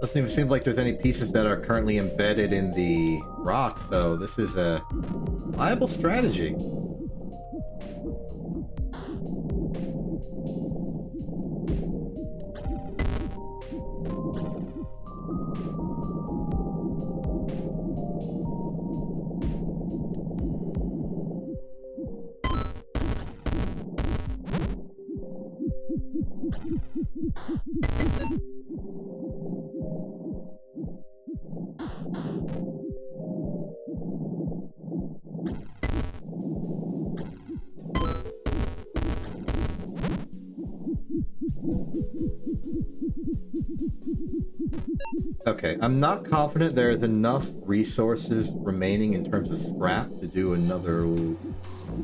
Doesn't even seem like there's any pieces that are currently embedded in the rock, so this is a viable strategy. Okay, I'm not confident there's enough resources remaining in terms of scrap to do another...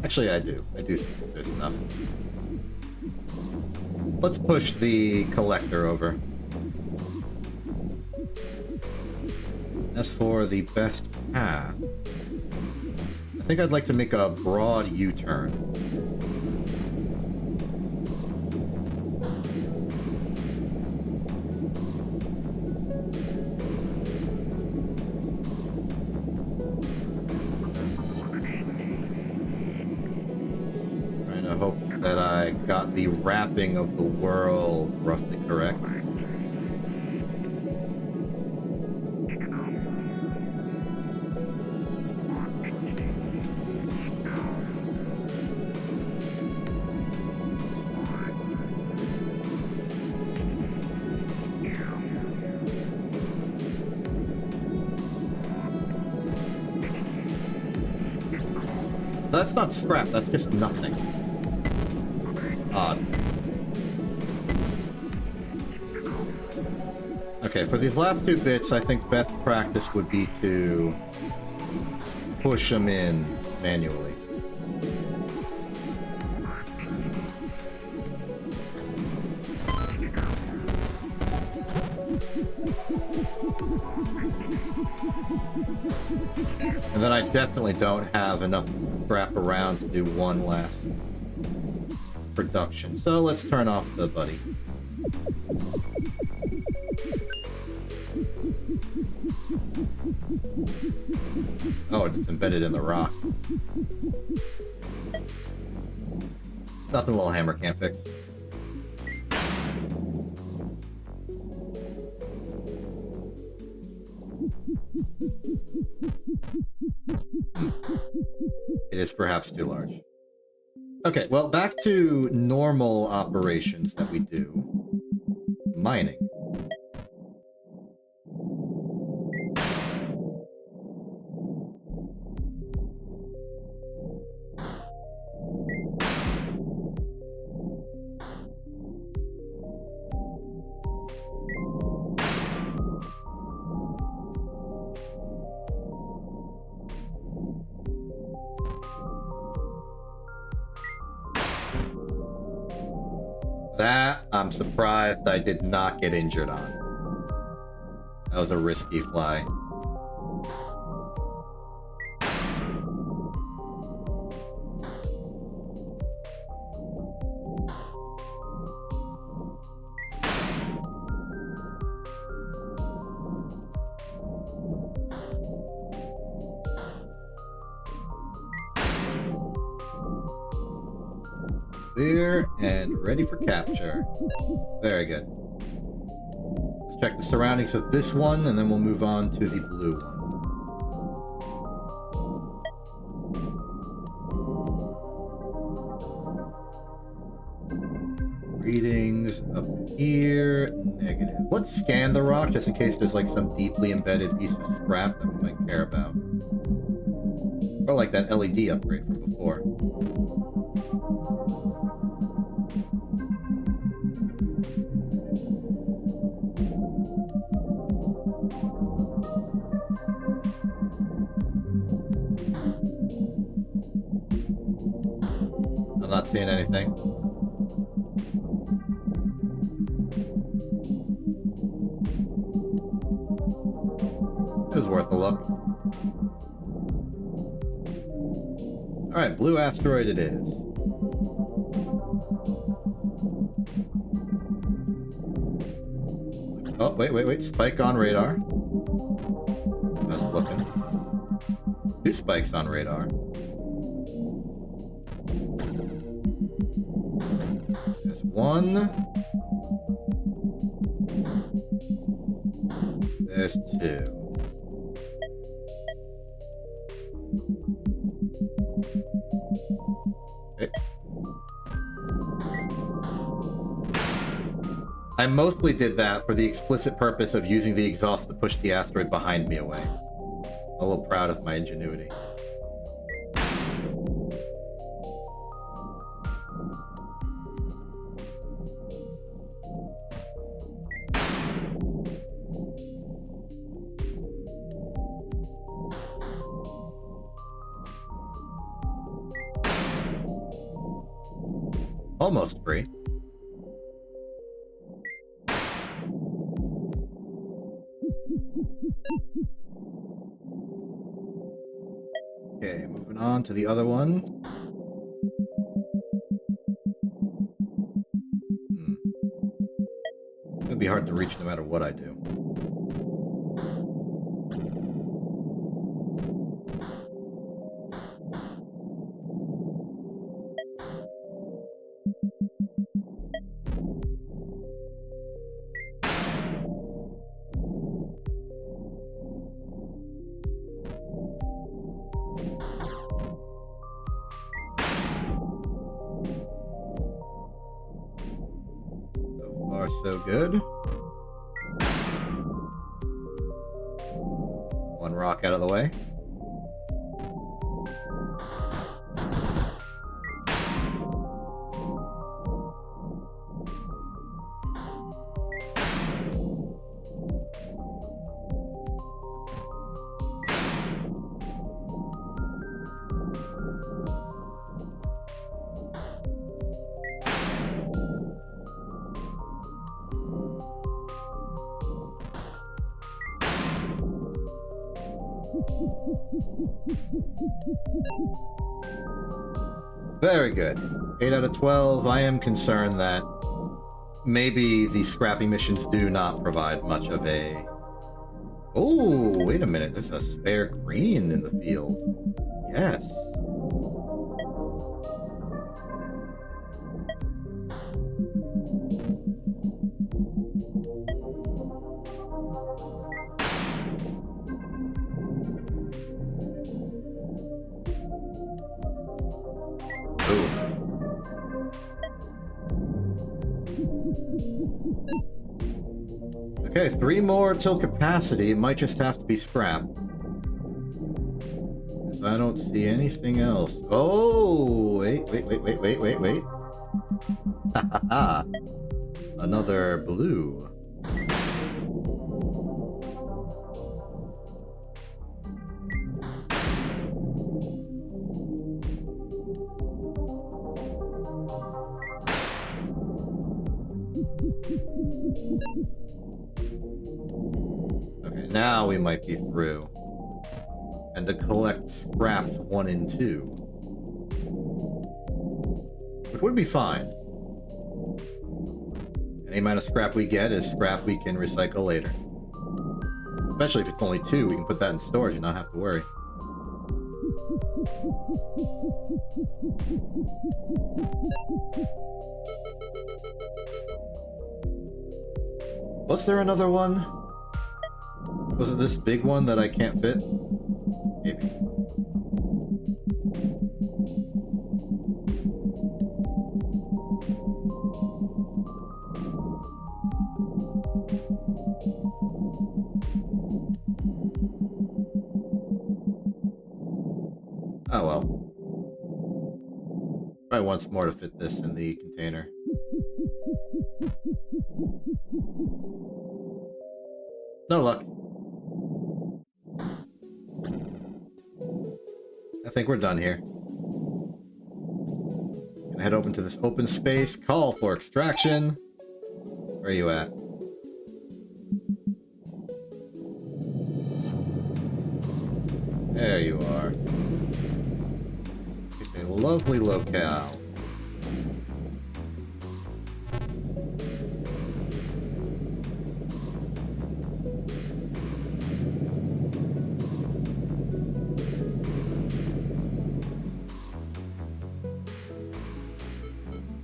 Actually, I do. I do think there's enough. Let's push the collector over. As for the best path, I think I'd like to make a broad U-turn. Got the wrapping of the world roughly correct. That's not scrap, that's just nothing. Odd. Okay, for these last two bits, I think best practice would be to push them in manually. And then I definitely don't have enough scrap around to do one last production. So let's turn off the buddy. Oh, it's embedded in the rock. Nothing a little hammer can't fix. It is perhaps too large. Okay, well, back to normal operations that we do. Mining. That, I'm surprised I did not get injured on. That was a risky fly. Clear and ready for capture. Very good. Let's check the surroundings of this one, and then we'll move on to the blue one. Readings up here, negative. Let's scan the rock just in case there's like some deeply embedded piece of scrap that we might care about. Or like that LED upgrade from before. I'm not seeing anything. It was worth a look. Alright, blue asteroid it is. Oh, wait. Spike on radar. I was looking. 2 spikes on radar. There's 1. There's 2. Okay. I mostly did that for the explicit purpose of using the exhaust to push the asteroid behind me away. I'm a little proud of my ingenuity. Almost free. Okay, moving on to the other one. It's gonna be hard to reach no matter what I do. So good. One rock out of the way. Very good. 8 out of 12. I am concerned that maybe the scrapping missions do not provide much of a... Oh, wait a minute. There's a spare green in the field. Yes. Okay, 3 more till capacity. It might just have to be scrapped. I don't see anything else. Oh, wait. Another blue. Okay, now we might be through. And to collect scraps 1 and 2. Which would be fine. Any amount of scrap we get is scrap we can recycle later. Especially if it's only 2, we can put that in storage and not have to worry. Was there another one? Was it this big one that I can't fit? Maybe. Oh well. Probably once more to fit this in the container. No luck. I think we're done here. Gonna head open to this open space, call for extraction. Where are you at? There you are. It's a lovely locale.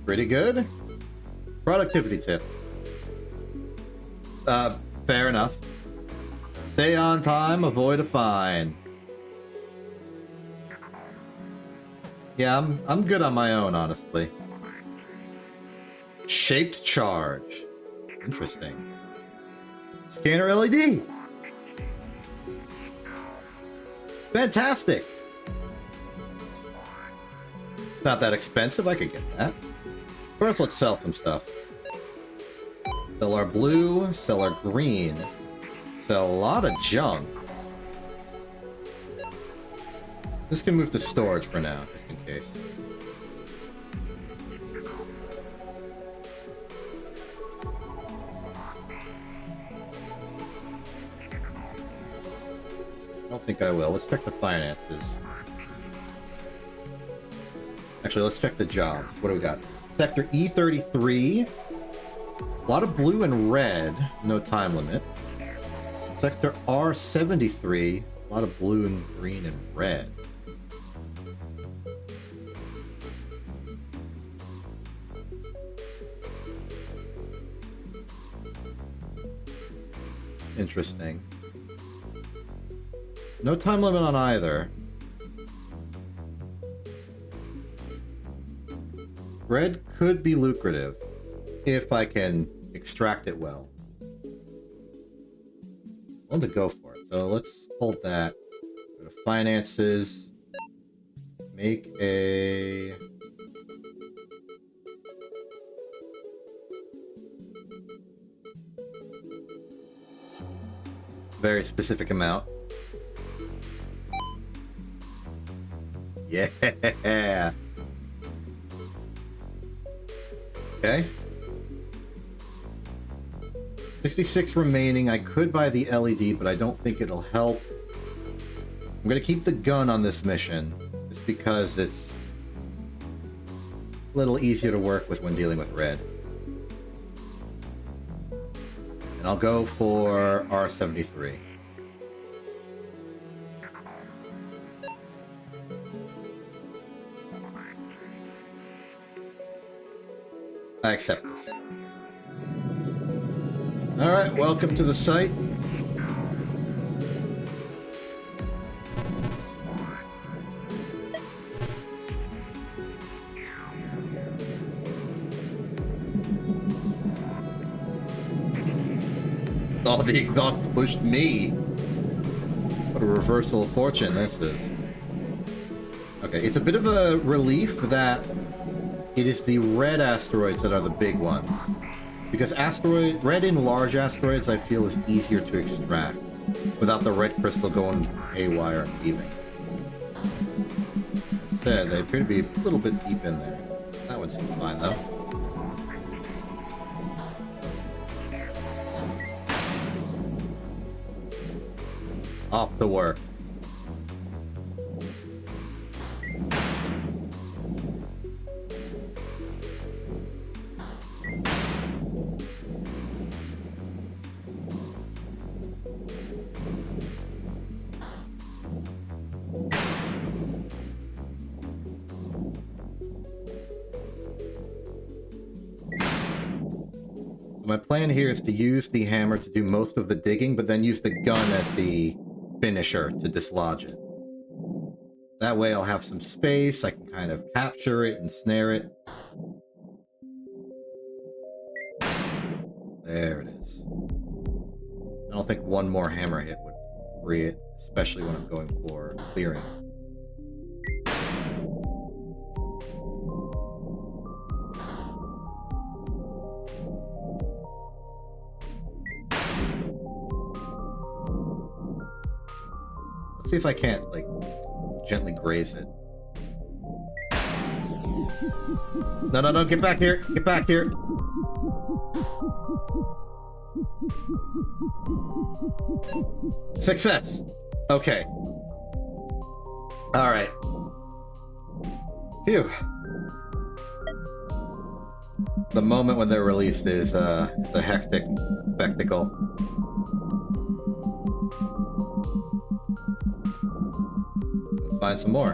Pretty good. Productivity tip. Fair enough. Stay on time, avoid a fine. Yeah, I'm good on my own, honestly. Shaped charge. Interesting. Scanner LED. Fantastic. Not that expensive, I could get that. First, let's sell some stuff. Sell our blue, sell our green. Sell a lot of junk. This can move to storage for now, just in case. I don't think I will. Let's check the finances. Actually, let's check the jobs. What do we got? Sector E33. A lot of blue and red. No time limit. Sector R73. A lot of blue and green and red. Interesting. No time limit on either. Red could be lucrative if I can extract it well. I want to go for it, so let's hold that. Go to finances. Make a... very specific amount. Yeah! Okay. 66 remaining. I could buy the LED, but I don't think it'll help. I'm gonna keep the gun on this mission, just because it's a little easier to work with when dealing with red. And I'll go for R73. I accept this. Alright, welcome to the site. Oh, the exhaust pushed me. What a reversal of fortune this is. Okay, it's a bit of a relief that it is the red asteroids that are the big ones. Because red in large asteroids I feel is easier to extract without the red crystal going haywire and leaving. Said they appear to be a little bit deep in there. That one seems fine though. Off to work. My plan here is to use the hammer to do most of the digging, but then use the gun as the finisher to dislodge it. That way I'll have some space, I can kind of capture it and snare it. There it is. I don't think one more hammer hit would free it, especially when I'm going for clearing. See if I can't, like, gently graze it. No, no, no, get back here! Get back here! Success! Okay. Alright. Phew. The moment when they're released is a hectic spectacle. Find some more.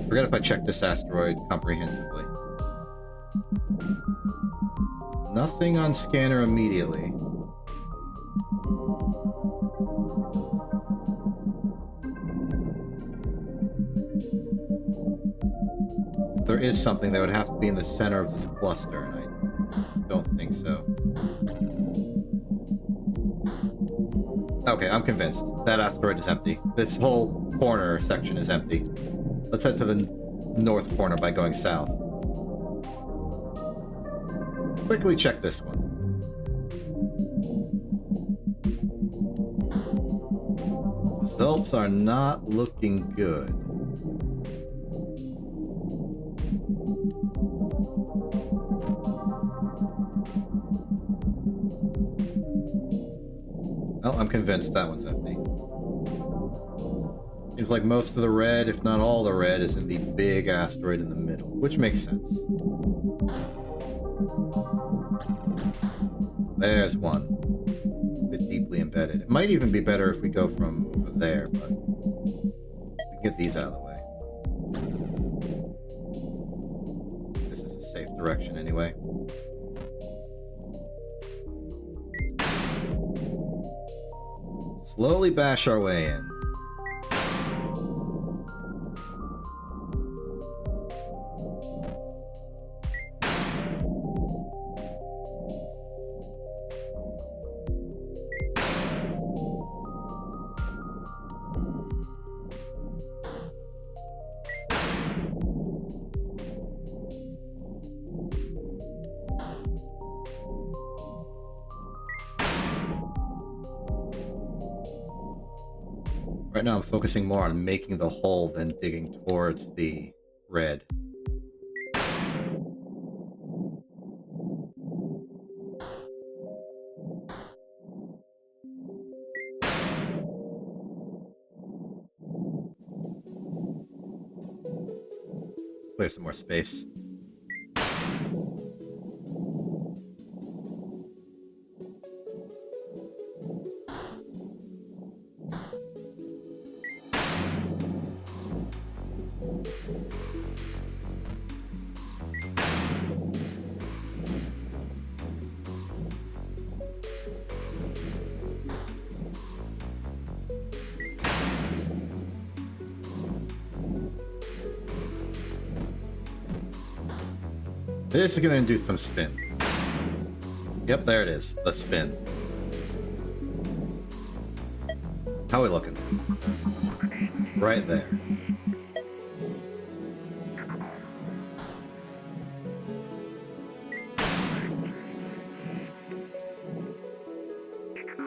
Forget if I check this asteroid comprehensively. Nothing on scanner immediately. If there is something that would have to be in the center of this cluster, and I don't think so. Okay, I'm convinced. That asteroid is empty. This whole corner section is empty. Let's head to the north corner by going south. Quickly check this one. Results are not looking good. Well, I'm convinced that one's empty. Seems like most of the red, if not all the red, is in the big asteroid in the middle, which makes sense. There's one. A bit deeply embedded. It might even be better if we go from over there, but we can get these out of the way. This is a safe direction anyway. Slowly bash our way in. Right now I'm focusing more on making the hole than digging towards the red. Clear some more space. This is gonna do some spin. Yep, there it is. The spin. How are we looking? Right there.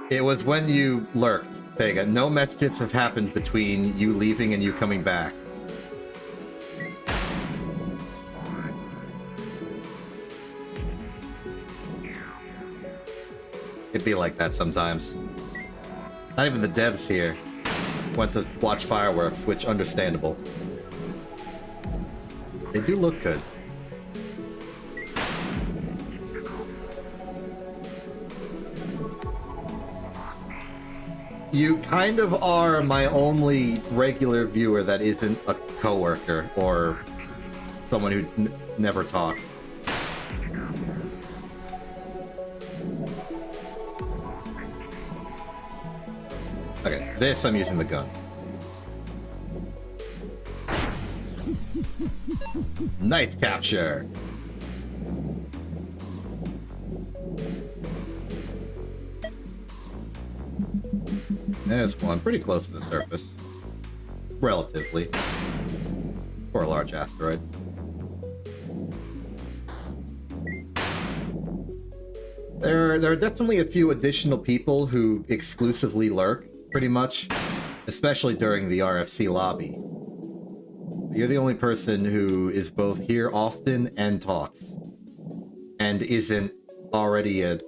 It was when you lurked, Vega. No messages have happened between you leaving and you coming back. It'd be like that sometimes. Not even the devs here went to watch fireworks, which understandable. They do look good. You kind of are my only regular viewer that isn't a coworker or someone who never talks. Okay, this I'm using the gun. Nice capture! There's one, pretty close to the surface. Relatively. For a large asteroid. There are definitely a few additional people who exclusively lurk, pretty much. Especially during the RFC lobby. You're the only person who is both here often and talks. And isn't already isn't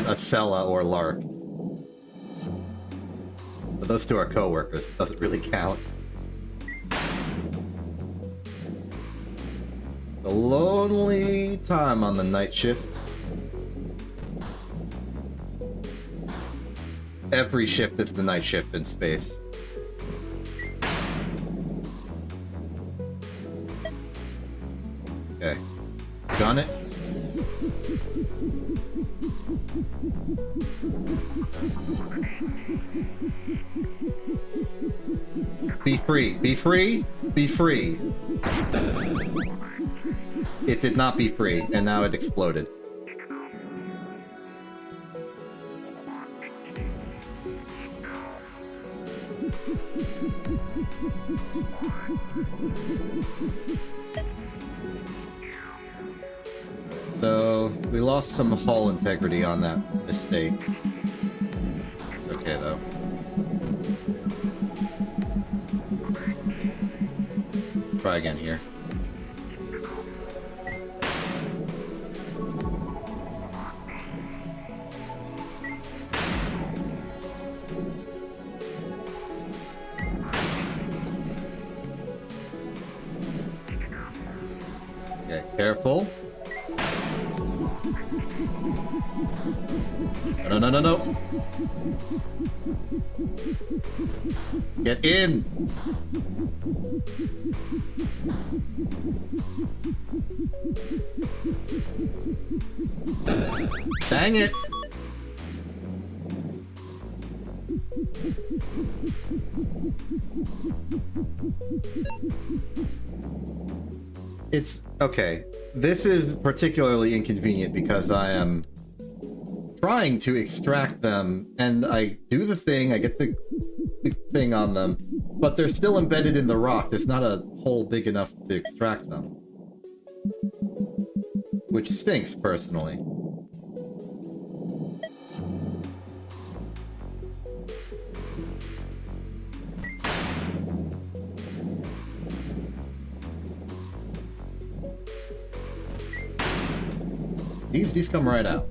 a Sella or Lark. But those two are co-workers, it doesn't really count. A lonely time on the night shift. Every shift is the night shift in space. Okay. Gun it. Be free. Be free. Be free. It did not be free, and now it exploded. So, we lost some hull integrity on that mistake. It's okay, though. Try again here. Okay, careful. No, no, no, no. Get in. Dang it. It's okay. This is particularly inconvenient because I am trying to extract them, and I do the thing, I get the thing on them, but they're still embedded in the rock. There's not a hole big enough to extract them. Which stinks, personally. These come right out.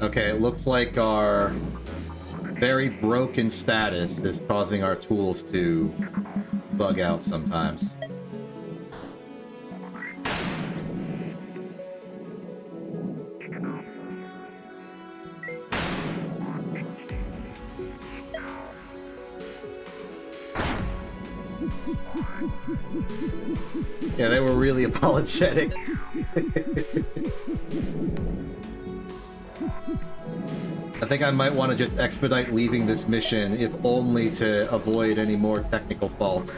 Okay, it looks like our very broken status is causing our tools to bug out sometimes. Yeah, they were really apologetic. I think I might want to just expedite leaving this mission, if only to avoid any more technical faults.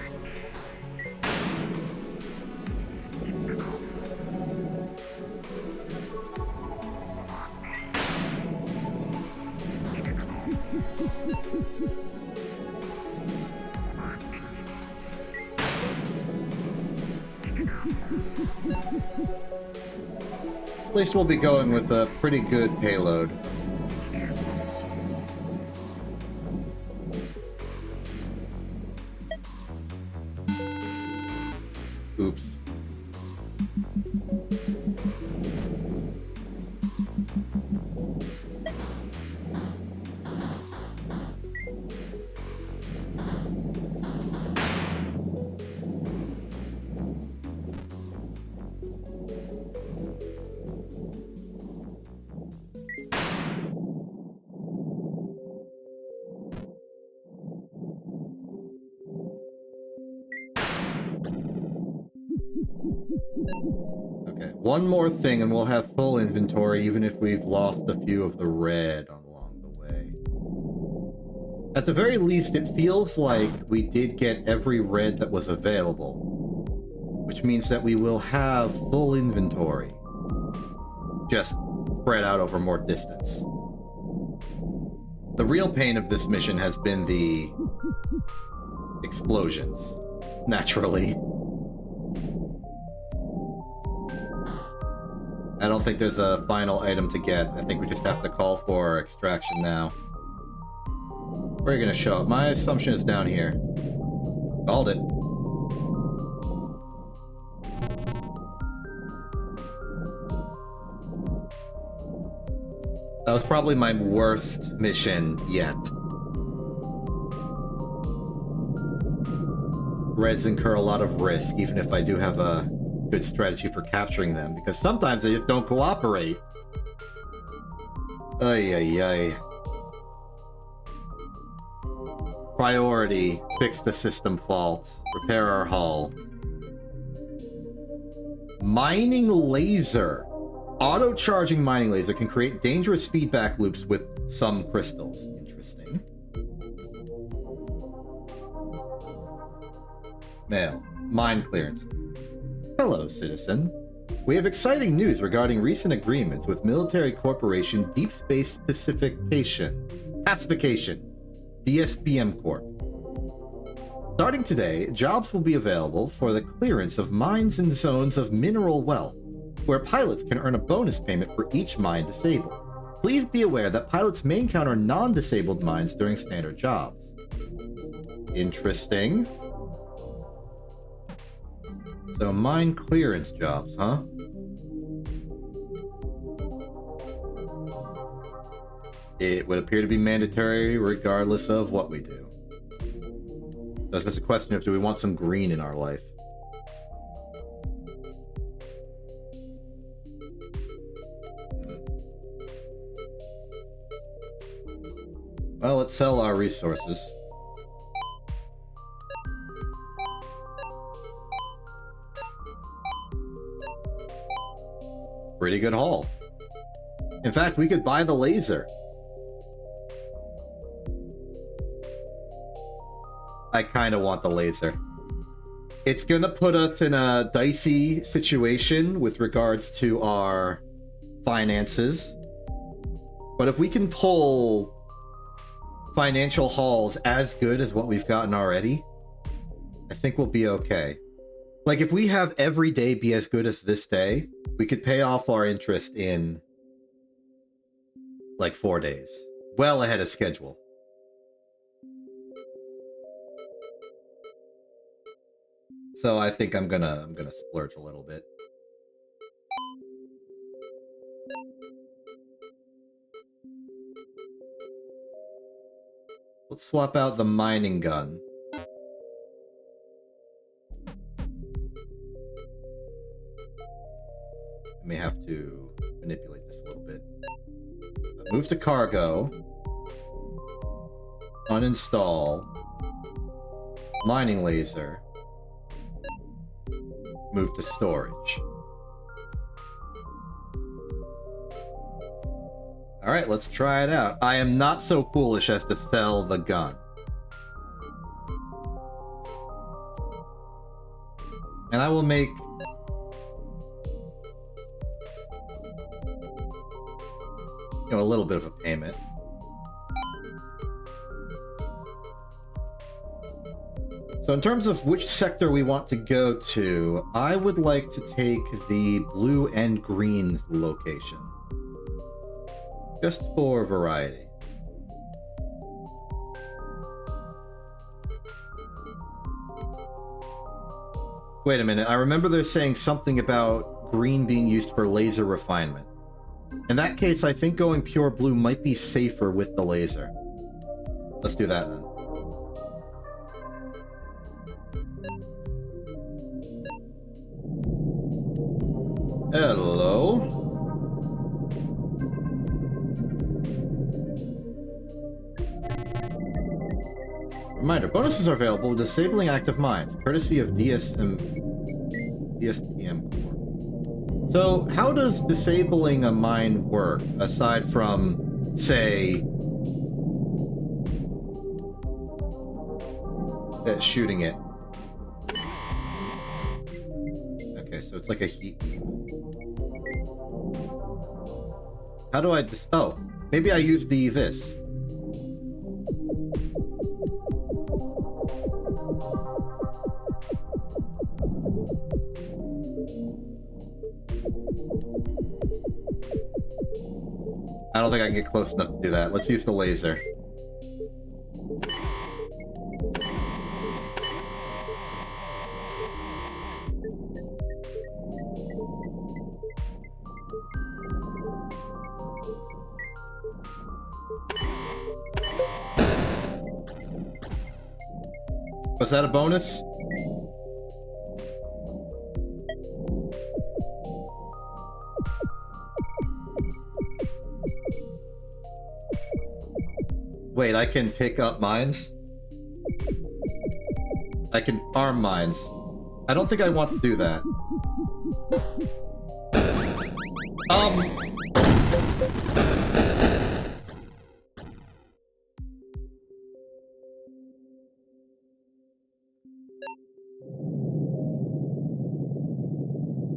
At least we'll be going with a pretty good payload. Oops. Okay, one more thing and we'll have full inventory, even if we've lost a few of the red along the way. At the very least, it feels like we did get every red that was available, which means that we will have full inventory, just spread out over more distance. The real pain of this mission has been the explosions, naturally. I don't think there's a final item to get. I think we just have to call for extraction now. Where are you gonna show up? My assumption is down here. Called it. That was probably my worst mission yet. Reds incur a lot of risk, even if I do have a good strategy for capturing them, because sometimes they just don't cooperate. Ay, ay, ay. Priority, fix the system fault, repair our hull. Mining laser. Auto-charging mining laser can create dangerous feedback loops with some crystals. Interesting. Mail. Mine clearance. Hello, citizen. We have exciting news regarding recent agreements with military corporation Deep Space Pacification, DSPM Corp. Starting today, jobs will be available for the clearance of mines in zones of mineral wealth, where pilots can earn a bonus payment for each mine disabled. Please be aware that pilots may encounter non-disabled mines during standard jobs. Interesting. So mine clearance jobs, huh? It would appear to be mandatory regardless of what we do. So it's just a question of, do we want some green in our life? Well, let's sell our resources. Pretty good haul. In fact, we could buy the laser. I kind of want the laser. It's gonna put us in a dicey situation with regards to our finances. But if we can pull financial hauls as good as what we've gotten already, I think we'll be okay. Like, if we have every day be as good as this day, we could pay off our interest in like 4 days. Well ahead of schedule. So I think I'm gonna splurge a little bit. Let's swap out the mining gun. I may have to manipulate this a little bit. Move to cargo. Uninstall. Mining laser. Move to storage. Alright, let's try it out. I am not so foolish as to sell the gun. And I will make... a little bit of a payment. So in terms of which sector we want to go to, I would like to take the blue and green location. Just for variety. Wait a minute, I remember they're saying something about green being used for laser refinement. In that case, I think going pure blue might be safer with the laser. Let's do that then. Hello? Reminder, bonuses are available with disabling active mines, courtesy of DSPM Core. So, how does disabling a mine work, aside from, say, shooting it? Okay, so it's like a heat beam. How do I oh, maybe I use this. I don't think I can get close enough to do that. Let's use the laser. Was that a bonus? Wait, I can pick up mines? I can arm mines. I don't think I want to do that.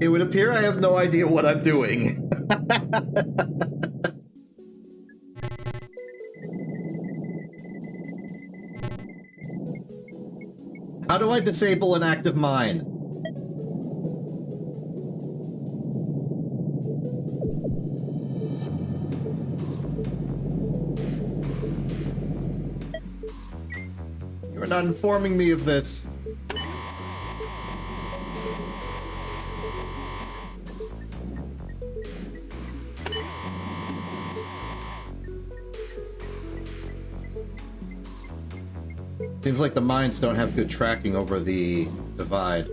It would appear I have no idea what I'm doing. How do I disable an active mine? You're not informing me of this. Seems like the mines don't have good tracking over the divide.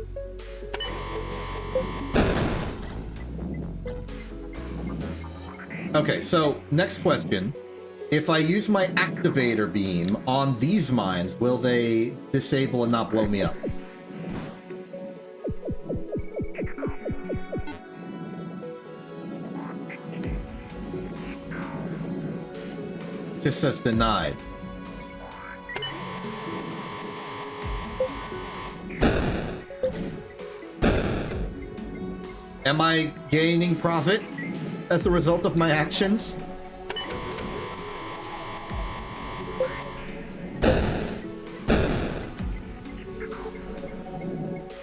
Okay, so next question. If I use my activator beam on these mines, will they disable and not blow me up? Just says denied. Am I gaining profit as a result of my actions?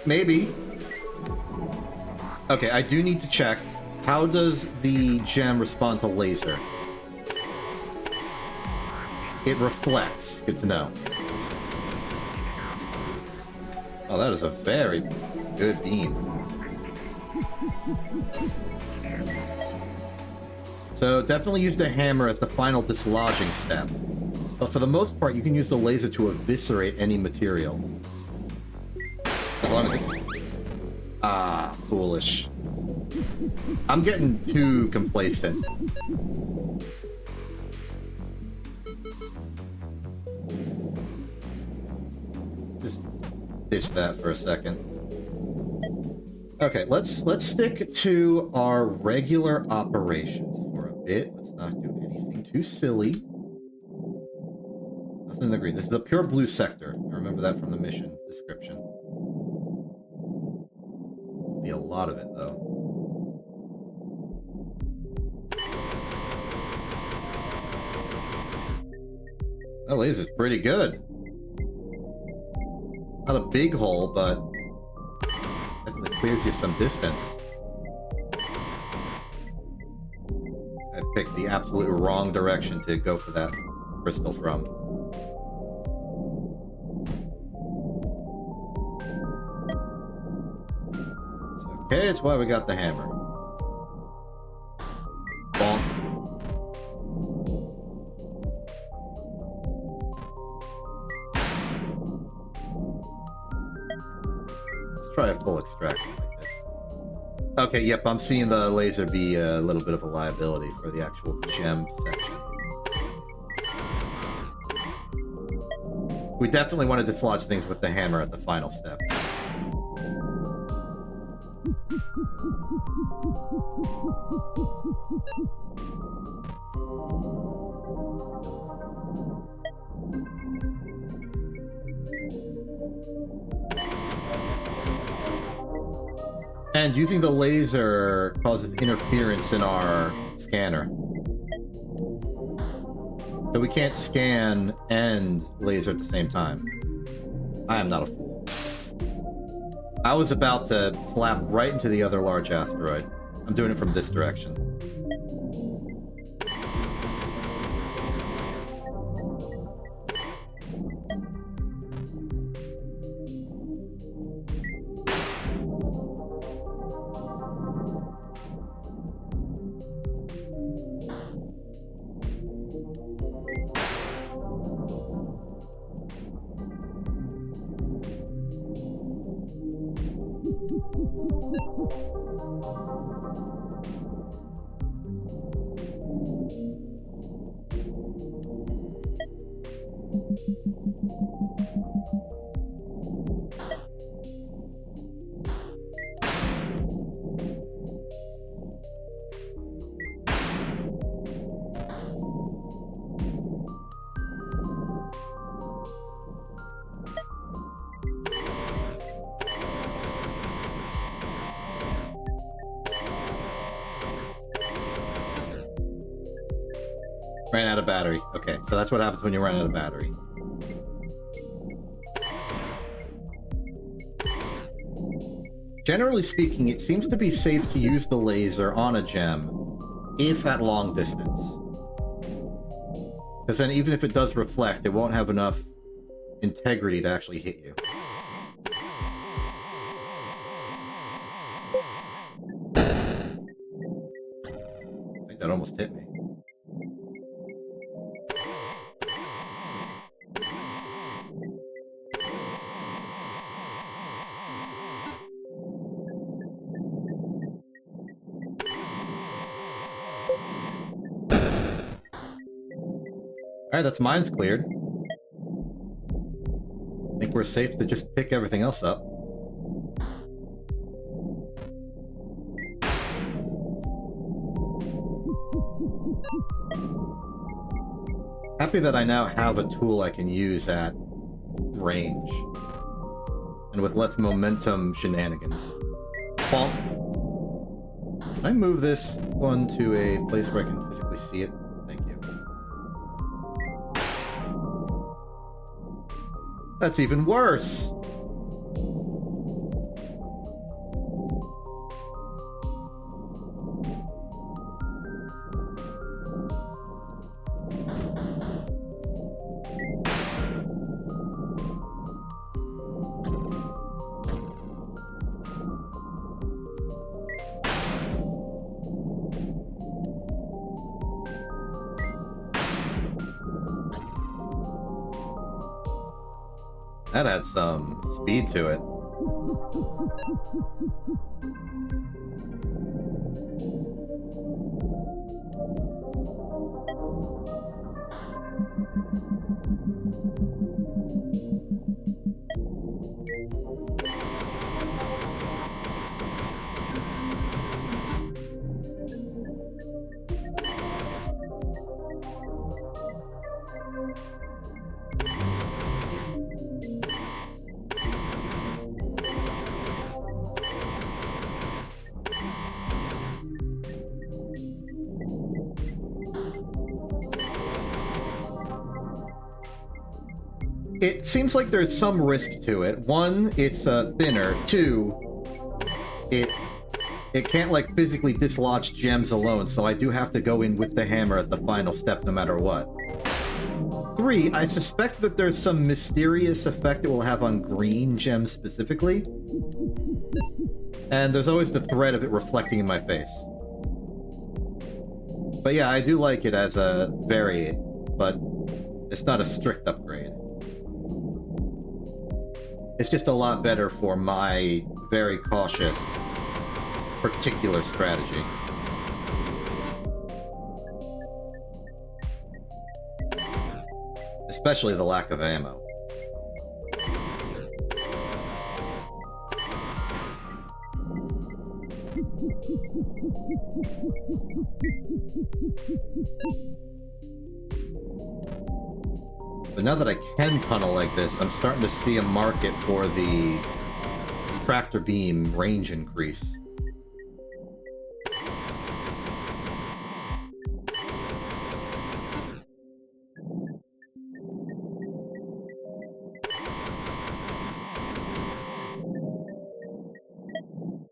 Maybe. Okay, I do need to check. How does the gem respond to laser? It reflects. Good to know. Oh, that is a very good beam. So definitely use the hammer as the final dislodging step. But for the most part, you can use the laser to eviscerate any material. As long as it... Ah, foolish. I'm getting too complacent. Just ditch that for a second. Okay, let's stick to our regular operations for a bit. Let's not do anything too silly. Nothing in the green. This is a pure blue sector. I remember that from the mission description. Be a lot of it, though. That laser's pretty good. Not a big hole, but definitely clears you some distance. I picked the absolute wrong direction to go for that crystal from. Okay, it's why we got the hammer. Bonk. Let's try a full extraction like this. Okay, yep, I'm seeing the laser be a little bit of a liability for the actual gem section. We definitely want to dislodge things with the hammer at the final step. And using the laser causes interference in our scanner. So we can't scan and laser at the same time. I am not a fool. I was about to slap right into the other large asteroid. I'm doing it from this direction. Ran out of battery. Okay, so that's what happens when you run out of battery. Generally speaking, it seems to be safe to use the laser on a gem if at long distance. Because then even if it does reflect, it won't have enough integrity to actually hit you. I think that almost hit me. Alright, that's mine's cleared. I think we're safe to just pick everything else up. Happy that I now have a tool I can use at range. And with less momentum shenanigans. Bonk. Can I move this one to a place where I can physically see it? Thank you. That's even worse! That had some speed to it. It seems like there's some risk to it. One, it's thinner. Two, it can't like physically dislodge gems alone, so I do have to go in with the hammer at the final step no matter what. Three, I suspect that there's some mysterious effect it will have on green gems specifically. And there's always the threat of it reflecting in my face. But yeah, I do like it as a variant, but it's not a strict upgrade. It's just a lot better for my very cautious particular strategy. Especially the lack of ammo. But now that I can tunnel like this, I'm starting to see a market for the tractor beam range increase.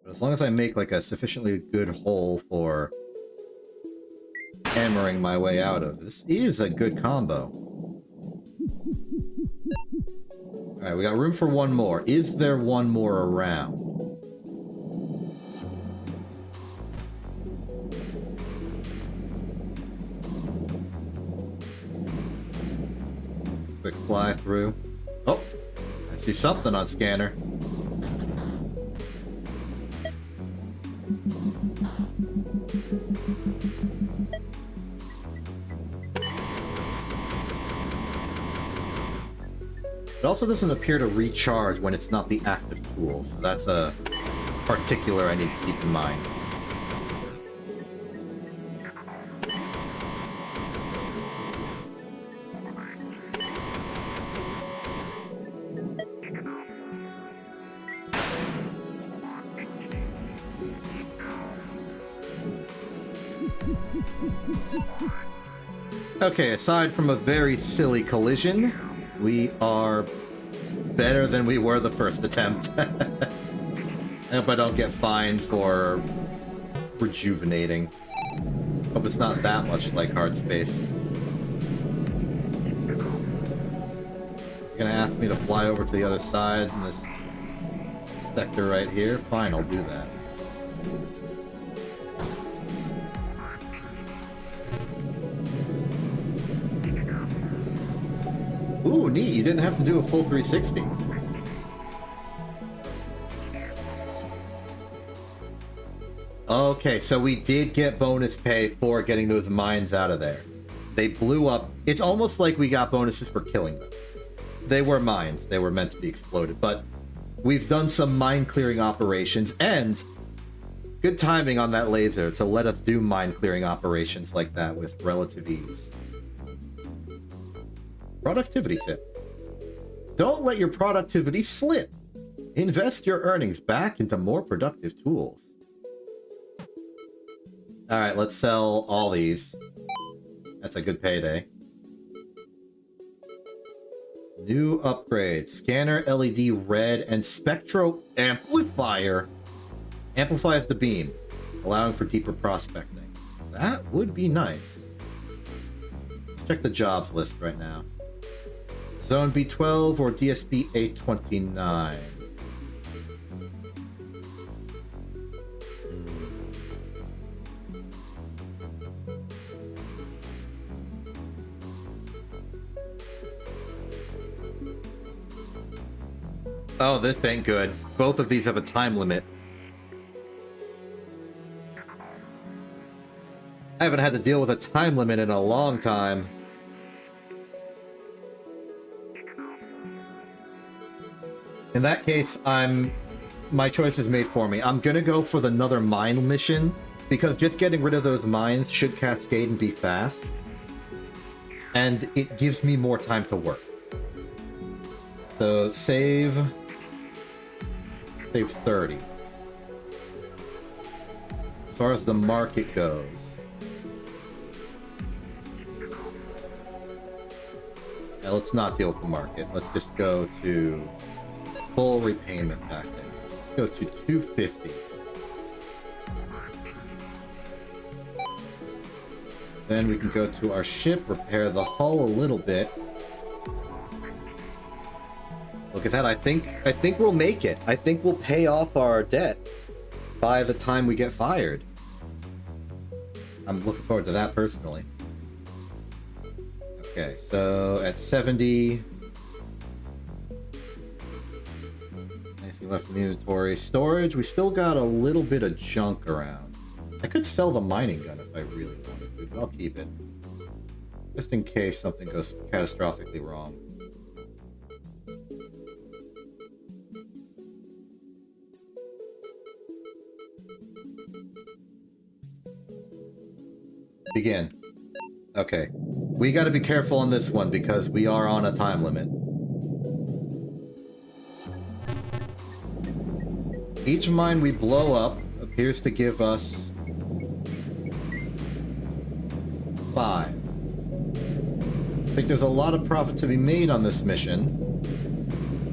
But as long as I make like a sufficiently good hole for hammering my way out of, this is a good combo. Alright, we got room for one more. Is there one more around? Quick fly through. Oh! I see something on scanner. It also doesn't appear to recharge when it's not the active tool, so that's a particular I need to keep in mind. Okay, aside from a very silly collision, we are better than we were the first attempt. I hope I don't get fined for rejuvenating. Hope it's not that much like hard space. You're gonna ask me to fly over to the other side in this sector right here? Fine, I'll do that. Ooh, neat, you didn't have to do a full 360. Okay, so we did get bonus pay for getting those mines out of there. They blew up. It's almost like we got bonuses for killing them. They were mines. They were meant to be exploded, but we've done some mine clearing operations, and good timing on that laser to let us do mine clearing operations like that with relative ease. Productivity tip. Don't let your productivity slip. Invest your earnings back into more productive tools. Alright, let's sell all these. That's a good payday. New upgrades. Scanner, LED, red, and spectro amplifier. Amplifies the beam, allowing for deeper prospecting. That would be nice. Let's check the jobs list right now. Zone B12 or DSB 829. Oh, this ain't good. Both of these have a time limit. I haven't had to deal with a time limit in a long time. In that case, my choice is made for me. I'm gonna go for the another mine mission, because just getting rid of those mines should cascade and be fast. And it gives me more time to work. So, save 30. As far as the market goes. Now, let's not deal with the market. Let's just go to full repayment package. Let's go to 250. Then we can go to our ship, repair the hull a little bit. Look at that, I think we'll make it. I think we'll pay off our debt. by the time we get fired. I'm looking forward to that personally. Okay, so at 70... anything left in the inventory? Storage, we still got a little bit of junk around. I could sell the mining gun if I really wanted to, but I'll keep it. Just in case something goes catastrophically wrong. Begin. Okay. We gotta be careful on this one because we are on a time limit. Each mine we blow up appears to give us 5. I think there's a lot of profit to be made on this mission,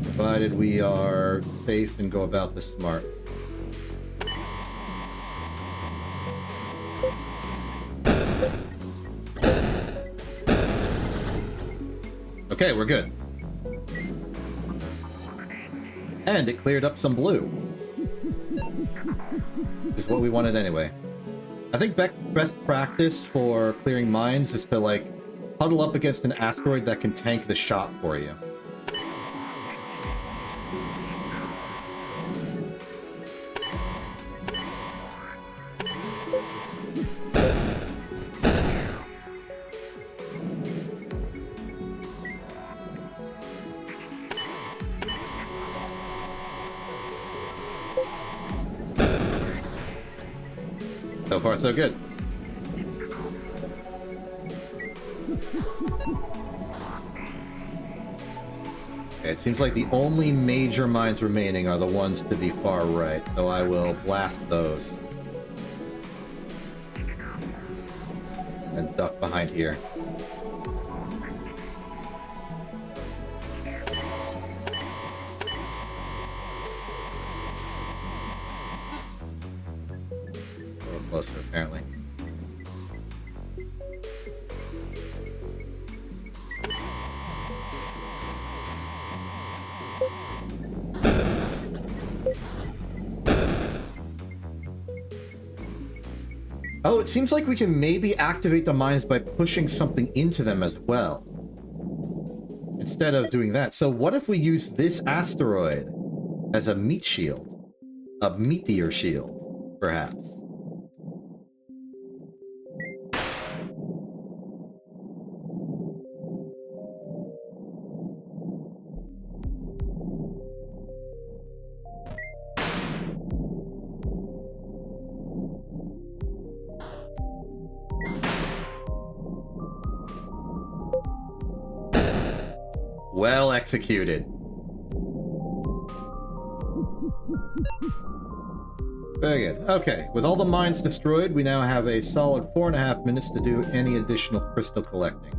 provided we are safe and go about this smart. Okay, we're good. And it cleared up some blue. Which is what we wanted anyway. I think best practice for clearing mines is to, like, huddle up against an asteroid that can tank the shot for you. So far, so good. Okay, it seems like the only major mines remaining are the ones to the far right, so I will blast those. And duck behind here. Closer, apparently. Oh, it seems like we can maybe activate the mines by pushing something into them as well, instead of doing that. So what if we use this asteroid as a meat shield? A meteor shield, perhaps. Well executed. Very good. Okay, with all the mines destroyed, we now have a solid 4.5 minutes to do any additional crystal collecting.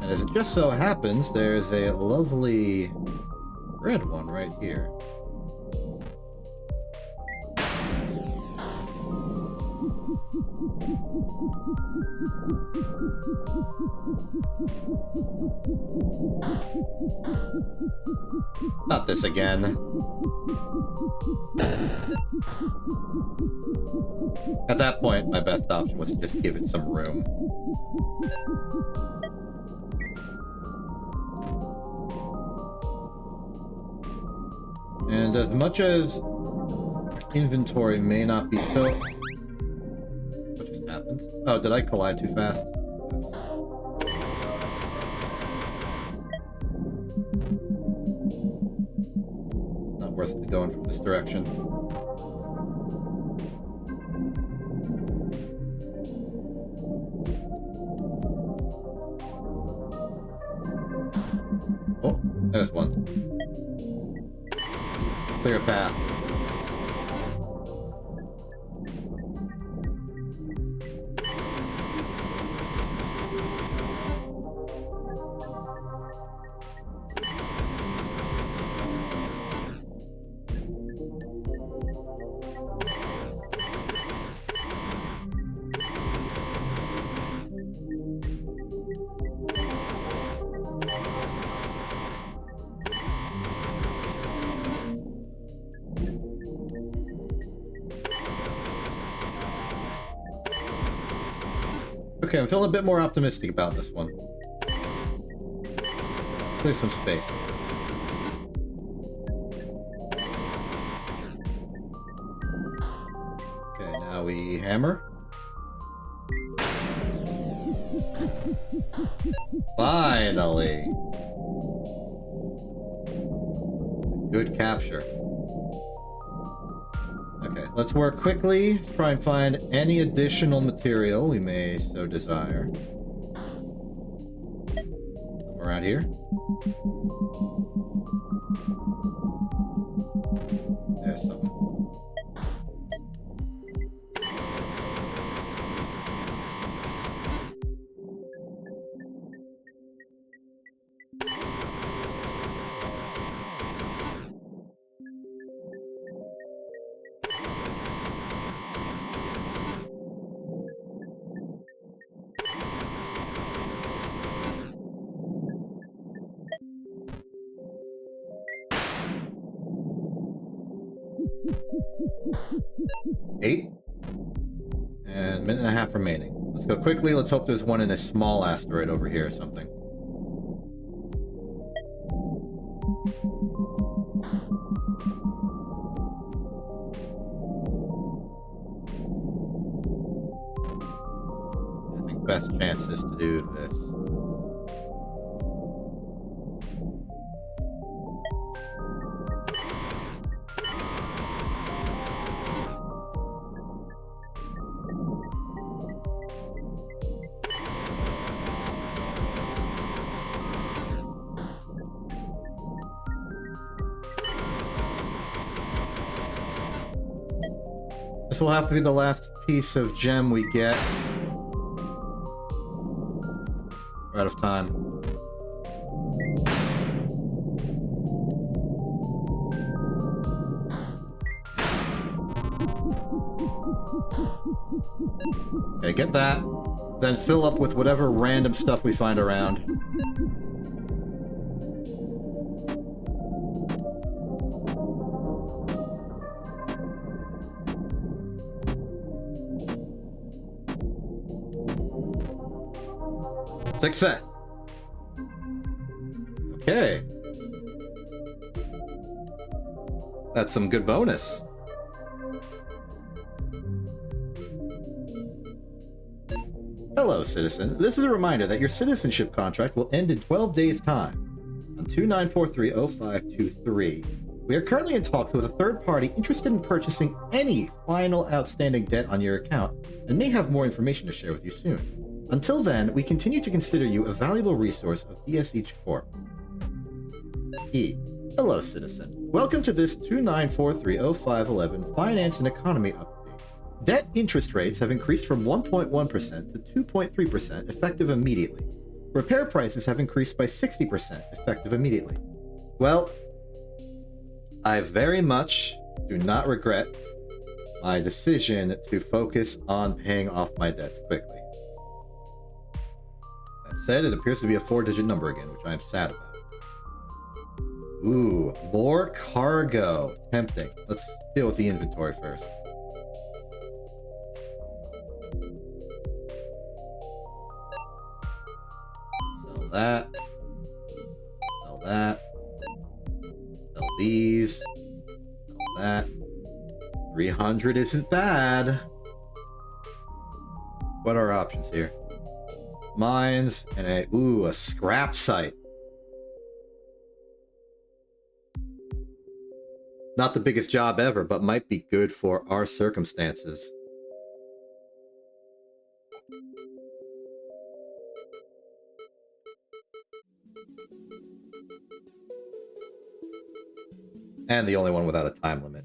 And as it just so happens, there's a lovely red one right here. Not this again. At that point, my best option was to just give it some room. And as much as inventory may not be so... What just happened? Oh, did I collide too fast? Not worth it going from this direction. Oh, there's one. Clear a path. Okay, I'm feeling a bit more optimistic about this one. Clear some space. Okay, now we hammer. Finally! Good capture. Okay, let's work quickly. Try and find any additional material we may so desire. Around here. There's something. Eight. And a minute and a half remaining. Let's go quickly. Let's hope there's one in a small asteroid over here or something. I think best chance is to do this. This will have to be the last piece of gem we get. We're out of time. Okay, get that. Then fill up with whatever random stuff we find around. Success. Okay. That's some good bonus. Hello, citizen. This is a reminder that your citizenship contract will end in 12 days' time on 29430523. We are currently in talks with a third party interested in purchasing any final outstanding debt on your account and may have more information to share with you soon. Until then, we continue to consider you a valuable resource of ESH Corp. E. Hello, citizen. Welcome to this 29430511 Finance and Economy Update. Debt interest rates have increased from 1.1% to 2.3% effective immediately. Repair prices have increased by 60% effective immediately. Well, I very much do not regret my decision to focus on paying off my debts quickly. Said it appears to be a 4-digit number again, which I am sad about. Ooh, more cargo. Tempting. Let's deal with the inventory first. Sell that. Sell that. Sell these. Sell that. 300 isn't bad. What are our options here? Mines and a scrap site. Not the biggest job ever, but might be good for our circumstances. And the only one without a time limit.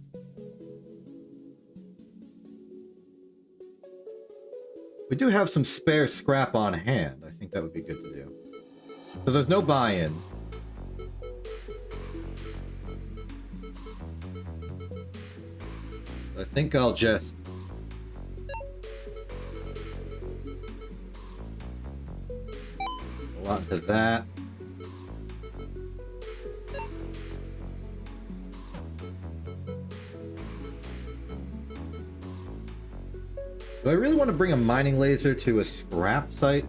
We do have some spare scrap on hand. I think that would be good to do. So there's no buy-in. I think I'll just... go on to that. Do I really want to bring a mining laser to a scrap site?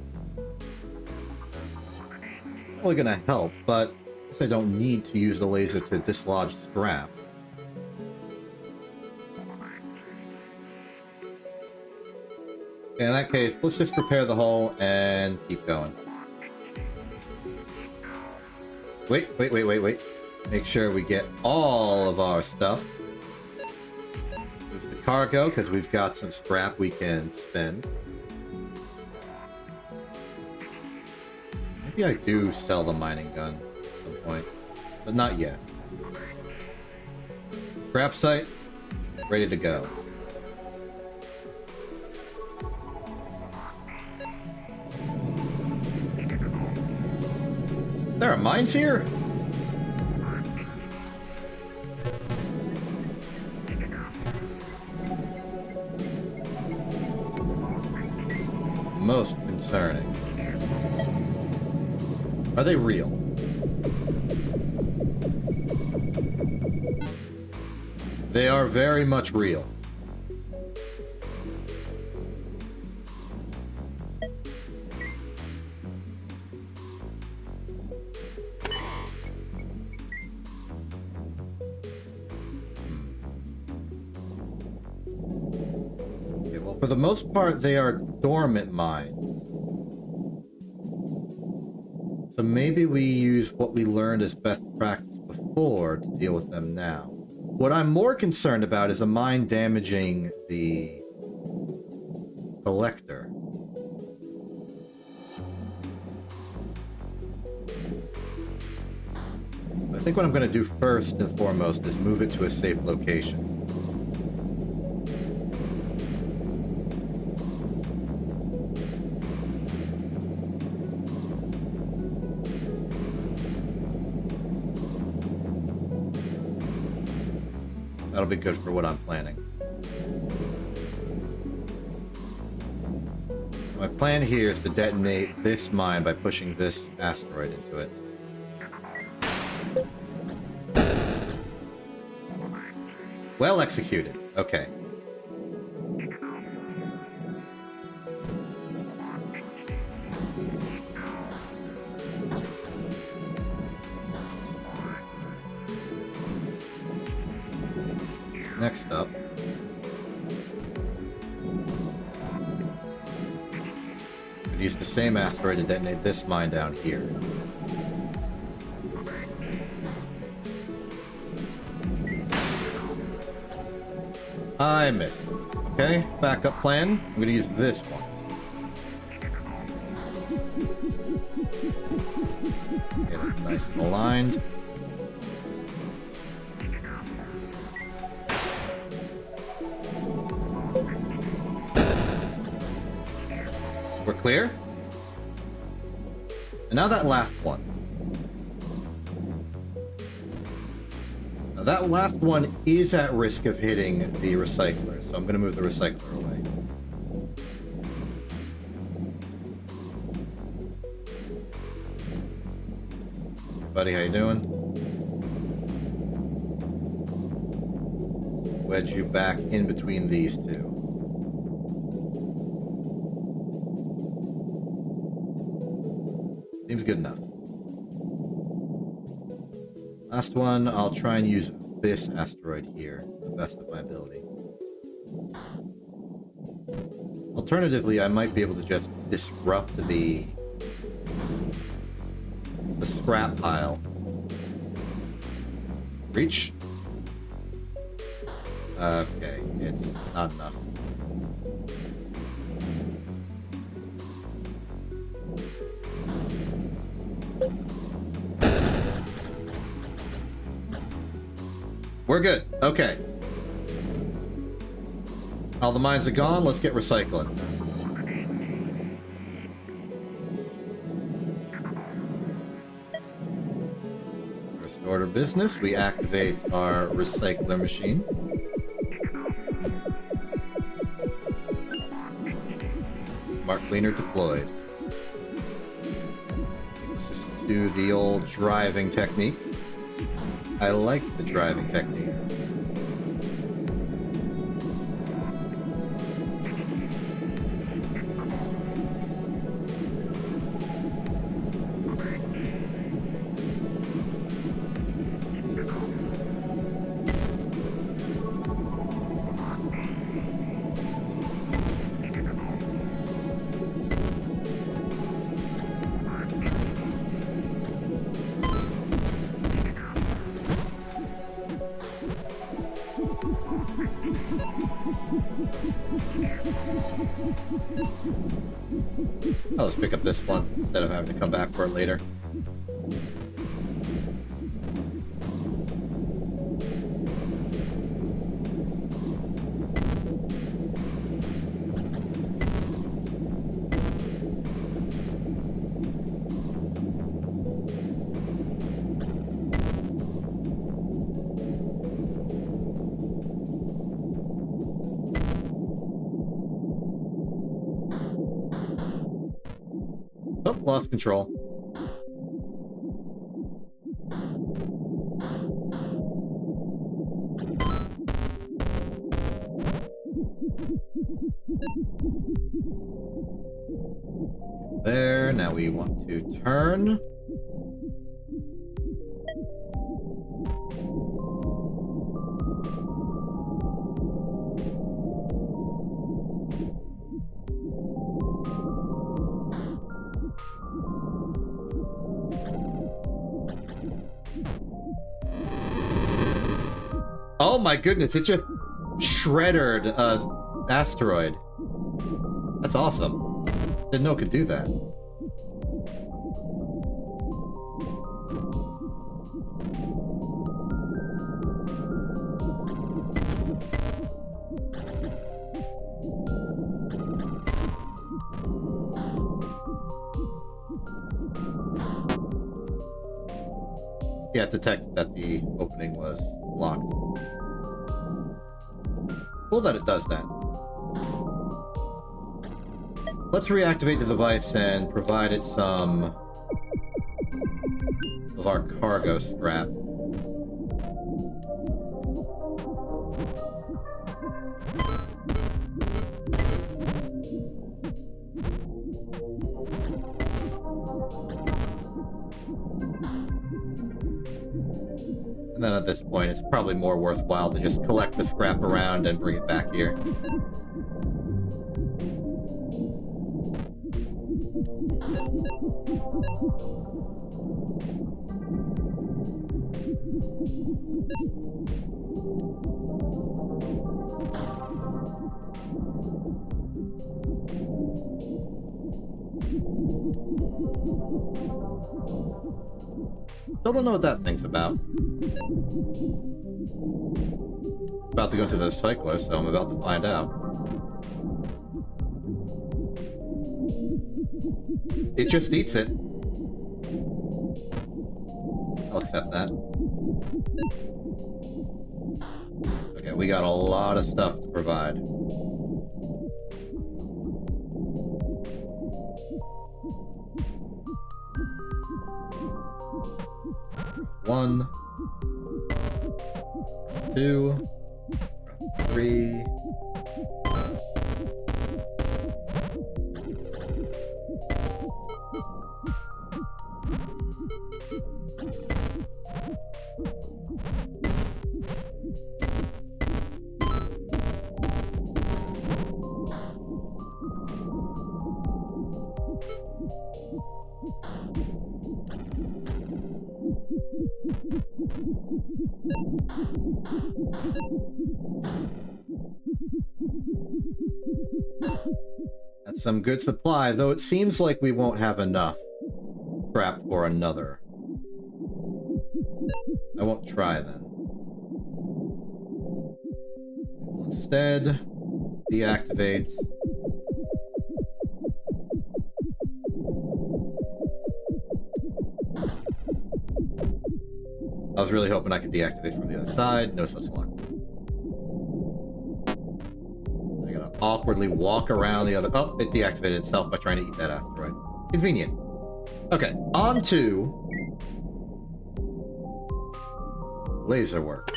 Probably gonna help, but I guess I don't need to use the laser to dislodge scrap. Okay, in that case, let's just repair the hull and keep going. Wait. Make sure we get all of our stuff. Move the cargo, because we've got some scrap we can spend. Maybe I do sell the mining gun at some point, but not yet. Scrap site, ready to go. There are mines here? Most concerning. Are they real? They are very much real. Okay, well, for the most part, they are dormant mines. So maybe we use what we learned as best practice before to deal with them now. What I'm more concerned about is a mine damaging the collector. I think what I'm going to do first and foremost is move it to a safe location. That'll be good for what I'm planning. My plan here is to detonate this mine by pushing this asteroid into it. Well executed. Okay. Next up, could use the same asteroid to detonate this mine down here. I missed. Okay, backup plan. I'm gonna use this one. Get it nice and aligned. We're clear? And now that last one. Now that last one is at risk of hitting the recycler, so I'm going to move the recycler away. Buddy, how you doing? Wedge you back in between these two. Seems good enough. Last one, I'll try and use this asteroid here, to the best of my ability. Alternatively, I might be able to just disrupt the scrap pile. Reach? Okay, it's not enough. We're good. Okay. All the mines are gone. Let's get recycling. First order of business, we activate our recycler machine. Smart cleaner deployed. Let's just do the old driving technique. I like the driving technique. Oh, let's pick up this one instead of having to come back for it later. Oh, lost control. There, now we want to turn. Oh my goodness, it just shredded an asteroid. That's awesome. Didn't know it could do that. Yeah, it detected that the opening was locked. Cool that it does that. Let's reactivate the device and provide it some of our cargo scrap. And then at this point, it's probably more worthwhile to just collect the scrap around and bring it back here. Still don't know what that thing's about. About to go to the cyclist, so I'm about to find out. It just eats it. I'll accept that. Okay, we got a lot of stuff to provide. One, two, three. That's some good supply, though it seems like we won't have enough scrap for another. I won't try then. We'll instead deactivate. I was really hoping I could deactivate from the other side. No such luck. I gotta awkwardly walk around the other... Oh, it deactivated itself by trying to eat that asteroid. Convenient. Okay, on to... laser work.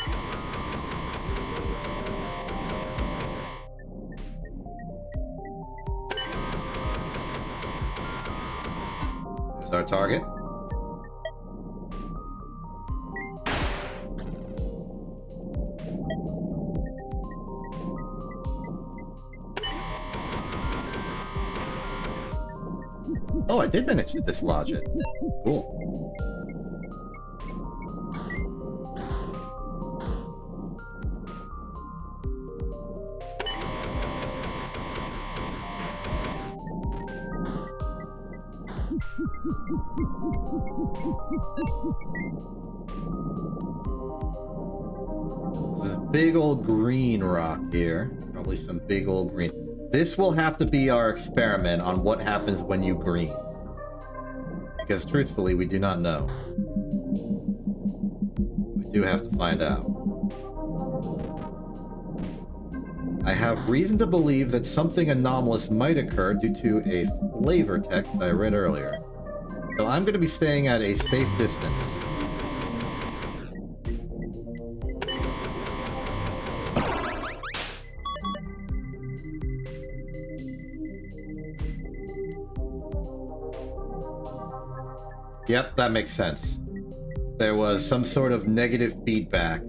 Here's our target. Oh, I did manage to dislodge it. Cool. There's a big old green rock here. Probably some big old green. This will have to be our experiment on what happens when you green. Because truthfully, we do not know. We do have to find out. I have reason to believe that something anomalous might occur due to a flavor text I read earlier. So I'm going to be staying at a safe distance. Yep, that makes sense. There was some sort of negative feedback.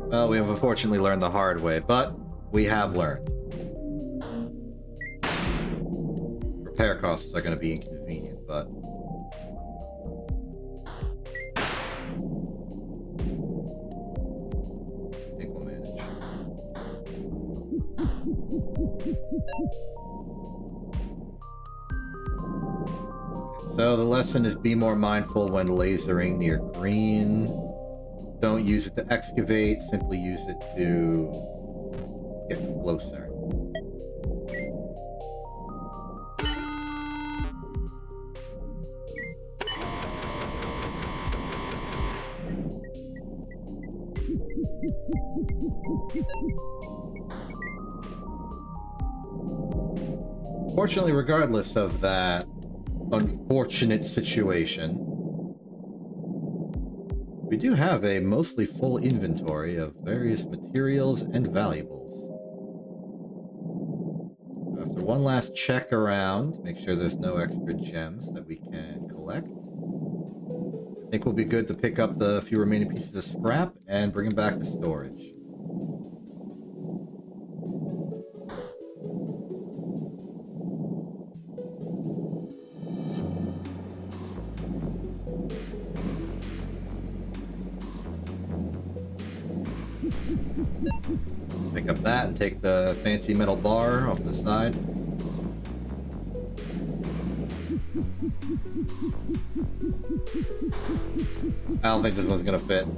Well, we have unfortunately learned the hard way, but we have learned. Repair costs are going to be inconvenient, but... I think we'll manage. So the lesson is be more mindful when lasering near green. Don't use it to excavate, simply use it to get closer. Fortunately, regardless of that unfortunate situation, we do have a mostly full inventory of various materials and valuables. After one last check around, make sure there's no extra gems that we can collect. I think we'll be good to pick up the few remaining pieces of scrap and bring them back to storage. Pick up that and take the fancy metal bar off the side. I don't think this one's gonna fit. I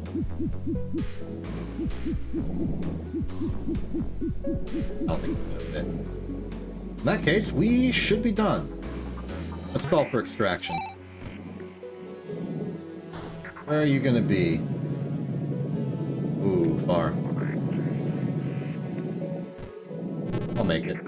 don't think it's gonna fit. In that case, we should be done. Let's call for extraction. Where are you gonna be? Ooh, far. I'll make it.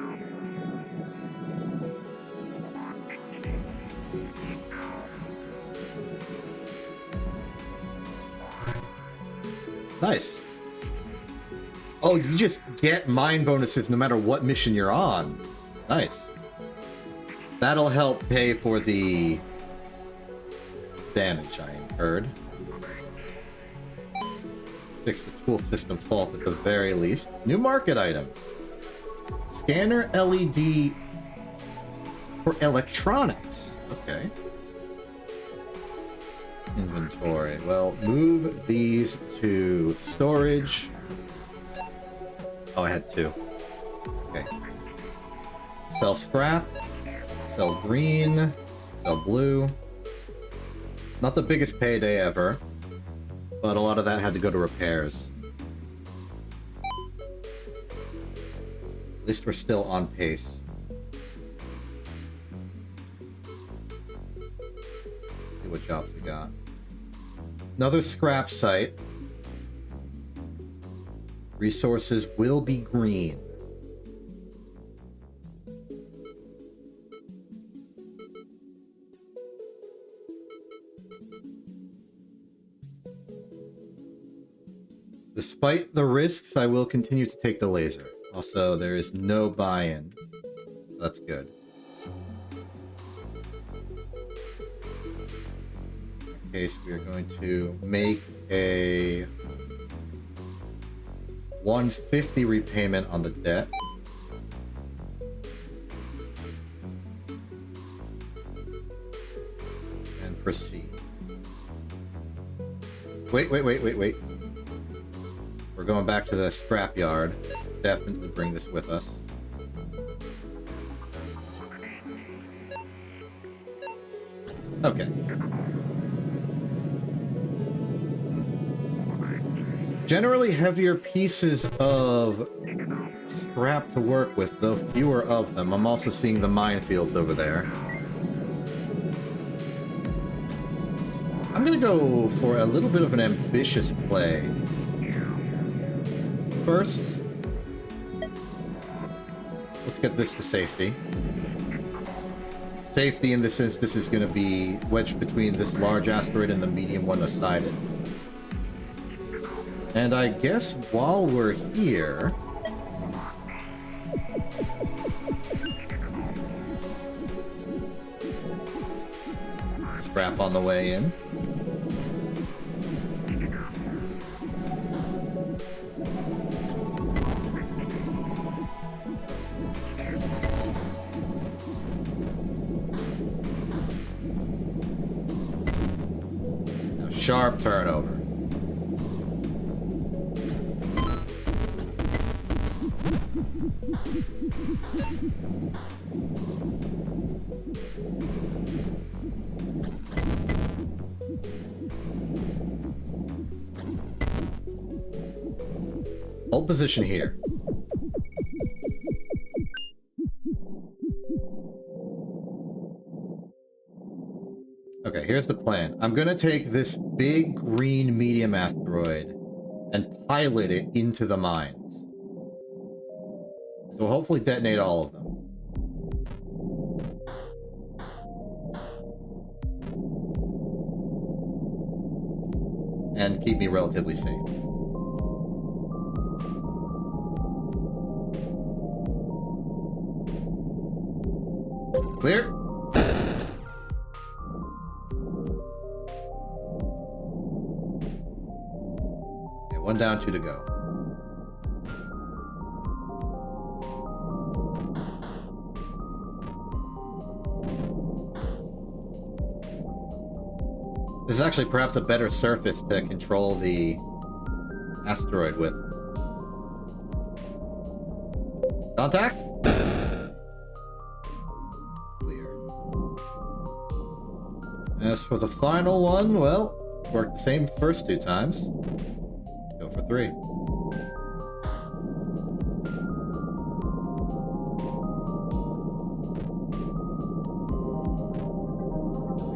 Nice. Oh, you just get mine bonuses no matter what mission you're on. Nice. That'll help pay for the damage I incurred. Fix the tool system fault at the very least. New market item. Scanner LED for electronics. Okay. Inventory. Well, move these to storage. Oh, I had two. Okay. Sell scrap. Sell green. Sell blue. Not the biggest payday ever, but a lot of that had to go to repairs. At least we're still on pace. See what jobs we got. Another scrap site. Resources will be green. Despite the risks, I will continue to take the laser. Also, there is no buy-in. That's good. In case we are going to make a 150 repayment on the debt. And proceed. Wait. we're going back to the scrapyard. Definitely bring this with us. Okay. Generally heavier pieces of scrap to work with, though fewer of them. I'm also seeing the minefields over there. I'm gonna go for a little bit of an ambitious play. First, let's get this to safety. Safety in this instance is going to be wedged between this large asteroid and the medium one beside it. And I guess while we're here... scrap on the way in. Now, sharp turnover. Hold position here. Okay, here's the plan. I'm gonna take this big green medium asteroid and pilot it into the mines. So we'll hopefully detonate all of them. And keep me relatively safe. Clear? Okay, one down, two to go. This is actually perhaps a better surface to control the asteroid with. Contact? As for the final one, well, worked the same first two times. Go for 3.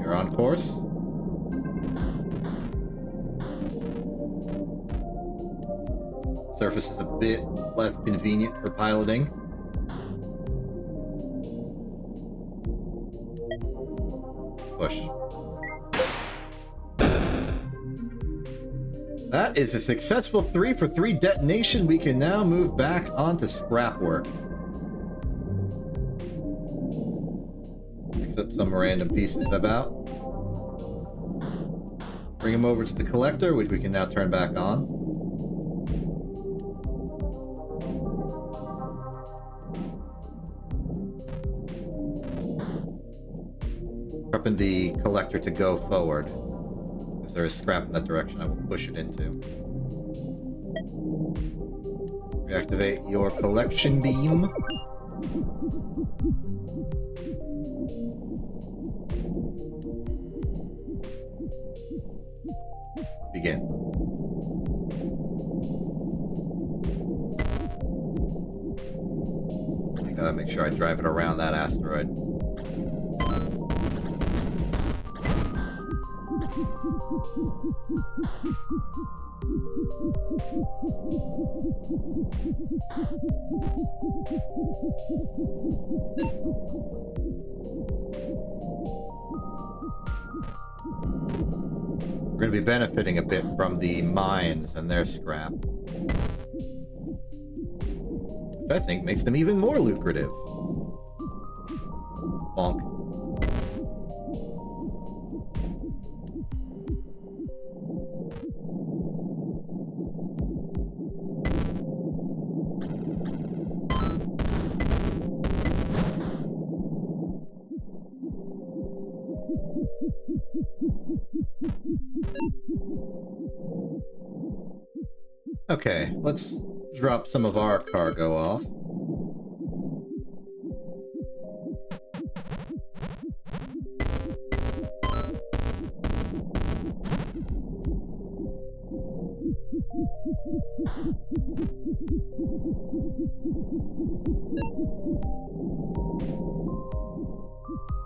You're on course. Surface is a bit less convenient for piloting. Push. That is a successful 3 for 3 detonation. We can now move back onto scrap work. Mix up some random pieces about. Bring them over to the collector, which we can now turn back on. Prepping the collector to go forward. If there is scrap in that direction, I will push it into. Reactivate your collection beam. Begin. I gotta make sure I drive it around that asteroid. We're going to be benefiting a bit from the mines and their scrap, which I think makes them even more lucrative. Bonk. Okay, let's drop some of our cargo off.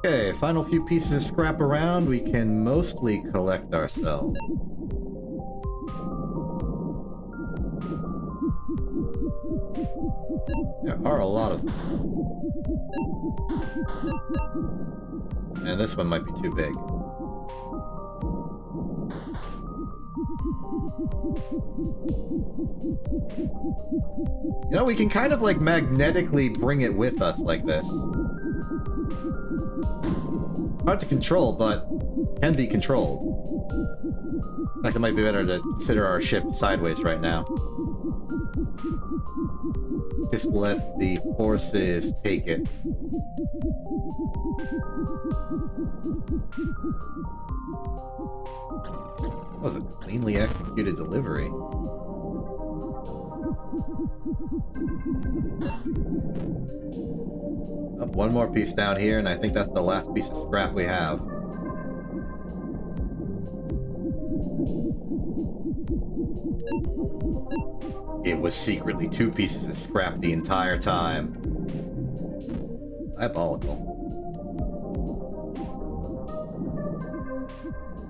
Okay, final few pieces of scrap around, we can mostly collect ourselves. There are a lot of them. And this one might be too big. You know, we can kind of like magnetically bring it with us like this. Hard to control, but can be controlled. In fact, it might be better to consider our ship sideways right now. Just let the forces take it. That was a cleanly executed delivery. Oh, one more piece down here, and I think that's the last piece of scrap we have. It was secretly 2 pieces of scrap the entire time. Diabolical.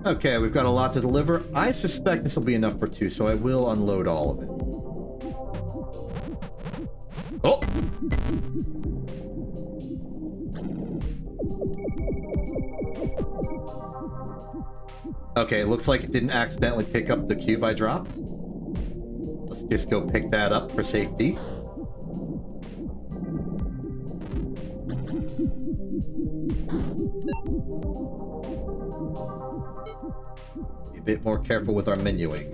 Okay, we've got a lot to deliver. I suspect this will be enough for 2, so I will unload all of it. Oh! Okay, looks like it didn't accidentally pick up the cube I dropped. Let's just go pick that up for safety. Be a bit more careful with our menuing.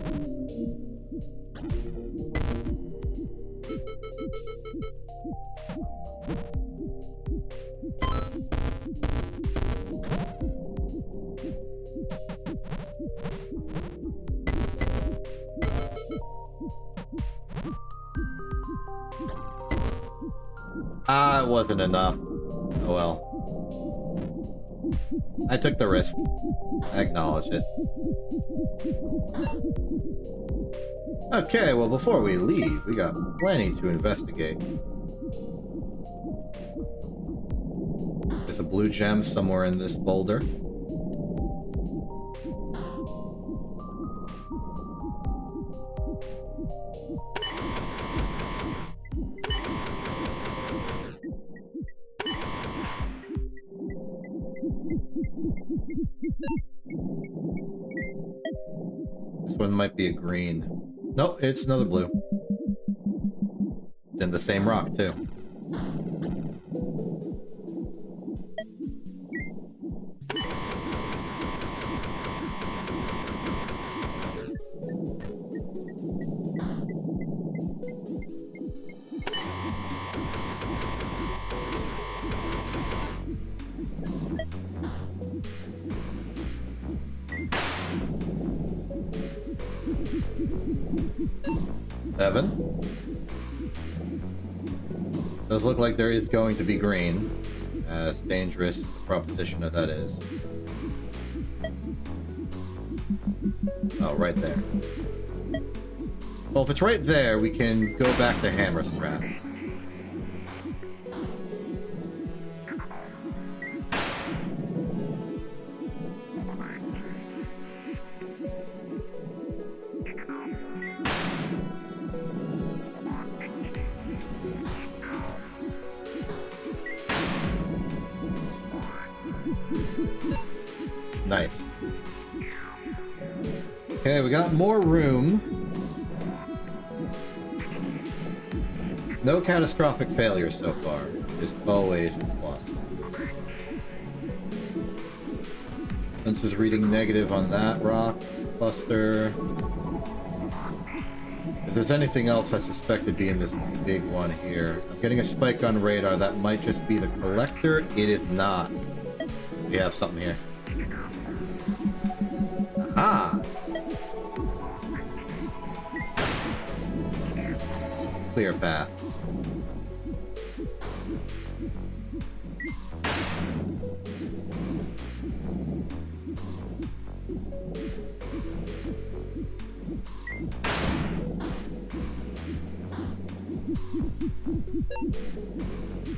Ah, it wasn't enough. Oh well. I took the risk. I acknowledge it. Okay, well before we leave, we got plenty to investigate. There's a blue gem somewhere in this boulder. This one might be a green. Nope, it's another blue. It's in the same rock, too. Seven. Does look like there is going to be green, as dangerous proposition as that is. Oh, right there. Well, if it's right there, we can go back to hammer strap. Nice. Okay, we got more room. No catastrophic failures so far. Is always a plus. Sensors reading negative on that rock cluster. If there's anything else I suspect to be in this big one here. I'm getting a spike on radar. That might just be the collector. It is not. We have something here. Ah! clear path.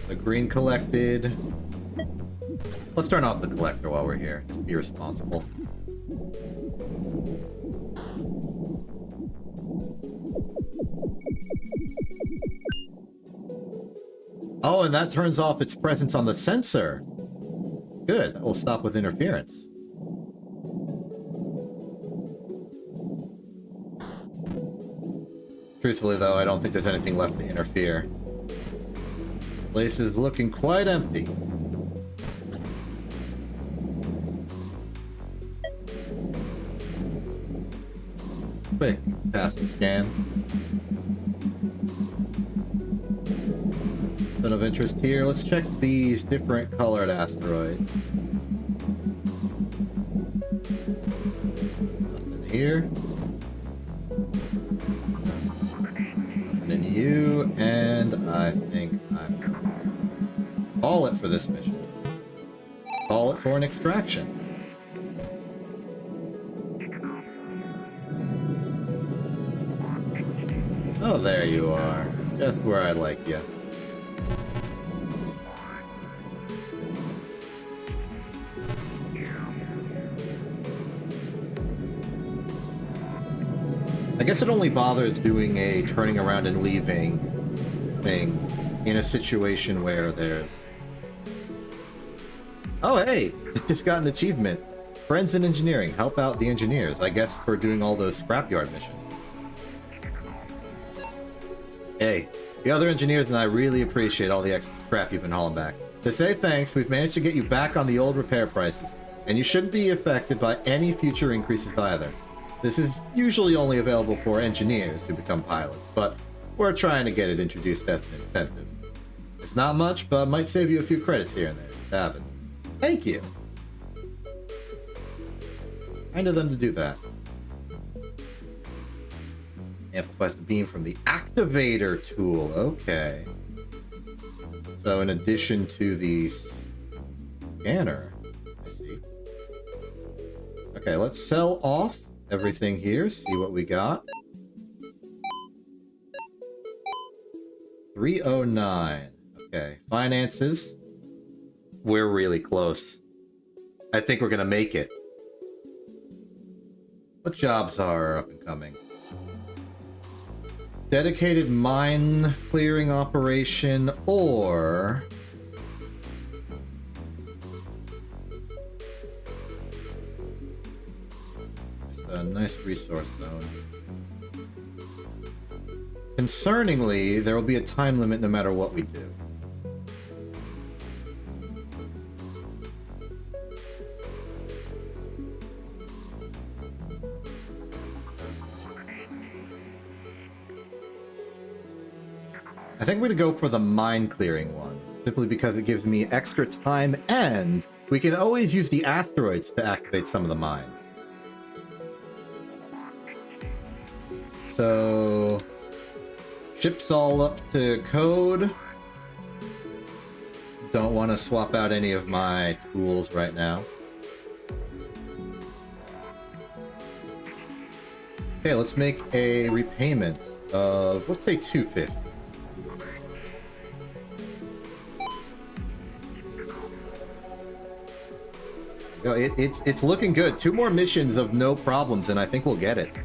The green collected. Let's turn off the collector while we're here. Just be responsible. Oh, and that turns off its presence on the sensor. Good, that will stop with interference. Truthfully, though, I don't think there's anything left to interfere. Place is looking quite empty. Quick passing scan. Bit of interest here. Let's check these different colored asteroids. Nothing here. Nothing in you, and I think I'm gonna call it for this mission. Call it for an extraction. Oh, there you are. Just where I like you. I guess it only bothers doing a turning around and leaving thing in a situation where there's... Oh, hey! It just got an achievement. Friends in engineering. Help out the engineers. I guess for doing all those scrapyard missions. Hey, the other engineers and I really appreciate all the extra scrap you've been hauling back. To say thanks, we've managed to get you back on the old repair prices, and you shouldn't be affected by any future increases either. This is usually only available for engineers who become pilots, but we're trying to get it introduced as an incentive. It's not much, but might save you a few credits here and there. Just have it. Thank you! Kind of them to do that. Amplifies the beam from the activator tool. Okay. So in addition to the scanner, I see. Okay, let's sell off everything here. See what we got. 309. Okay, finances. We're really close. I think we're gonna make it. What jobs are up and coming? Dedicated mine clearing operation, or just a nice resource zone. Concerningly, there will be a time limit no matter what we do. I think we're going to go for the mine clearing one, simply because it gives me extra time, and we can always use the asteroids to activate some of the mines. So, ship's all up to code. Don't want to swap out any of my tools right now. Okay, let's make a repayment of, let's say 250. No, it's looking good. 2 more missions of no problems, and I think we'll get it.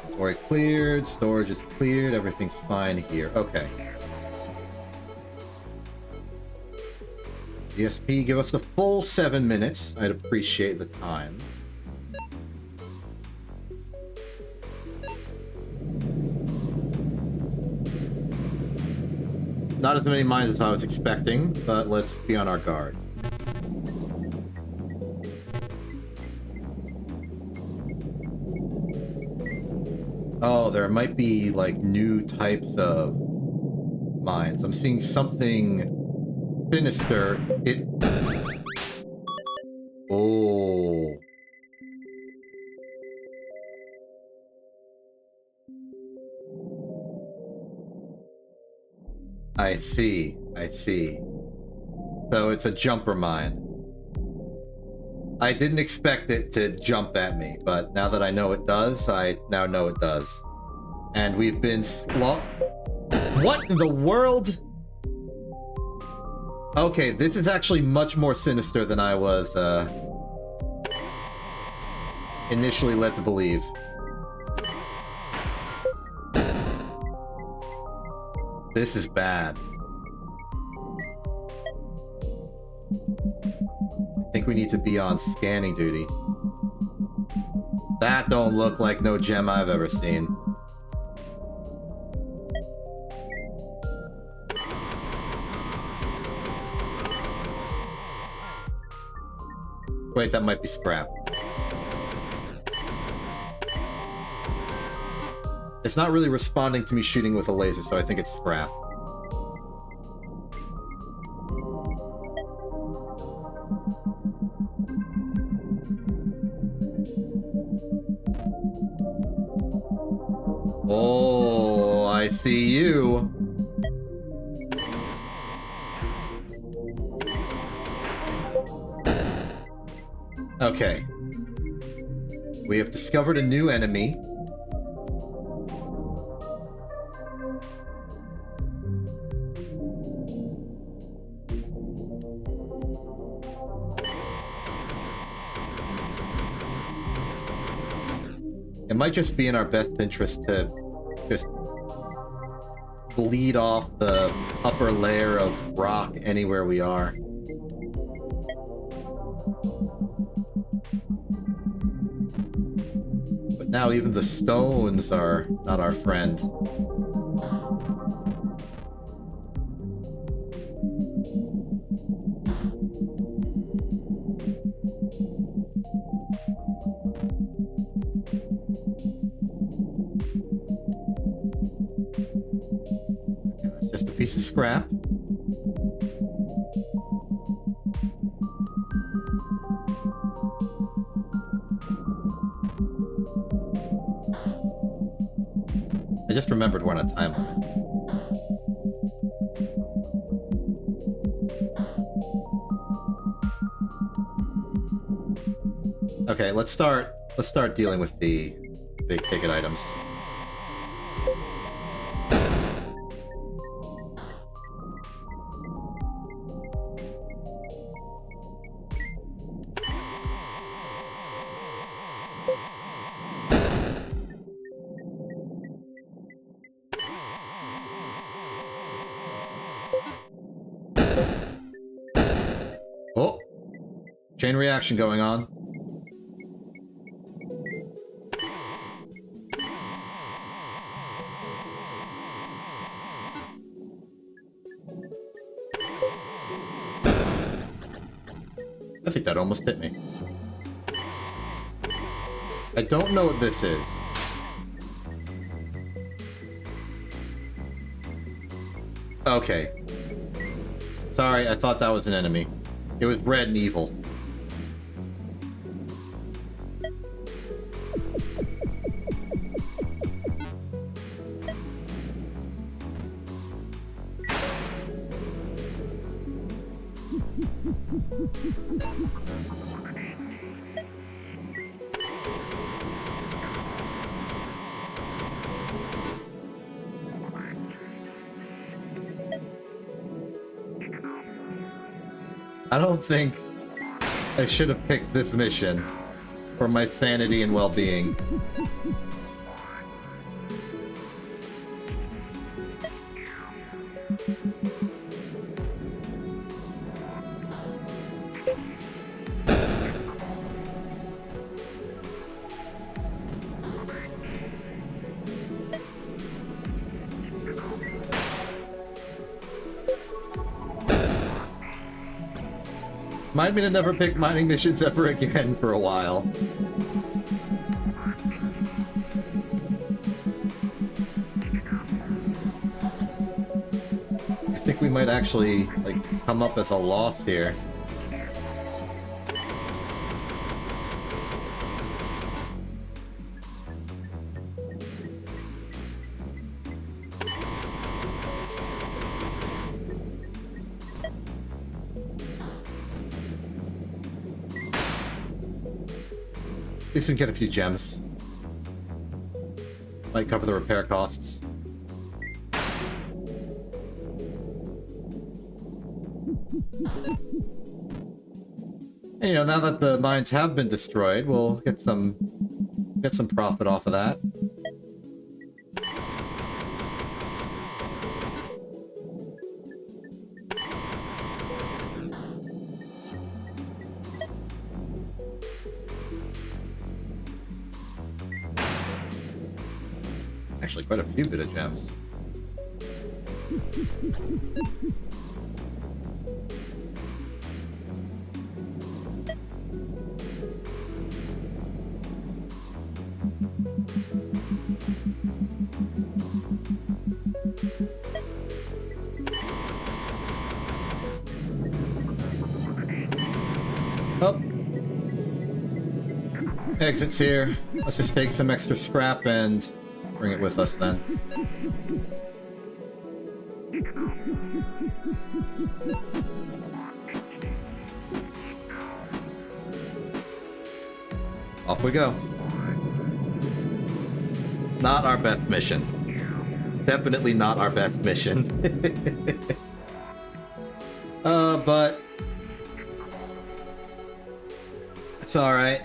Inventory cleared, storage is cleared, everything's fine here. Okay. ESP, give us the full 7 minutes. I'd appreciate the time. Not as many mines as I was expecting, but let's be on our guard. Oh, there might be, like, new types of mines. I'm seeing something sinister. Oh. I see. I see. So it's a jumper mine. I didn't expect it to jump at me, but now that I know it does, I now know it does. And we've been What in the world? Okay, this is actually much more sinister than I was, initially led to believe. This is bad. I think we need to be on scanning duty. That don't look like no gem I've ever seen. Wait, that might be scrap. It's not really responding to me shooting with a laser, so I think it's scrap. Oh, I see you. Okay. We have discovered a new enemy. It might just be in our best interest to just bleed off the upper layer of rock anywhere we are. But now even the stones are not our friend. Piece of scrap. I just remembered we're on a time limit. Okay, let's start dealing with the big ticket items. Oh, chain reaction going on. I think that almost hit me. I don't know what this is. Okay. Sorry, I thought that was an enemy. It was red and evil. I don't think I should have picked this mission for my sanity and well-being. Remind me to never pick mining missions ever again for a while. I think we might actually, like, come up as a loss here. least we can get a few gems. Might cover the repair costs. And, you know, now that the mines have been destroyed, we'll get some profit off of that. Actually, quite a few bit of gems. Oh. Exit's here. Let's just take some extra scrap and bring it with us then. Off we go. Not our best mission. Definitely not our best mission. But it's alright.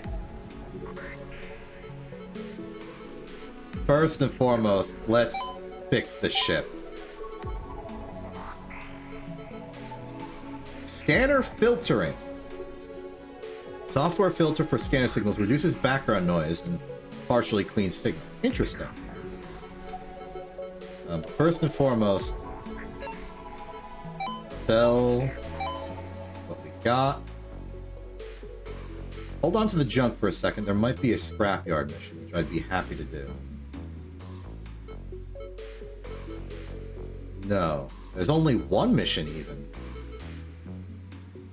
First and foremost, let's fix the ship. Scanner filtering. Software filter for scanner signals reduces background noise and partially cleans signals. Interesting. First and foremost, sell what we got. Hold on to the junk for a second. There might be a scrapyard mission, which I'd be happy to do. No. There's only one mission, even.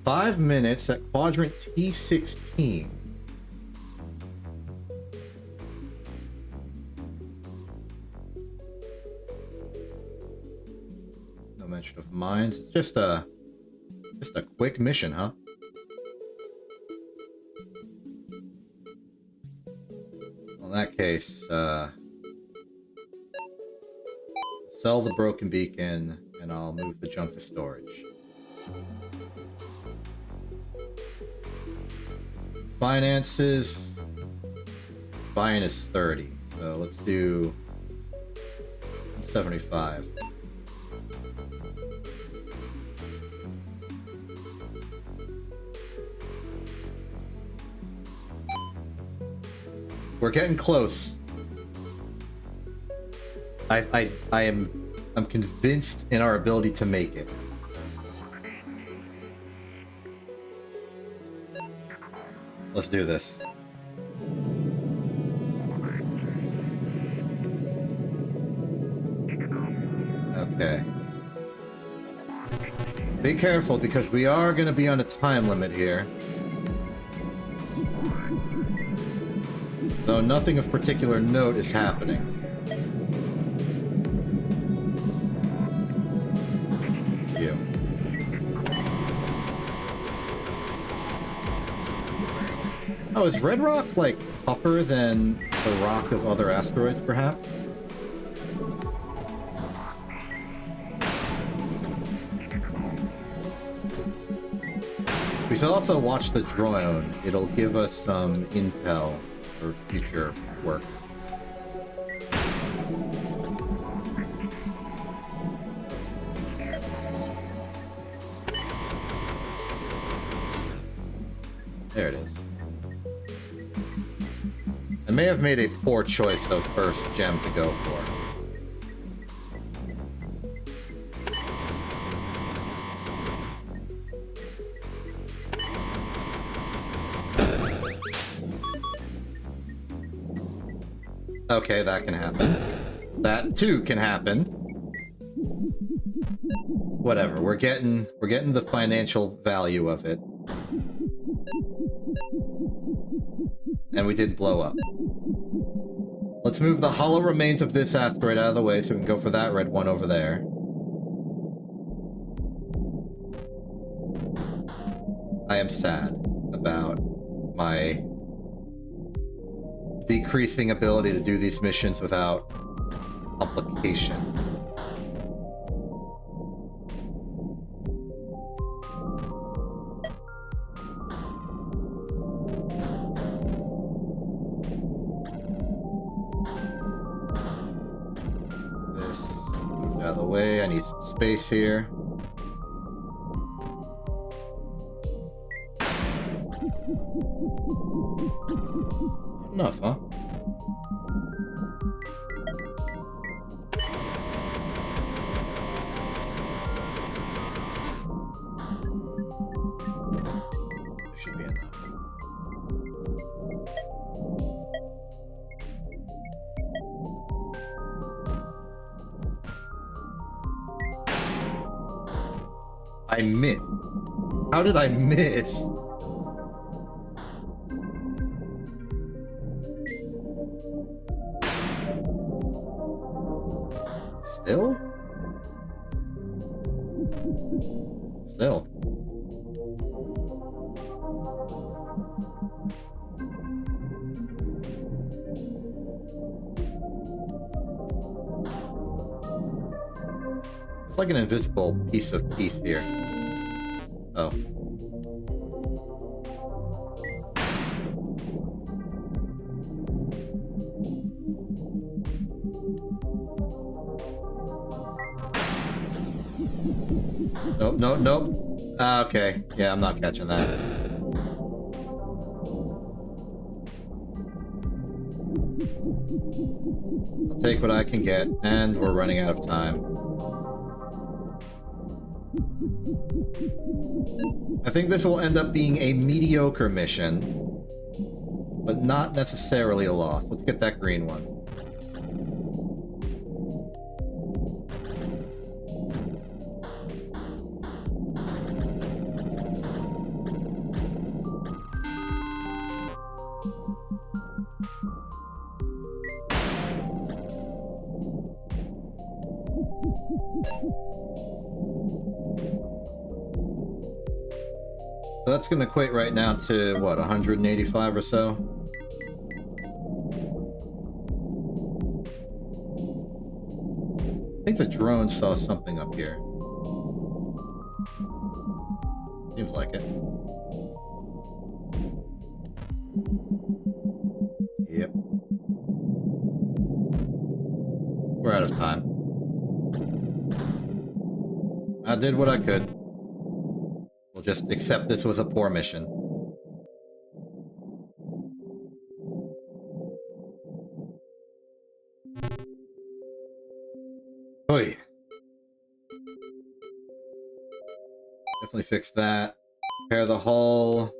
5 minutes at quadrant T16. No mention of mines. It's just a quick mission, huh? In that case, sell the broken beacon, and I'll move the junk to storage. Finances. Buying is 30. So let's do 75. We're getting close. I'm convinced in our ability to make it. Let's do this. Okay. Be careful, because we are going to be on a time limit here. Though nothing of particular note is happening. You. Oh, is Red Rock, like, tougher than the rock of other asteroids, perhaps? We should also watch the drone. It'll give us some intel for future work. There it is. I may have made a poor choice of first gem to go for. Okay, that can happen. That too can happen. Whatever, we're getting the financial value of it. And we didn't blow up. Let's move the hollow remains of this asteroid out of the way so we can go for that red one over there. I am sad about my decreasing ability to do these missions without complication. This moved out of the way. I need some space here. Enough, huh? Should be enough. I missed. How did I miss? Still? Still. It's like an invisible piece of peace here. Oh. Nope, nope, nope. Okay. Yeah, I'm not catching that. I'll take what I can get, and we're running out of time. I think this will end up being a mediocre mission, but not necessarily a loss. Let's get that green one. So that's going to equate right now to, what, 185 or so? I think the drone saw something up here. Seems like it. Yep. We're out of time. I did what I could. We'll just accept this was a poor mission. Oy. Definitely fix that. Repair the hull.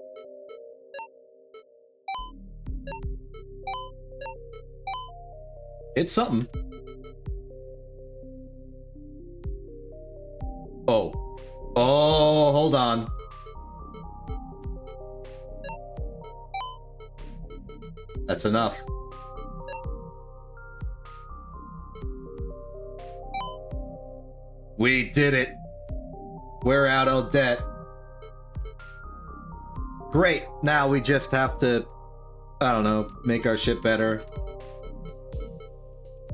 It's something. Oh. Oh, hold on. That's enough. We did it. We're out of debt. Great. Now we just have to, I don't know, make our ship better.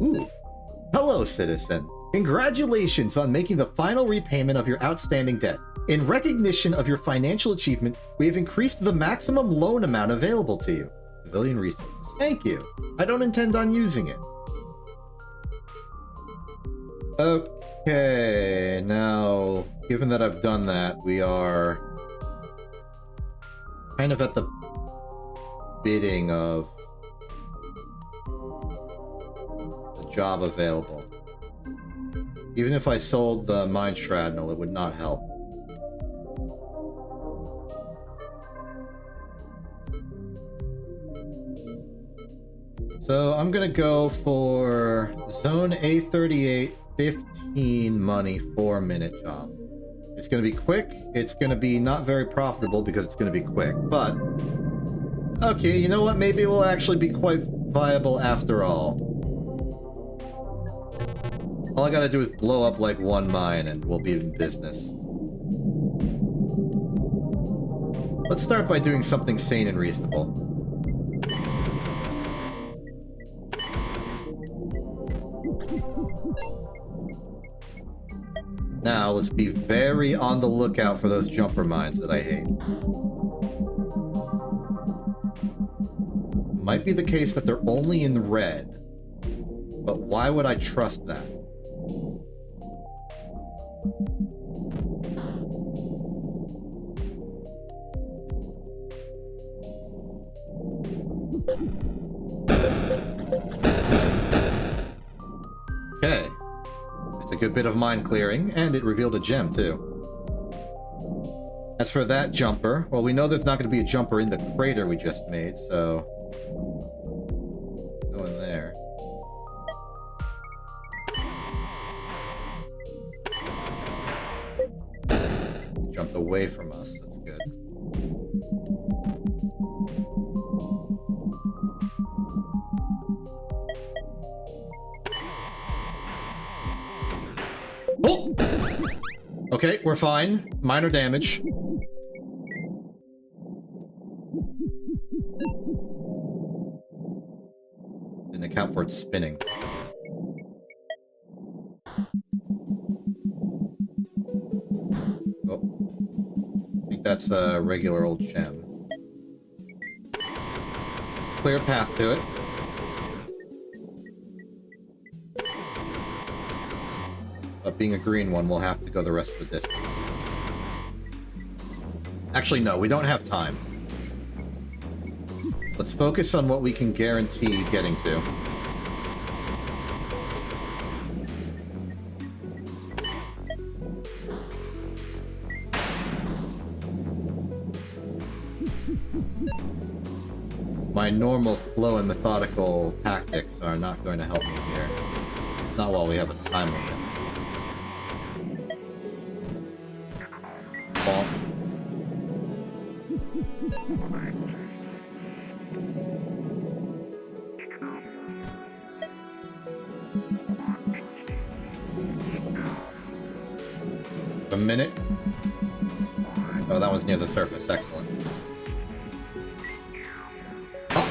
Ooh. Hello, citizen. Congratulations on making the final repayment of your outstanding debt. In recognition of your financial achievement, we have increased the maximum loan amount available to you. Civilian resources. Thank you. I don't intend on using it. Okay, now, given that I've done that, we are kind of at the bidding of the job available. Even if I sold the mine shrapnel, it would not help. So I'm gonna go for Zone A38, 15 money, 4-minute job. It's gonna be quick. It's gonna be not very profitable because it's gonna be quick, but okay, you know what? Maybe it will actually be quite viable after all. All I gotta do is blow up like one mine and we'll be in business. Let's start by doing something sane and reasonable. Now, let's be very on the lookout for those jumper mines that I hate. Might be the case that they're only in red, but why would I trust that? Okay. It's a good bit of mine clearing, and it revealed a gem, too. As for that jumper, well, we know there's not going to be a jumper in the crater we just made, so... go in there. Jumped away from us, that's good. Oh! Okay, we're fine. Minor damage. Didn't account for it spinning. Oh. I think that's a regular old gem. Clear path to it. But being a green one, we'll have to go the rest of the distance. Actually, no, we don't have time. Let's focus on what we can guarantee getting to. My normal slow and methodical tactics are not going to help me here. Not while we have a time limit. A minute. Oh, that one's near the surface. Excellent. Oh.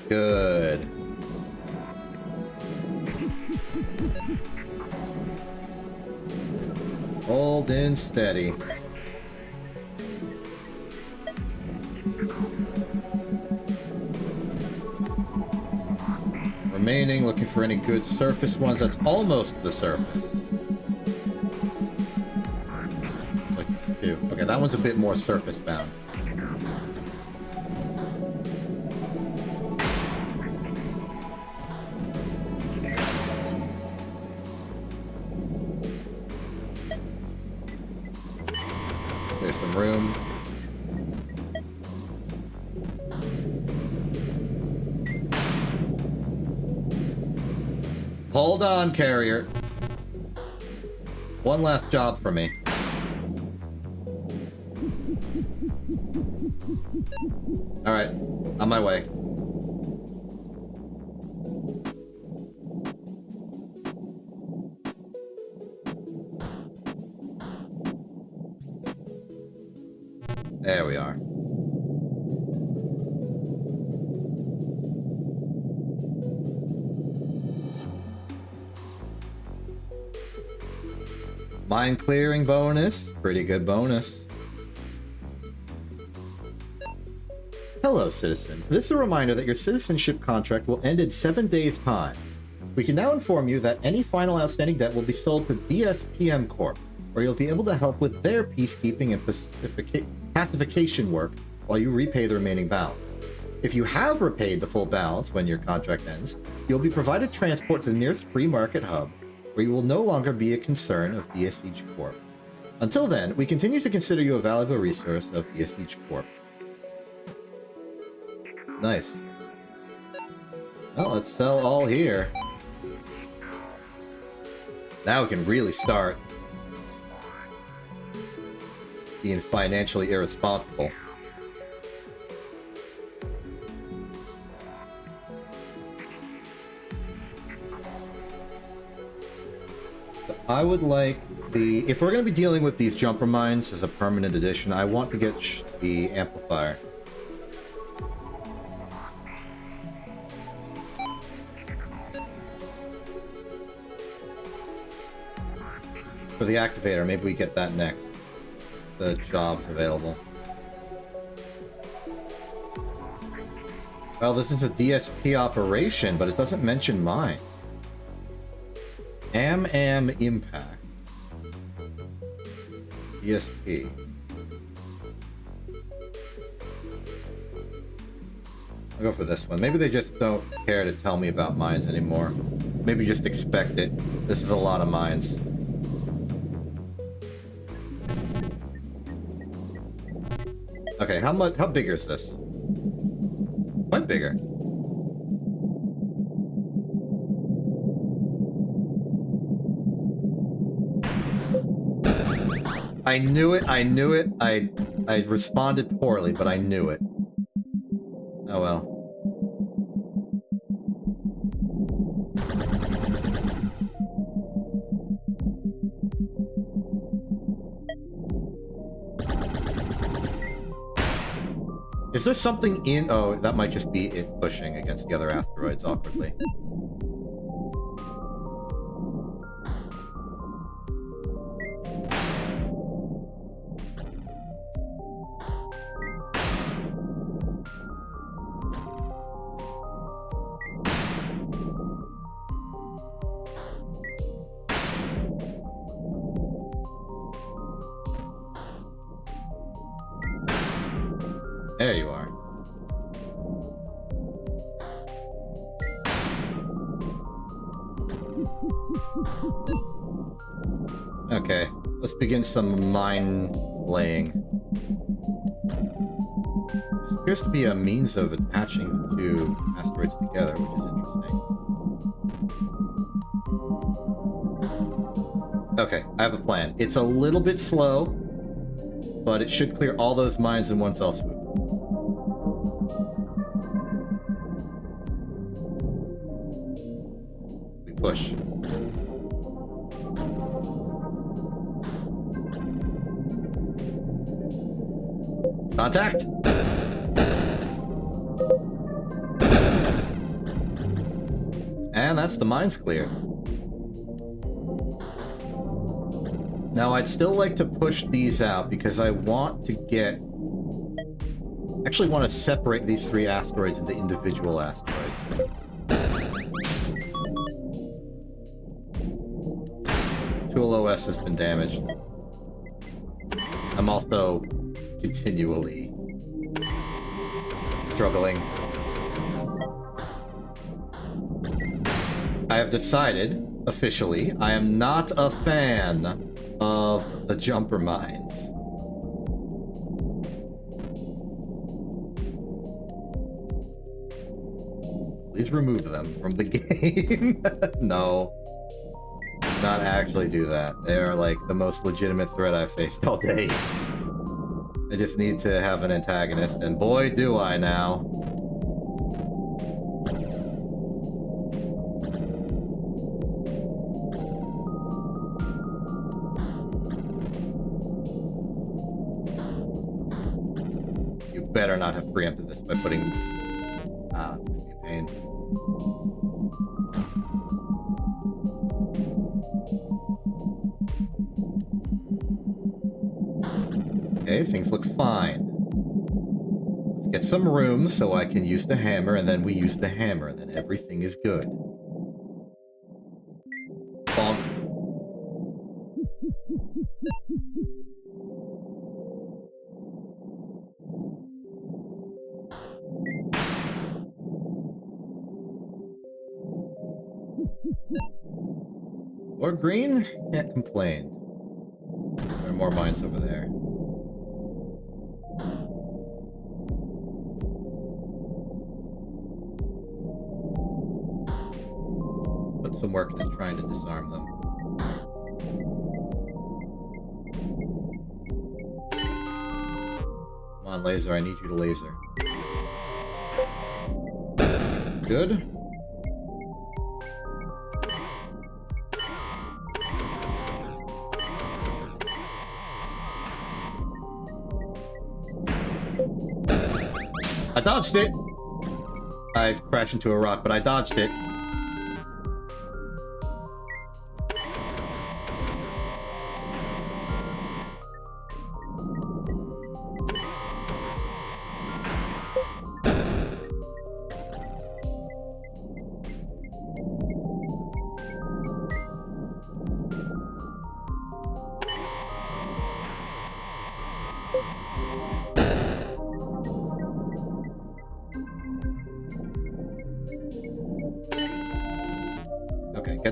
Good. Hold in steady. Remaining, looking for any good surface ones. That's almost the surface. Okay, that one's a bit more surface bound. There's some room. Hold on, carrier. One last job for me. Alright, on my way. There we are. Mine clearing bonus. Pretty good bonus. Hello, citizen. This is a reminder that your citizenship contract will end in 7 days' time. We can now inform you that any final outstanding debt will be sold to DSPM Corp, where you'll be able to help with their peacekeeping and pacification work while you repay the remaining balance. If you have repaid the full balance when your contract ends, you'll be provided transport to the nearest free market hub, where you will no longer be a concern of DSH Corp. Until then, we continue to consider you a valuable resource of DSH Corp. Nice. Well, let's sell all here. Now we can really start being financially irresponsible. So I would like if we're going to be dealing with these jumper mines as a permanent addition, I want to get the amplifier. For the activator, maybe we get that next. The jobs available. Well, this is a DSP operation, but it doesn't mention mine. Am Impact. DSP. I'll go for this one. Maybe they just don't care to tell me about mines anymore. Maybe just expect it. This is a lot of mines. Okay, how big is this? Quite bigger. I knew it, I responded poorly, but I knew it. Oh well. Is there something in... Oh, that might just be it pushing against the other asteroids awkwardly. There you are. Okay, let's begin some mine laying. This appears to be a means of attaching the two asteroids together, which is interesting. Okay, I have a plan. It's a little bit slow, but it should clear all those mines in one fell swoop. Push. Contact! And that's the mines clear. Now I'd still like to push these out because I want to get... Actually want to separate these three asteroids into individual asteroids. 2LOS has been damaged. I'm also continually struggling. I have decided, officially, I am not a fan of the jumper mines. Please remove them from the game. No. Not actually do that. They are like the most legitimate threat I've faced all day. I just need to have an antagonist, and boy do I now. You better not have preempted this by putting... Ah, it's gonna be a pain. Okay, things look fine. Let's get some room so I can use the hammer, and then we use the hammer, and then everything is good. Bonk. More green? Can't complain. There are more mines over there. Put some work into trying to disarm them. Come on, laser, I need you to laser. Good. I dodged it! I crashed into a rock, but I dodged it.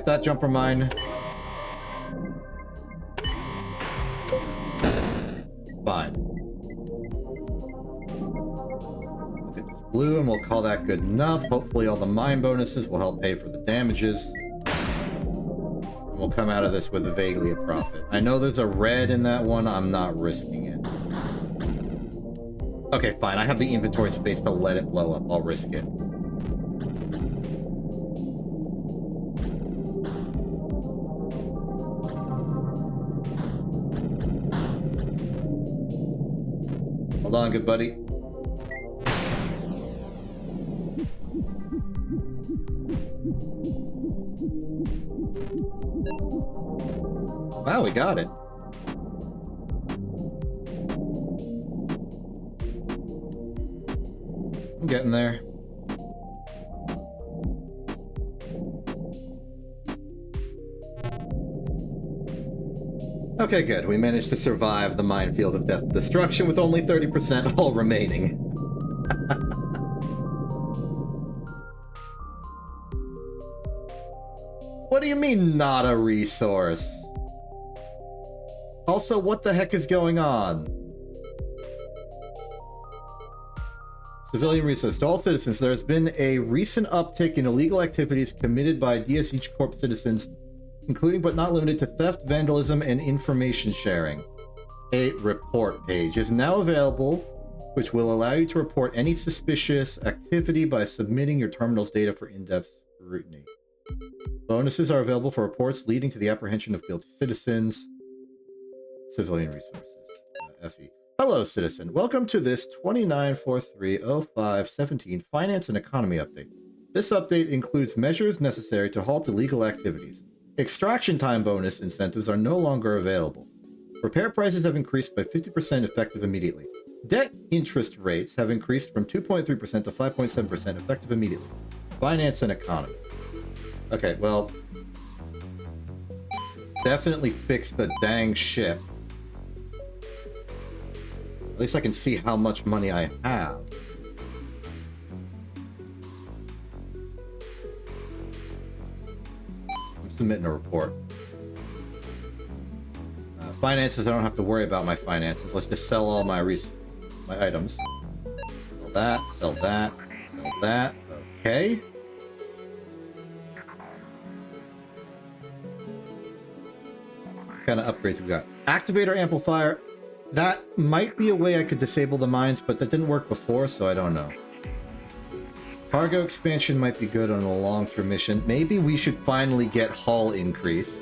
that jumper mine. Fine. We'll get this blue and we'll call that good enough. Hopefully all the mine bonuses will help pay for the damages. And we'll come out of this with a vaguely a profit. I know there's a red in that one. I'm not risking it. Okay, fine. I have the inventory space to let it blow up. I'll risk it. Hold on, good buddy. Wow, we got it. I'm getting there. Okay, good. We managed to survive the minefield of death and destruction with only 30% all remaining. What do you mean, not a resource? Also, what the heck is going on? Civilian resource. To all citizens, there has been a recent uptick in illegal activities committed by DSH Corp citizens, including but not limited to theft, vandalism, and information sharing. A report page is now available, which will allow you to report any suspicious activity by submitting your terminal's data for in-depth scrutiny. Bonuses are available for reports leading to the apprehension of guilty citizens. Civilian resources. FE. Hello, citizen. Welcome to this 29430517 Finance and Economy Update. This update includes measures necessary to halt illegal activities. Extraction time bonus incentives are no longer available. Repair prices have increased by 50% effective immediately. Debt interest rates have increased from 2.3% to 5.7% effective immediately. Finance and economy. Okay, well, definitely fix the dang ship. At least I can see how much money I have. Submitting a report. Finances, I don't have to worry about my finances. Let's just sell all my items. Sell that, sell that, sell that. Okay. What kind of upgrades we got? Activator amplifier. That might be a way I could disable the mines, but that didn't work before, so I don't know. Cargo expansion might be good on a long-term mission. Maybe we should finally get hull increase.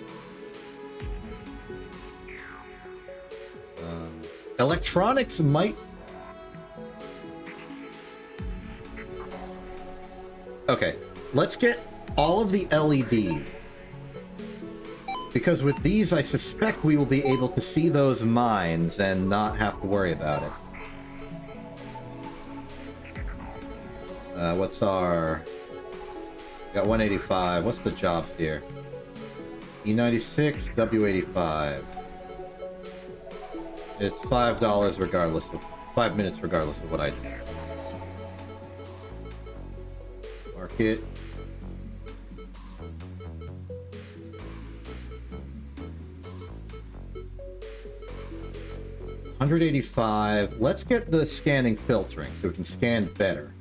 Electronics might... Okay, let's get all of the LEDs. Because with these, I suspect we will be able to see those mines and not have to worry about it. What's our... Got 185. What's the jobs here? E96, W85. It's $5 regardless of... 5 minutes regardless of what I do. Market. $185. Let's get the scanning filtering so we can scan better.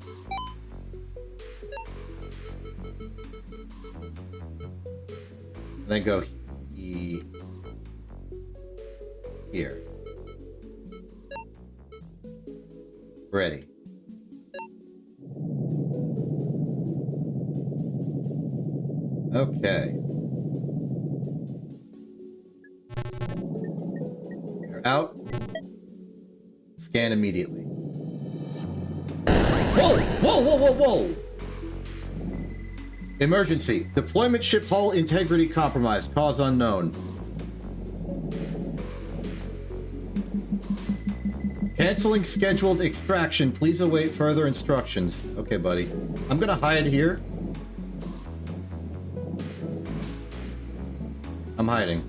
And then go here. Ready. Okay. You're out. Scan immediately. Whoa! Whoa, whoa, whoa, whoa! Emergency. Deployment ship hull integrity compromised. Cause unknown. Canceling scheduled extraction. Please await further instructions. Okay, buddy. I'm gonna hide here. I'm hiding.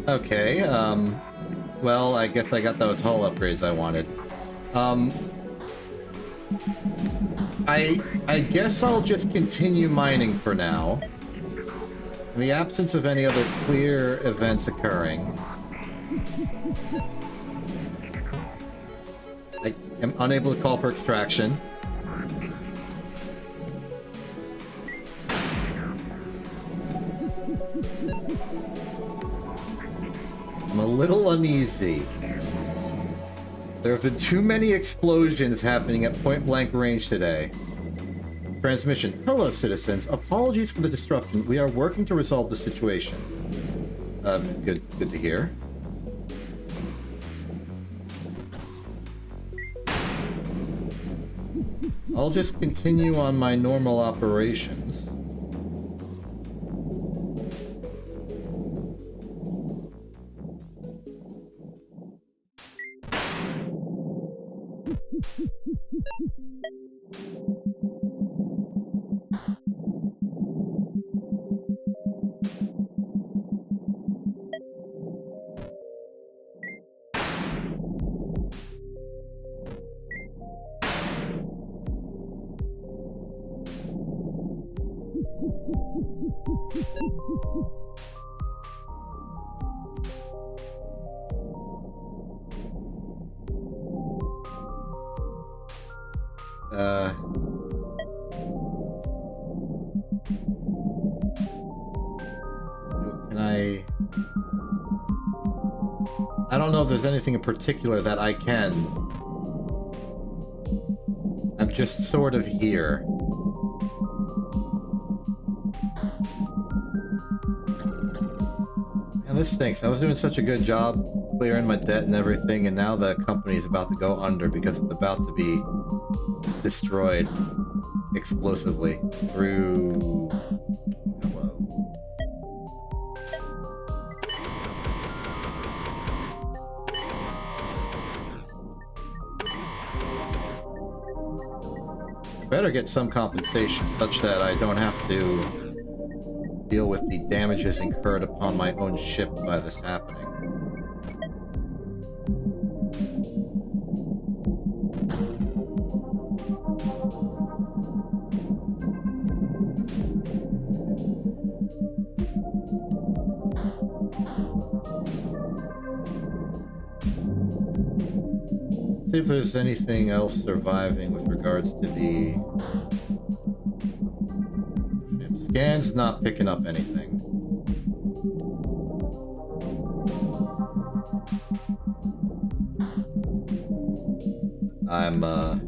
Okay, well, I guess I got those hull upgrades I wanted. I guess I'll just continue mining for now. In the absence of any other clear events occurring. I am unable to call for extraction. I'm a little uneasy. There have been too many explosions happening at point-blank range today. Transmission. Hello, citizens. Apologies for the disruption. We are working to resolve the situation. Good to hear. I'll just continue on my normal operations. I don't know if there's anything in particular that I can. I'm just sort of here. And this stinks. I was doing such a good job clearing my debt and everything, and now the company's about to go under because it's about to be destroyed explosively through... Hello. Better get some compensation such that I don't have to deal with the damages incurred upon my own ship by this happening. See if there's anything else surviving with regards to the ship. Scan's not picking up anything. I'm a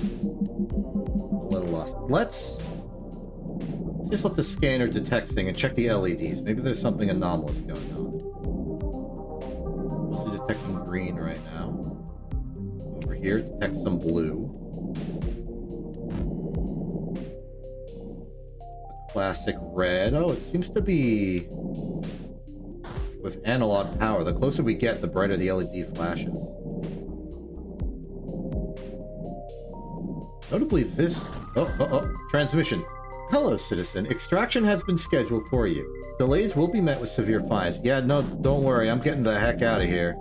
little lost. Let's just let the scanner detect thing and check the LEDs. Maybe there's something anomalous going on. Mostly detecting green right now. Here, detect some blue. A classic red. Oh, it seems to be with analog power. The closer we get, the brighter the LED flashes. Notably this... Transmission. Hello, citizen. Extraction has been scheduled for you. Delays will be met with severe fines. Yeah, no, don't worry. I'm getting the heck out of here.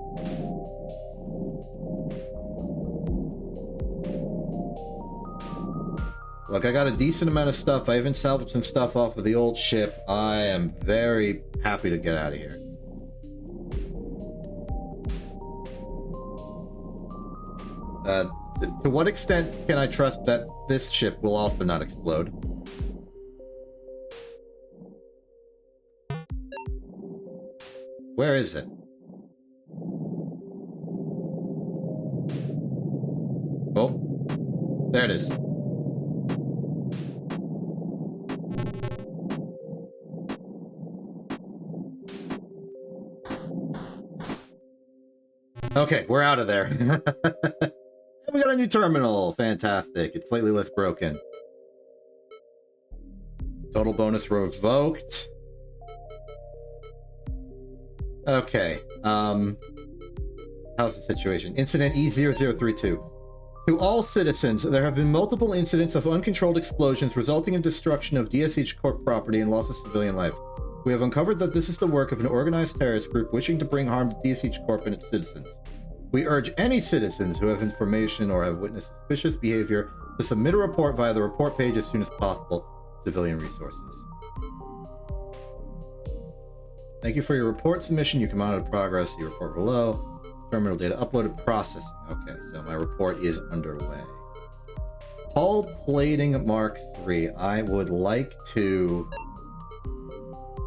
Look, I got a decent amount of stuff. I even salvaged some stuff off of the old ship. I am very happy to get out of here. To what extent can I trust that this ship will also not explode? Where is it? Oh, there it is. Okay, we're out of there. We got a new terminal. Fantastic. It's slightly less broken. Total bonus revoked. Okay. How's the situation? Incident E0032. To all citizens, there have been multiple incidents of uncontrolled explosions resulting in destruction of DSH Corp property and loss of civilian life. We have uncovered that this is the work of an organized terrorist group wishing to bring harm to DSH Corp and its citizens. We urge any citizens who have information or have witnessed suspicious behavior to submit a report via the report page as soon as possible. Civilian resources. Thank you for your report submission. You can monitor progress. See your report below. Terminal data uploaded, processing. Okay, so my report is underway. Hull plating Mark III. I would like to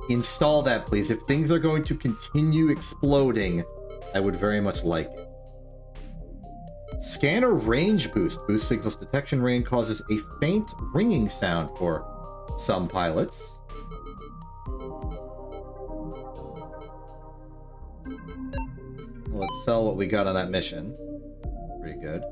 install that, please. If things are going to continue exploding, I would very much like it. Scanner range boost. Boost signals detection range, causes a faint ringing sound for some pilots. Let's sell what we got on that mission. Pretty good.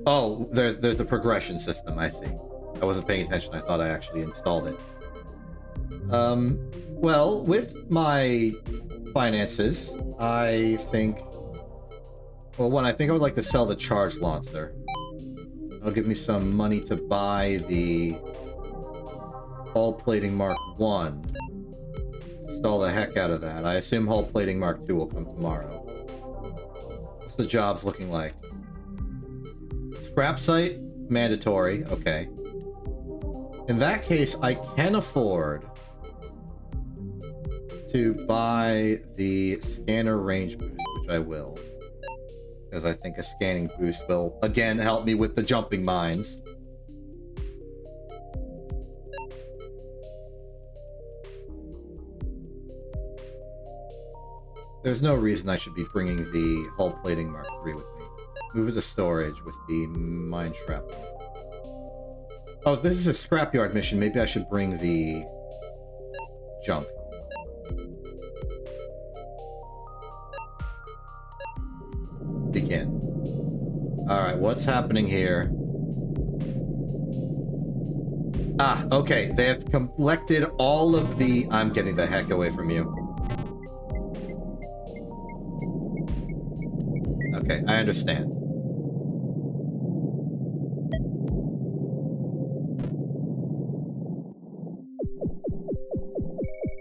Oh, there's a progression system, I see. I wasn't paying attention, I thought I actually installed it. Well, with my finances, I think... Well, one, I think I would like to sell the charge launcher. It'll give me some money to buy the hull plating Mark 1. Install the heck out of that. I assume hull plating Mark 2 will come tomorrow. What's the jobs looking like? Scrap site? Mandatory. Okay. In that case, I can afford to buy the scanner range boost, which I will. Because I think a scanning boost will, again, help me with the jumping mines. There's no reason I should be bringing the hull plating Mark III with me. Move it to storage with the mine shrapnel. Oh, if this is a scrapyard mission, maybe I should bring the junk. Begin. Alright, what's happening here? Ah, okay. They have collected all of the... I'm getting the heck away from you. Okay, I understand.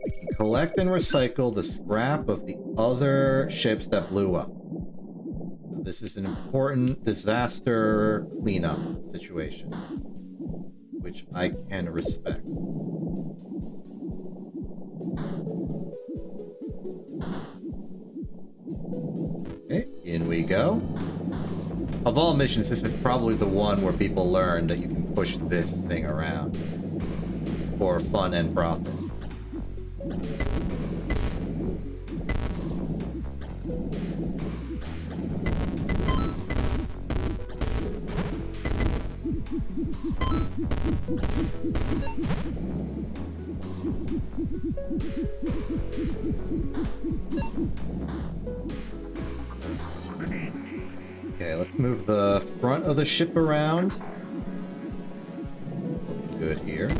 We can collect and recycle the scrap of the other ships that blew up. This is an important disaster cleanup situation, which I can respect. Okay, in we go. Of all missions, this is probably the one where people learn that you can push this thing around for fun and profit. Okay, let's move the front of the ship around. Good here.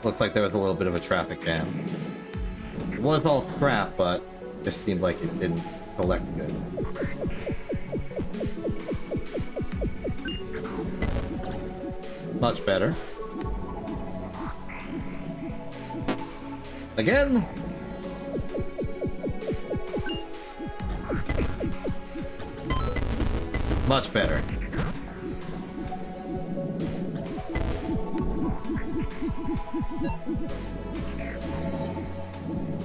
Looks like there was a little bit of a traffic jam. It was all scrap, but it just seemed like it didn't collect good. Much better. Again! Much better.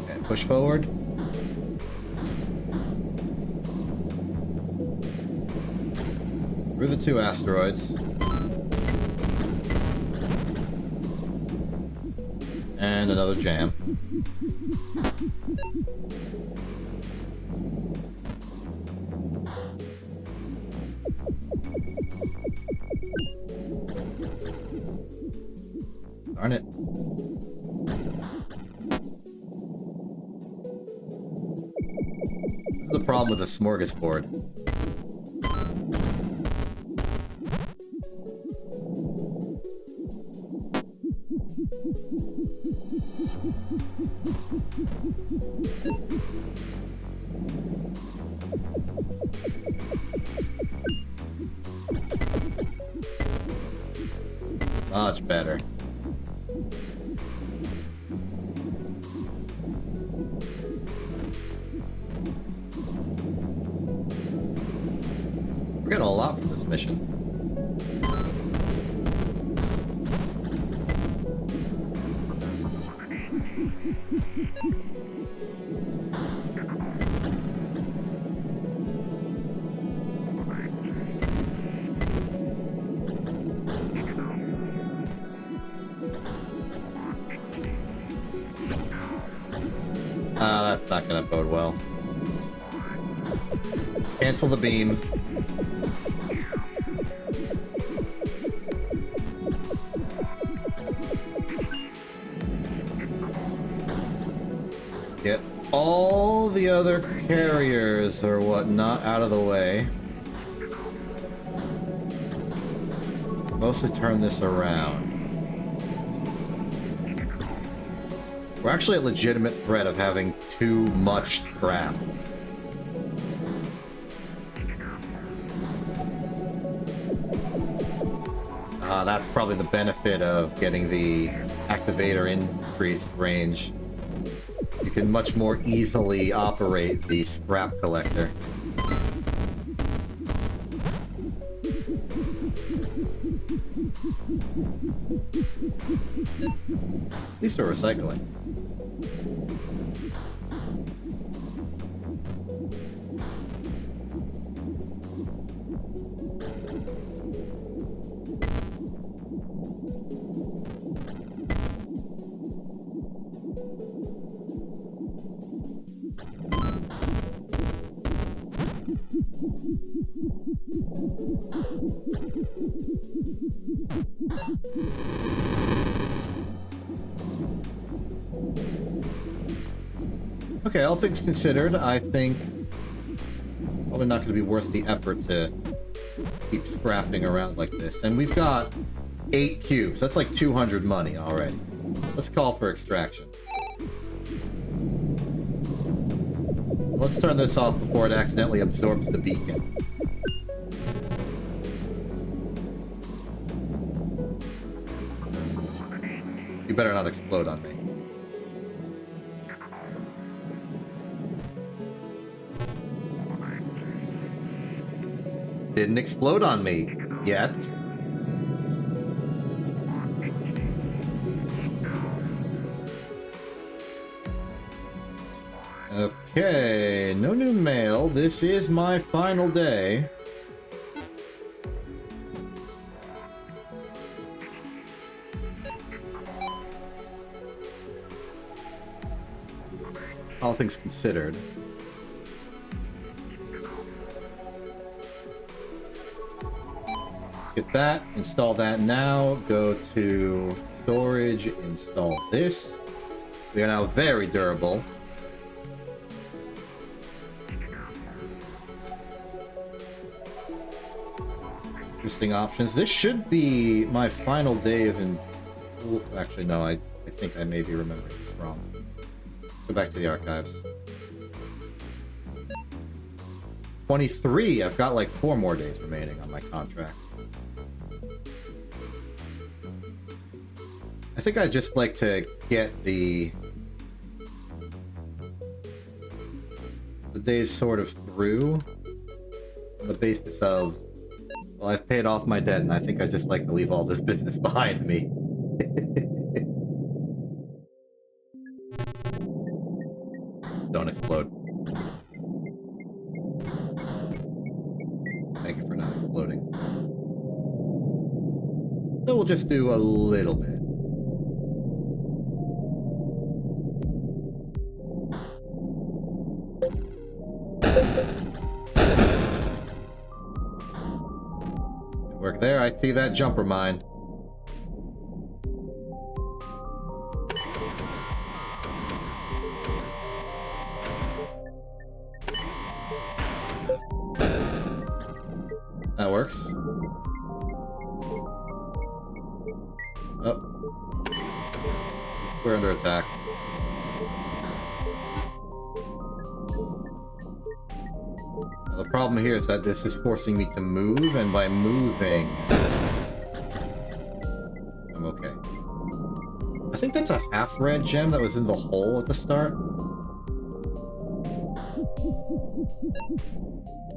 Okay, push forward. Through the two asteroids. And another jam. Darn it. This is the problem with a smorgasbord. Much better. We're getting a lot from this mission. That's not gonna bode well. Cancel the beam. Get all the other carriers or whatnot out of the way. Mostly turn this around. We're actually at legitimate threat of having too much scrap. That's probably the benefit of getting the activator increased range. You can much more easily operate the scrap collector. At least we're recycling. Okay, all things considered, I think probably not going to be worth the effort to keep scrapping around like this. And we've got 8 cubes. That's like 200 money already. Let's call for extraction. Let's turn this off before it accidentally absorbs the beacon. You better not explode on me. Didn't explode on me yet. Okay, no new mail. This is my final day. All things considered. Get that, install that now, go to storage, install this. We are now very durable. Interesting options. This should be my final day of actually, no, I think I may be remembering this wrong. Go back to the archives. 23, I've got like 4 more days remaining on my contract. I think I'd just like to get the days sort of through on the basis of, well, I've paid off my debt, and I think I'd just like to leave all this business behind me. Don't explode. Thank you for not exploding. So we'll just do a little bit. Work there. I see that jumper mine. That works. Oh. We're under attack. Now, the problem here is that this is forcing me to move, and by moving, I'm okay. I think that's a half red gem that was in the hole at the start.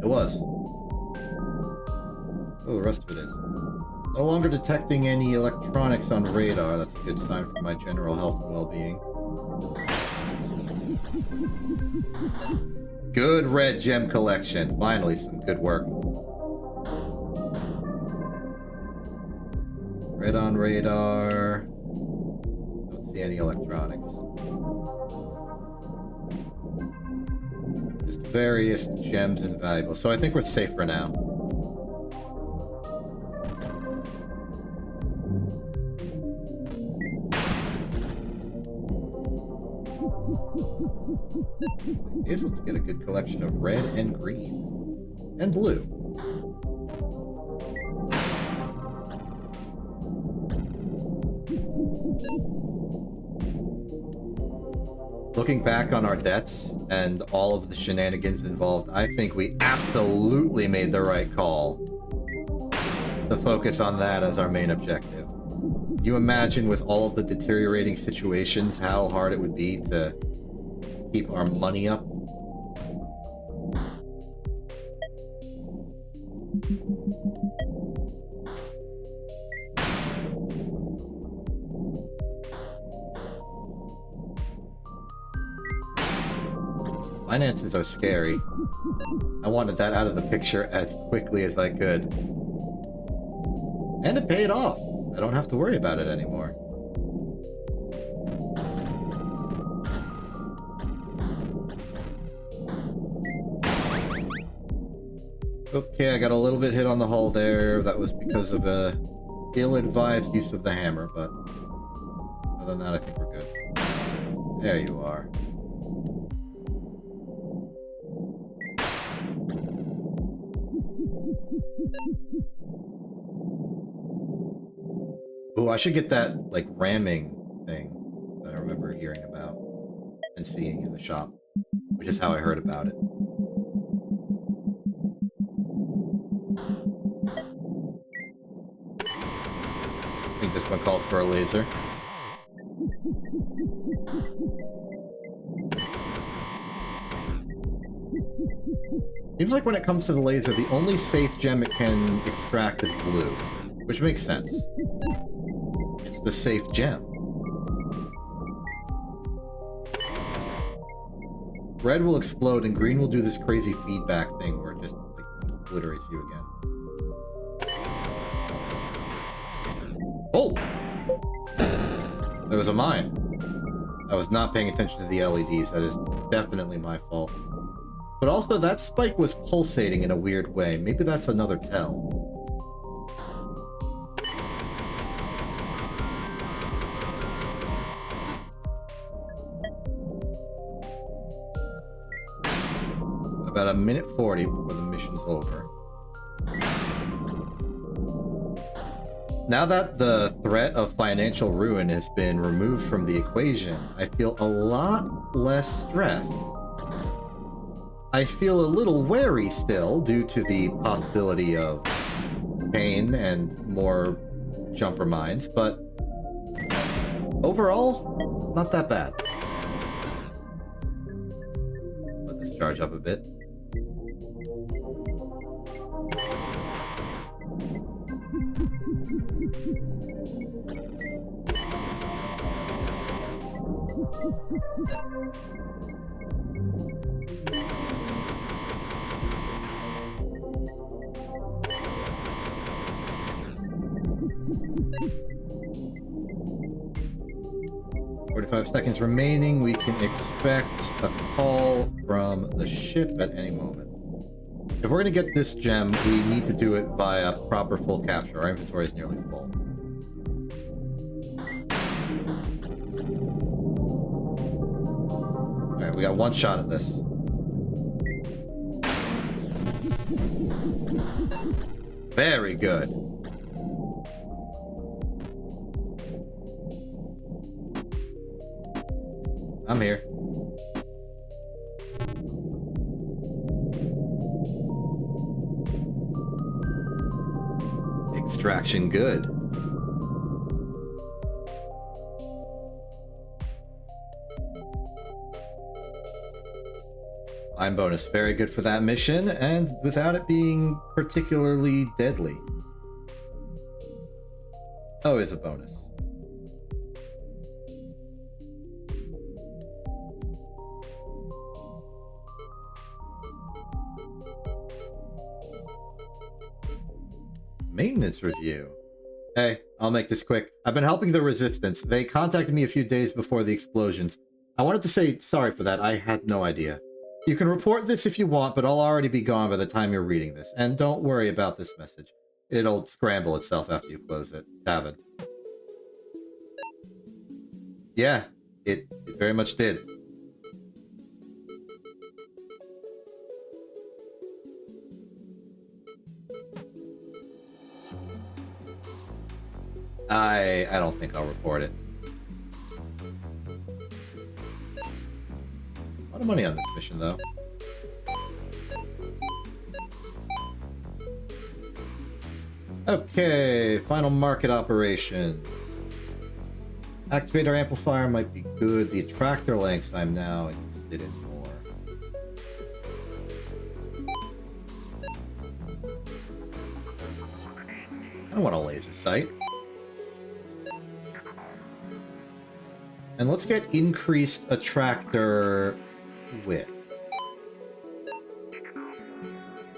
It was. Oh, the rest of it is. No longer detecting any electronics on radar. That's a good sign for my general health and well-being. Good red gem collection. Finally, some good work. Red on radar. Don't see any electronics. Just various gems and valuables. So I think we're safe for now. Let's get a good collection of red and green. And blue. Looking back on our debts and all of the shenanigans involved, I think we absolutely made the right call to focus on that as our main objective. You imagine with all of the deteriorating situations how hard it would be to keep our money up? Finances are scary. I wanted that out of the picture as quickly as I could. And it paid off. I don't have to worry about it anymore. Okay, I got a little bit hit on the hull there. That was because of a ill-advised use of the hammer, but other than that, I think we're good. There you are. Oh, I should get that, like, ramming thing that I remember hearing about and seeing in the shop, which is how I heard about it. I think this one calls for a laser. Seems like when it comes to the laser, the only safe gem it can extract is blue, which makes sense. It's the safe gem. Red will explode and green will do this crazy feedback thing where it just like obliterates you again. Oh! There was a mine. I was not paying attention to the LEDs. That is definitely my fault. But also, that spike was pulsating in a weird way. Maybe that's another tell. About a minute 40 before the mission's over. Now that the threat of financial ruin has been removed from the equation, I feel a lot less stressed. I feel a little wary still due to the possibility of pain and more jumper mines, but overall, not that bad. Let this charge up a bit. Seconds remaining. We can expect a call from the ship at any moment. If we're gonna get this gem, we need to do it via proper full capture. Our inventory is nearly full. Alright, we got one shot at this. Very good. I'm here. Extraction good. Mine bonus, very good for that mission, and without it being particularly deadly. Always a bonus. Maintenance review. Hey, I'll make this quick. I've been helping the Resistance. They contacted me a few days before the explosions. I wanted to say sorry for that. I had no idea. You can report this if you want, but I'll already be gone by the time you're reading this. And don't worry about this message. It'll scramble itself after you close it. Tavin. Yeah, it very much did. I don't think I'll report it. A lot of money on this mission, though. Okay, final market operations. Activator amplifier might be good. The attractor lengths I'm now interested in more. I don't want a laser sight. And let's get increased attractor width.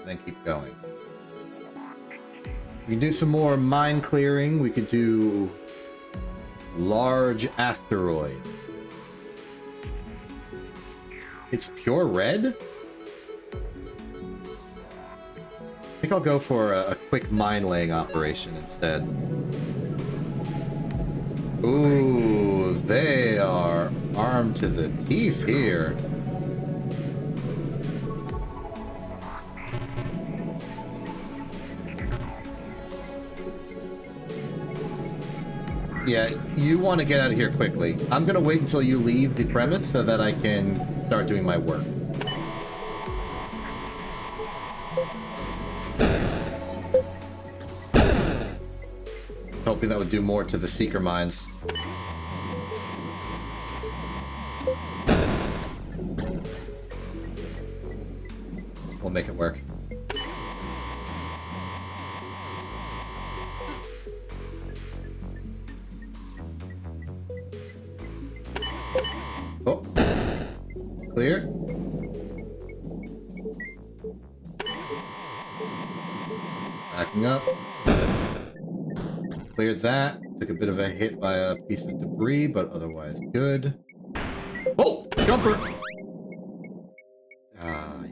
Then keep going. We can do some more mine clearing. We could do large asteroid. It's pure red? I think I'll go for a quick mine laying operation instead. Ooh, they are armed to the teeth here. Yeah, you want to get out of here quickly. I'm gonna wait until you leave the premise so that I can start doing my work. Hoping that would do more to the seeker mines. We'll make it work. Oh. Clear. Backing up. Cleared that. Took a bit of a hit by a piece of debris, but otherwise good. Oh! Jumper! Ah,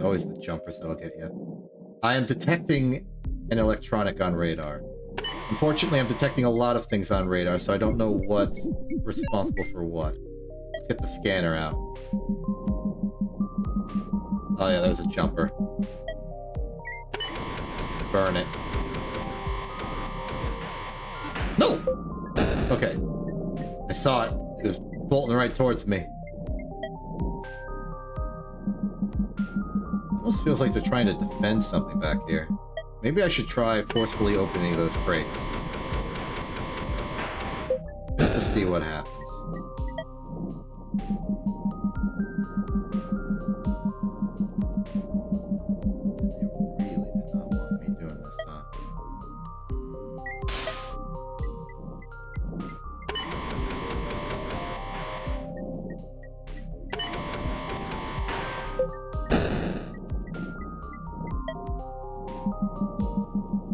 always the jumpers that'll get you. I am detecting an electronic on radar. Unfortunately, I'm detecting a lot of things on radar, so I don't know what's responsible for what. Let's get the scanner out. Oh yeah, there's a jumper. Burn it. No! Okay. I saw it. It was bolting right towards me. Almost feels like they're trying to defend something back here. Maybe I should try forcefully opening those crates. Just to see what happens. They really did not want me doing this, huh?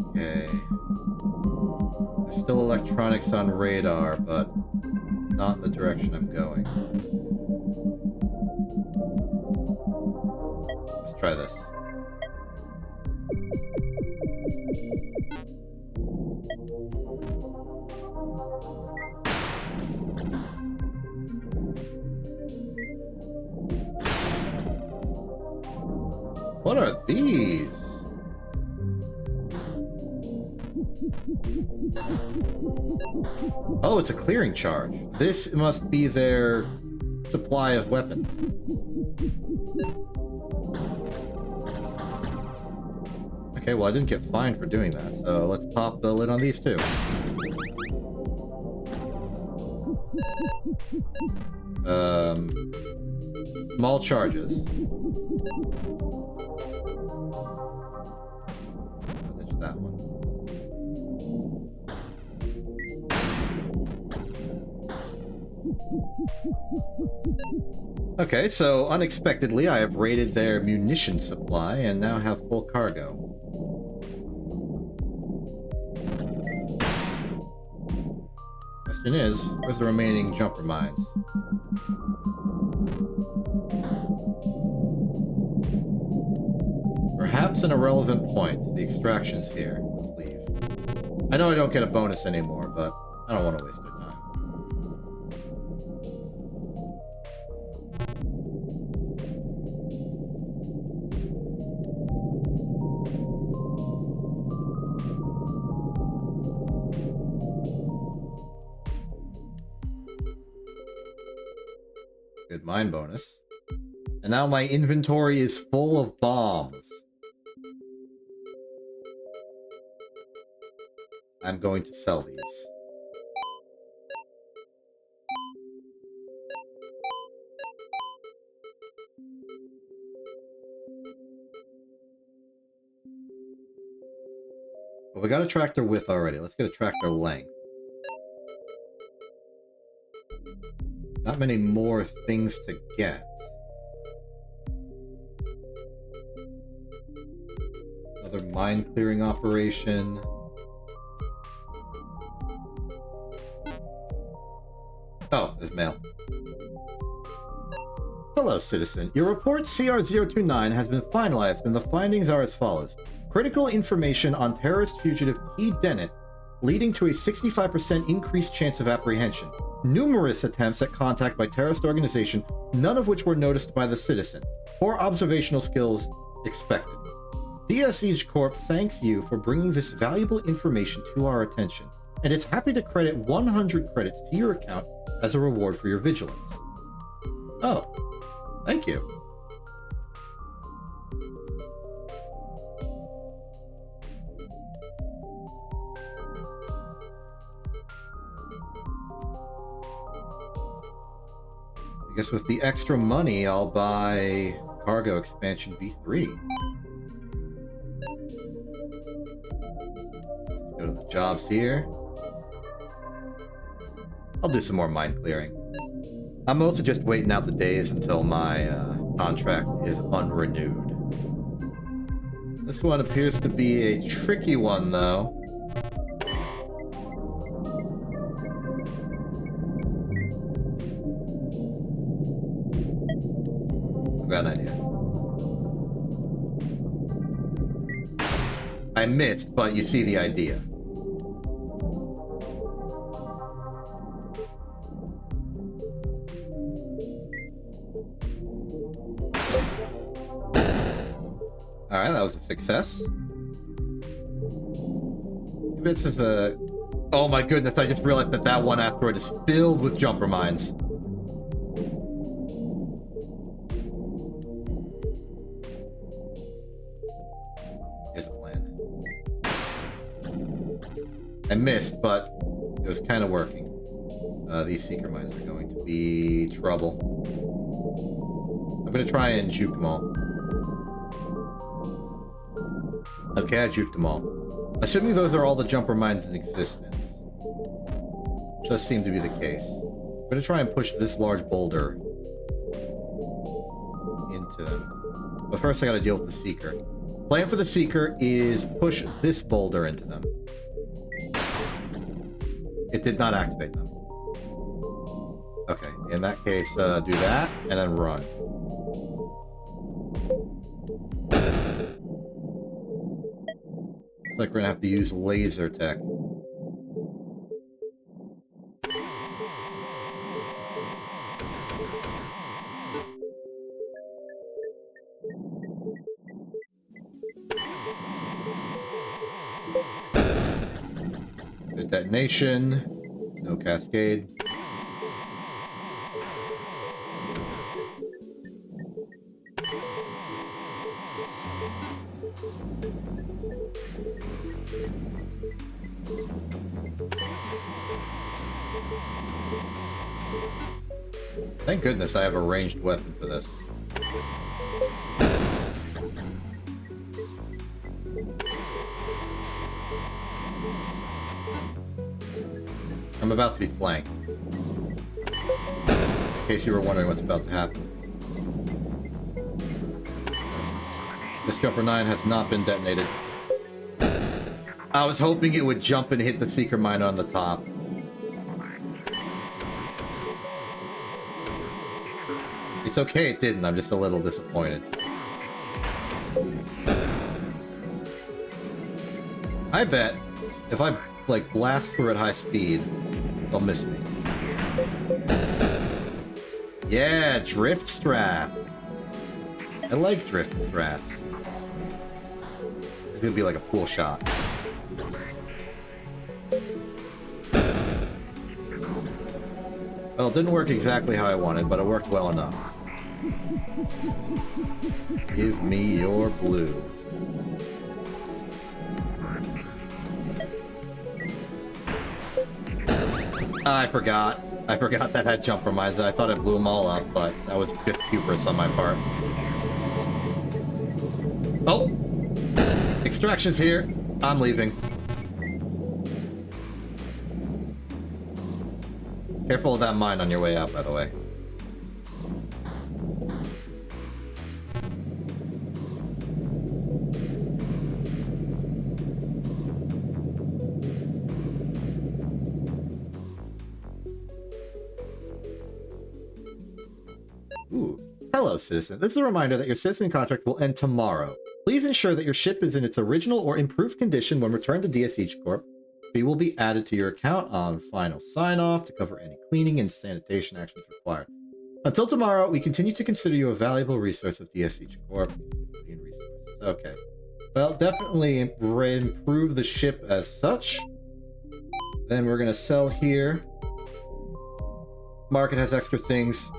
Okay. There's still electronics on radar, but not in the direction I'm going. Let's try this. What are these? Oh, it's a clearing charge. This must be their supply of weapons. Okay, well, I didn't get fined for doing that, so let's pop the lid on these too. Small charges. Ditch that one. Okay, so unexpectedly, I have raided their munition supply and now have full cargo. Question is, where's the remaining jumper mines? Perhaps an irrelevant point. The extraction's here. Let's leave. I know I don't get a bonus anymore, but I don't want to waste their time. Good mine bonus. And now my inventory is full of bombs. I'm going to sell these. Well, we got a tractor width already. Let's get a tractor length. Not many more things to get. Another mine clearing operation. Oh, there's mail. Hello, citizen. Your report CR029 has been finalized, and the findings are as follows. Critical information on terrorist fugitive T. Dennett, leading to a 65% increased chance of apprehension. Numerous attempts at contact by terrorist organization, none of which were noticed by the citizen. Poor observational skills expected. DS Siege Corp thanks you for bringing this valuable information to our attention, and is happy to credit 100 credits to your account as a reward for your vigilance. Oh, thank you. I guess with the extra money, I'll buy Cargo Expansion V3. Let's go to the jobs here. I'll do some more mine clearing. I'm also just waiting out the days until my contract is unrenewed. This one appears to be a tricky one, though. I've got an idea. I missed, but you see the idea. Alright, that was a success. This is a... Oh my goodness, I just realized that that one asteroid is filled with jumper mines. Here's a plan. I missed, but it was kind of working. These seeker mines are going to be trouble. I'm going to try and juke them all. Okay, I juked them all. Assuming those are all the jumper mines in existence. Which does seem to be the case. I'm going to try and push this large boulder into them. But first I got to deal with the Seeker. Plan for the Seeker is push this boulder into them. It did not activate them. Okay, in that case, do that, and then run. Looks like we're gonna have to use laser tech. detonation. No cascade. Thank goodness I have a ranged weapon for this. I'm about to be flanked. In case you were wondering what's about to happen. This Jumper 9 has not been detonated. I was hoping it would jump and hit the Seeker Mine on the top. It's okay it didn't, I'm just a little disappointed. I bet if I, like, blast through at high speed, they'll miss me. Yeah, drift strat. I like drift strats. It's gonna be like a pool shot. Well, it didn't work exactly how I wanted, but it worked well enough. Give me your blue. I forgot. I forgot that had jumper mines. I thought I blew them all up, but that was just hubris on my part. Oh! Extraction's here. I'm leaving. Careful of that mine on your way out, by the way. Ooh. Hello, citizen. This is a reminder that your citizen contract will end tomorrow. Please ensure that your ship is in its original or improved condition when returned to DSH Corp. Fee will be added to your account on final sign-off to cover any cleaning and sanitation actions required. Until tomorrow, we continue to consider you a valuable resource of DSH Corp. Okay. Well, definitely improve the ship as such. Then we're going to sell here. Market has extra things.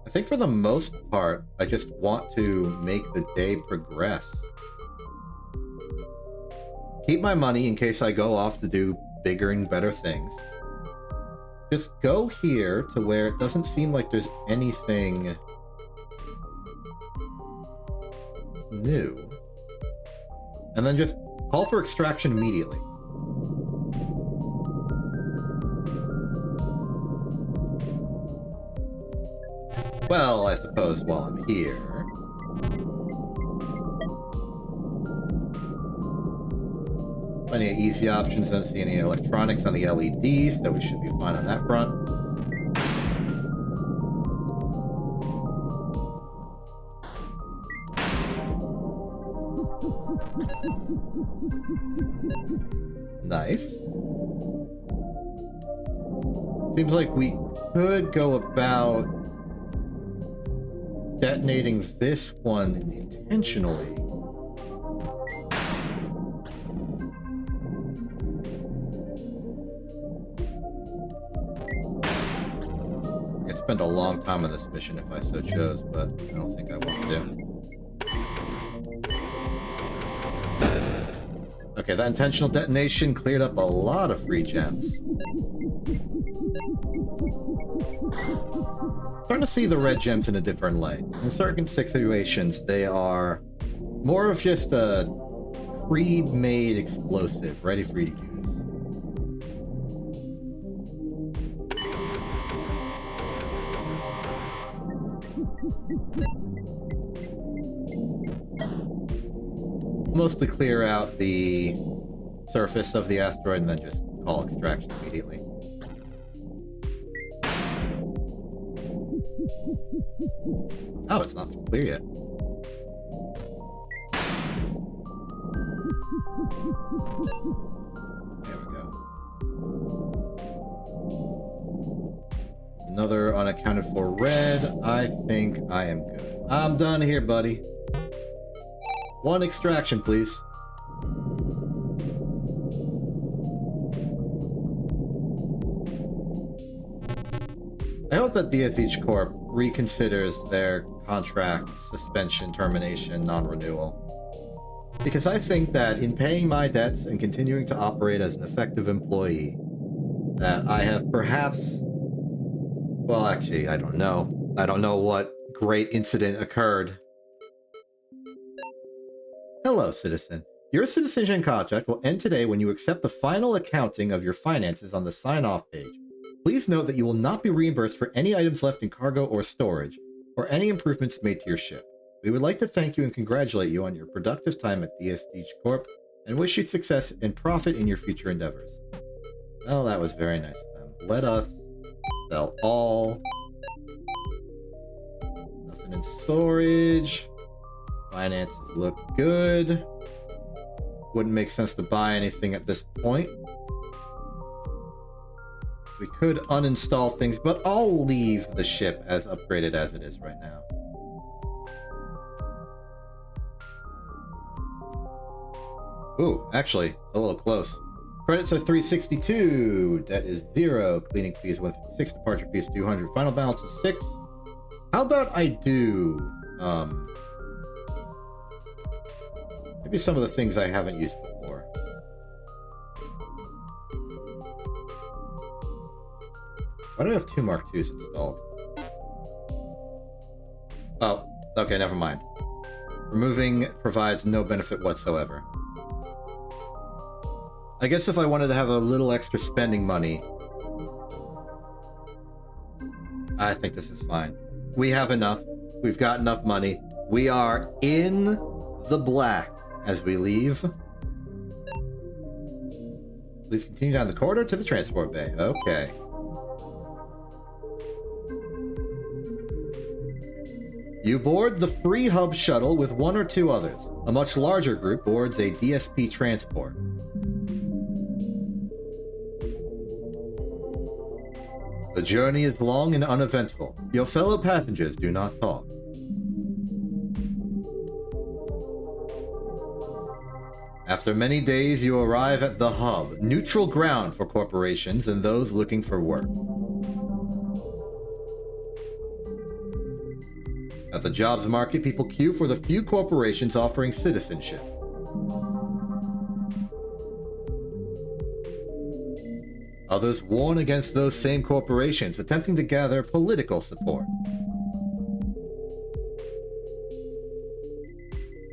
I think for the most part, I just want to make the day progress. Keep my money in case I go off to do bigger and better things. Just go here to where it doesn't seem like there's anything new. And then just call for extraction immediately. Well, I suppose while I'm here... Plenty of easy options, don't see any electronics on the LEDs, so we should be fine on that front. Nice. Seems like we could go about detonating this one intentionally. I could spend a long time on this mission if I so chose, but I don't think I want to. Okay, that intentional detonation cleared up a lot of free gems. Starting to see the red gems in a different light. In certain situations, they are more of just a pre-made explosive, ready for you to use. Mostly clear out the surface of the asteroid and then just call extraction immediately. Oh, it's not clear yet. There we go. Another unaccounted for red. I think I am good. I'm done here, buddy. One extraction, please. I hope that DSH Corp reconsiders their contract suspension, termination, non-renewal. Because I think that in paying my debts and continuing to operate as an effective employee, that I have perhaps... Well, actually, I don't know. I don't know what great incident occurred. Hello, citizen. Your citizenship contract will end today when you accept the final accounting of your finances on the sign-off page. Please note that you will not be reimbursed for any items left in cargo or storage, or any improvements made to your ship. We would like to thank you and congratulate you on your productive time at DSH Corp, and wish you success and profit in your future endeavors. Well, that was very nice of them. Let us sell all. Nothing in storage. Finances look good. Wouldn't make sense to buy anything at this point. We could uninstall things, but I'll leave the ship as upgraded as it is right now. Ooh, actually, a little close. Credits are 362. Debt is 0. Cleaning fees 156. Departure fees 200. Final balance is 6. How about I do maybe some of the things I haven't used before. Why do I have 2 Mark IIs installed? Oh, okay, never mind. Removing provides no benefit whatsoever. I guess if I wanted to have a little extra spending money, I think this is fine. We have enough. We've got enough money. We are in the black as we leave. Please continue down the corridor to the transport bay. Okay. You board the free hub shuttle with 1 or 2 others. A much larger group boards a DSP transport. The journey is long and uneventful. Your fellow passengers do not talk. After many days, you arrive at the hub, neutral ground for corporations and those looking for work. At the jobs market, people queue for the few corporations offering citizenship. Others warn against those same corporations, attempting to gather political support.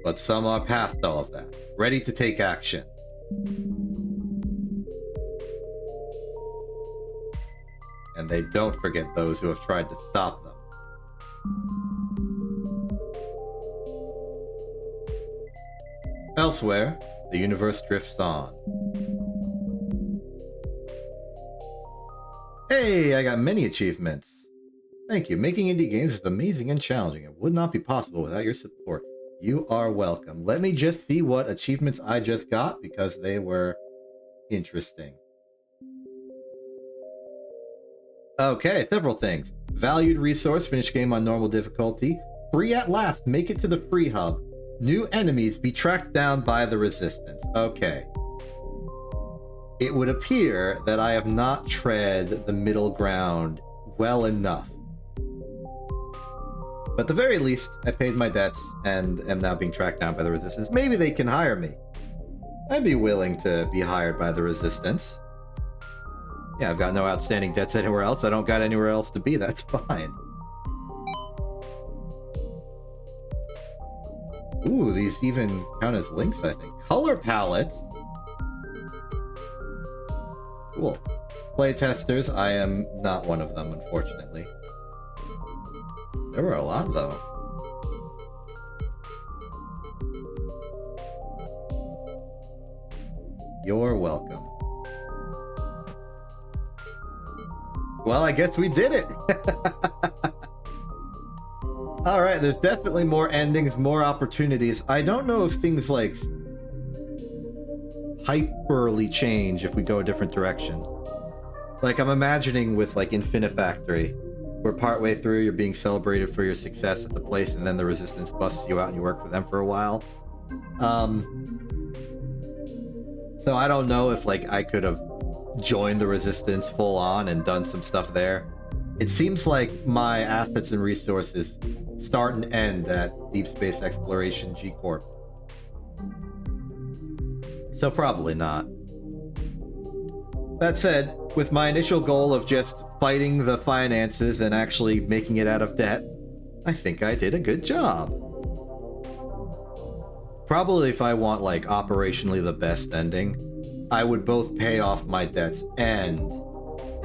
But some are past all of that, ready to take action. And they don't forget those who have tried to stop them. Elsewhere, the universe drifts on. Hey, I got many achievements. Thank you. Making indie games is amazing and challenging. It would not be possible without your support. You are welcome. Let me just see what achievements I just got because they were interesting. Okay, several things. Valued resource, finish game on normal difficulty. Free at last, make it to the free hub. New enemies be tracked down by the resistance. Okay. It would appear that I have not tread the middle ground well enough. But at the very least, I paid my debts and am now being tracked down by the resistance. Maybe they can hire me. I'd be willing to be hired by the resistance. Yeah, I've got no outstanding debts anywhere else. I don't got anywhere else to be. That's fine. Ooh, these even count as links, I think. Color palettes. Cool. Playtesters, I am not one of them, unfortunately. There were a lot, though. You're welcome. Well, I guess we did it! Alright, there's definitely more endings, more opportunities. I don't know if things like hyperly change if we go a different direction. Like, I'm imagining with, like, Infinifactory, where partway through you're being celebrated for your success at the place and then the resistance busts you out and you work for them for a while. So I don't know if, like, I could have joined the resistance full on and done some stuff there. It seems like my assets and resources start and end at Deep Space Exploration G Corp. So probably not. That said, with my initial goal of just fighting the finances and actually making it out of debt, I think I did a good job. Probably if I want, like, operationally the best ending, I would both pay off my debts and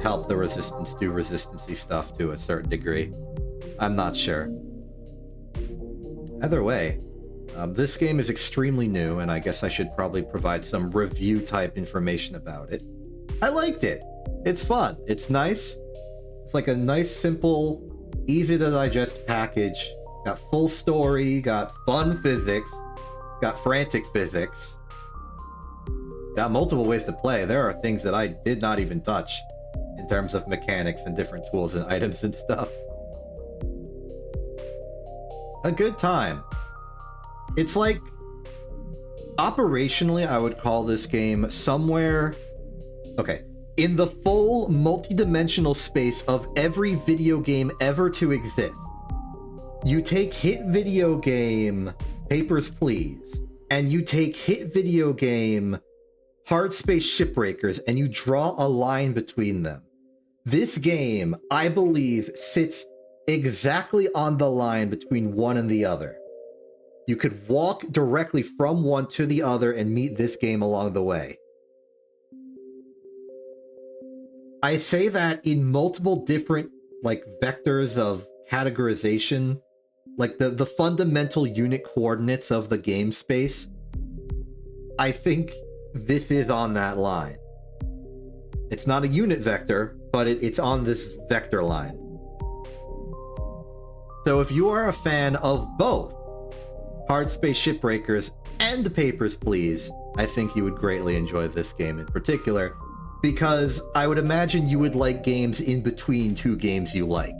help the Resistance do Resistancy stuff to a certain degree. I'm not sure. Either way, this game is extremely new, and I guess I should probably provide some review-type information about it. I liked it. It's fun. It's nice. It's like a nice, simple, easy-to-digest package. Got full story, got fun physics, got frantic physics, got multiple ways to play. There are things that I did not even touch in terms of mechanics and different tools and items and stuff. A good time. It's like, operationally, I would call this game somewhere... Okay, in the full multi-dimensional space of every video game ever to exist. You take hit video game Papers, Please, and you take hit video game Hard Space Shipbreakers, and you draw a line between them. This game, I believe, sits exactly on the line between one and the other. You could walk directly from one to the other and meet this game along the way. I say that in multiple different, like, vectors of categorization, like the fundamental unit coordinates of the game space. I think this is on that line. It's not a unit vector, but it's on this vector line. So if you are a fan of both Hard Space Shipbreakers and Papers, Please, I think you would greatly enjoy this game in particular, because I would imagine you would like games in between two games you like.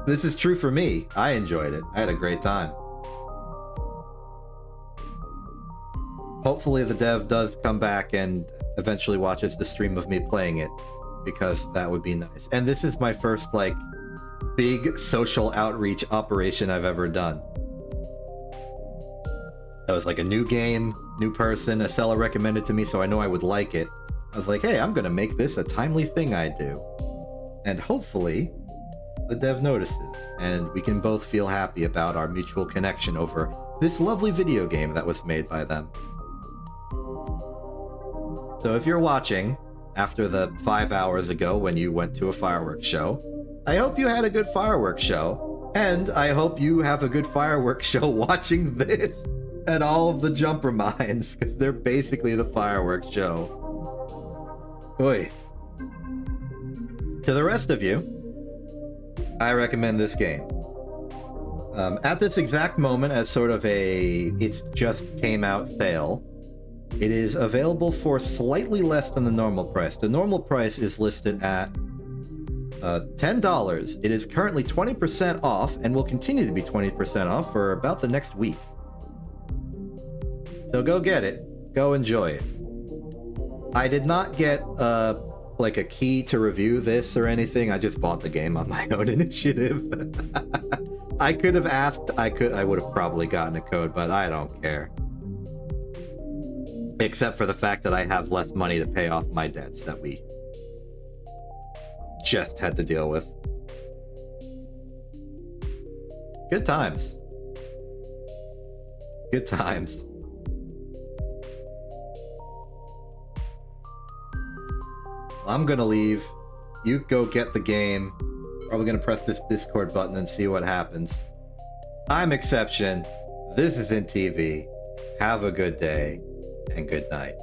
This is true for me. I enjoyed it. I had a great time. Hopefully the dev does come back and eventually watches the stream of me playing it, because that would be nice. And this is my first, like, big social outreach operation I've ever done. That was like a new game, new person, a seller recommended to me, so I know I would like it. I was like, hey, I'm gonna make this a timely thing I do. And hopefully, the dev notices, and we can both feel happy about our mutual connection over this lovely video game that was made by them. So if you're watching, after the 5 hours ago when you went to a fireworks show, I hope you had a good fireworks show, and I hope you have a good fireworks show watching this and all of the jumper mines, because they're basically the fireworks show. Oi. To the rest of you, I recommend this game. At this exact moment, as sort of a it's just came out sale, it is available for slightly less than the normal price. The normal price is listed at $10. It is currently 20% off and will continue to be 20% off for about the next week. So go get it. Go enjoy it. I did not get like a key to review this or anything. I just bought the game on my own initiative. I could have asked. I would have probably gotten a code, but I don't care. Except for the fact that I have less money to pay off my debts that we just had to deal with. Good times. Good times. I'm gonna leave. You go get the game. Probably gonna press this Discord button and see what happens. I'm Exception. This is In TV. Have a good day and good night.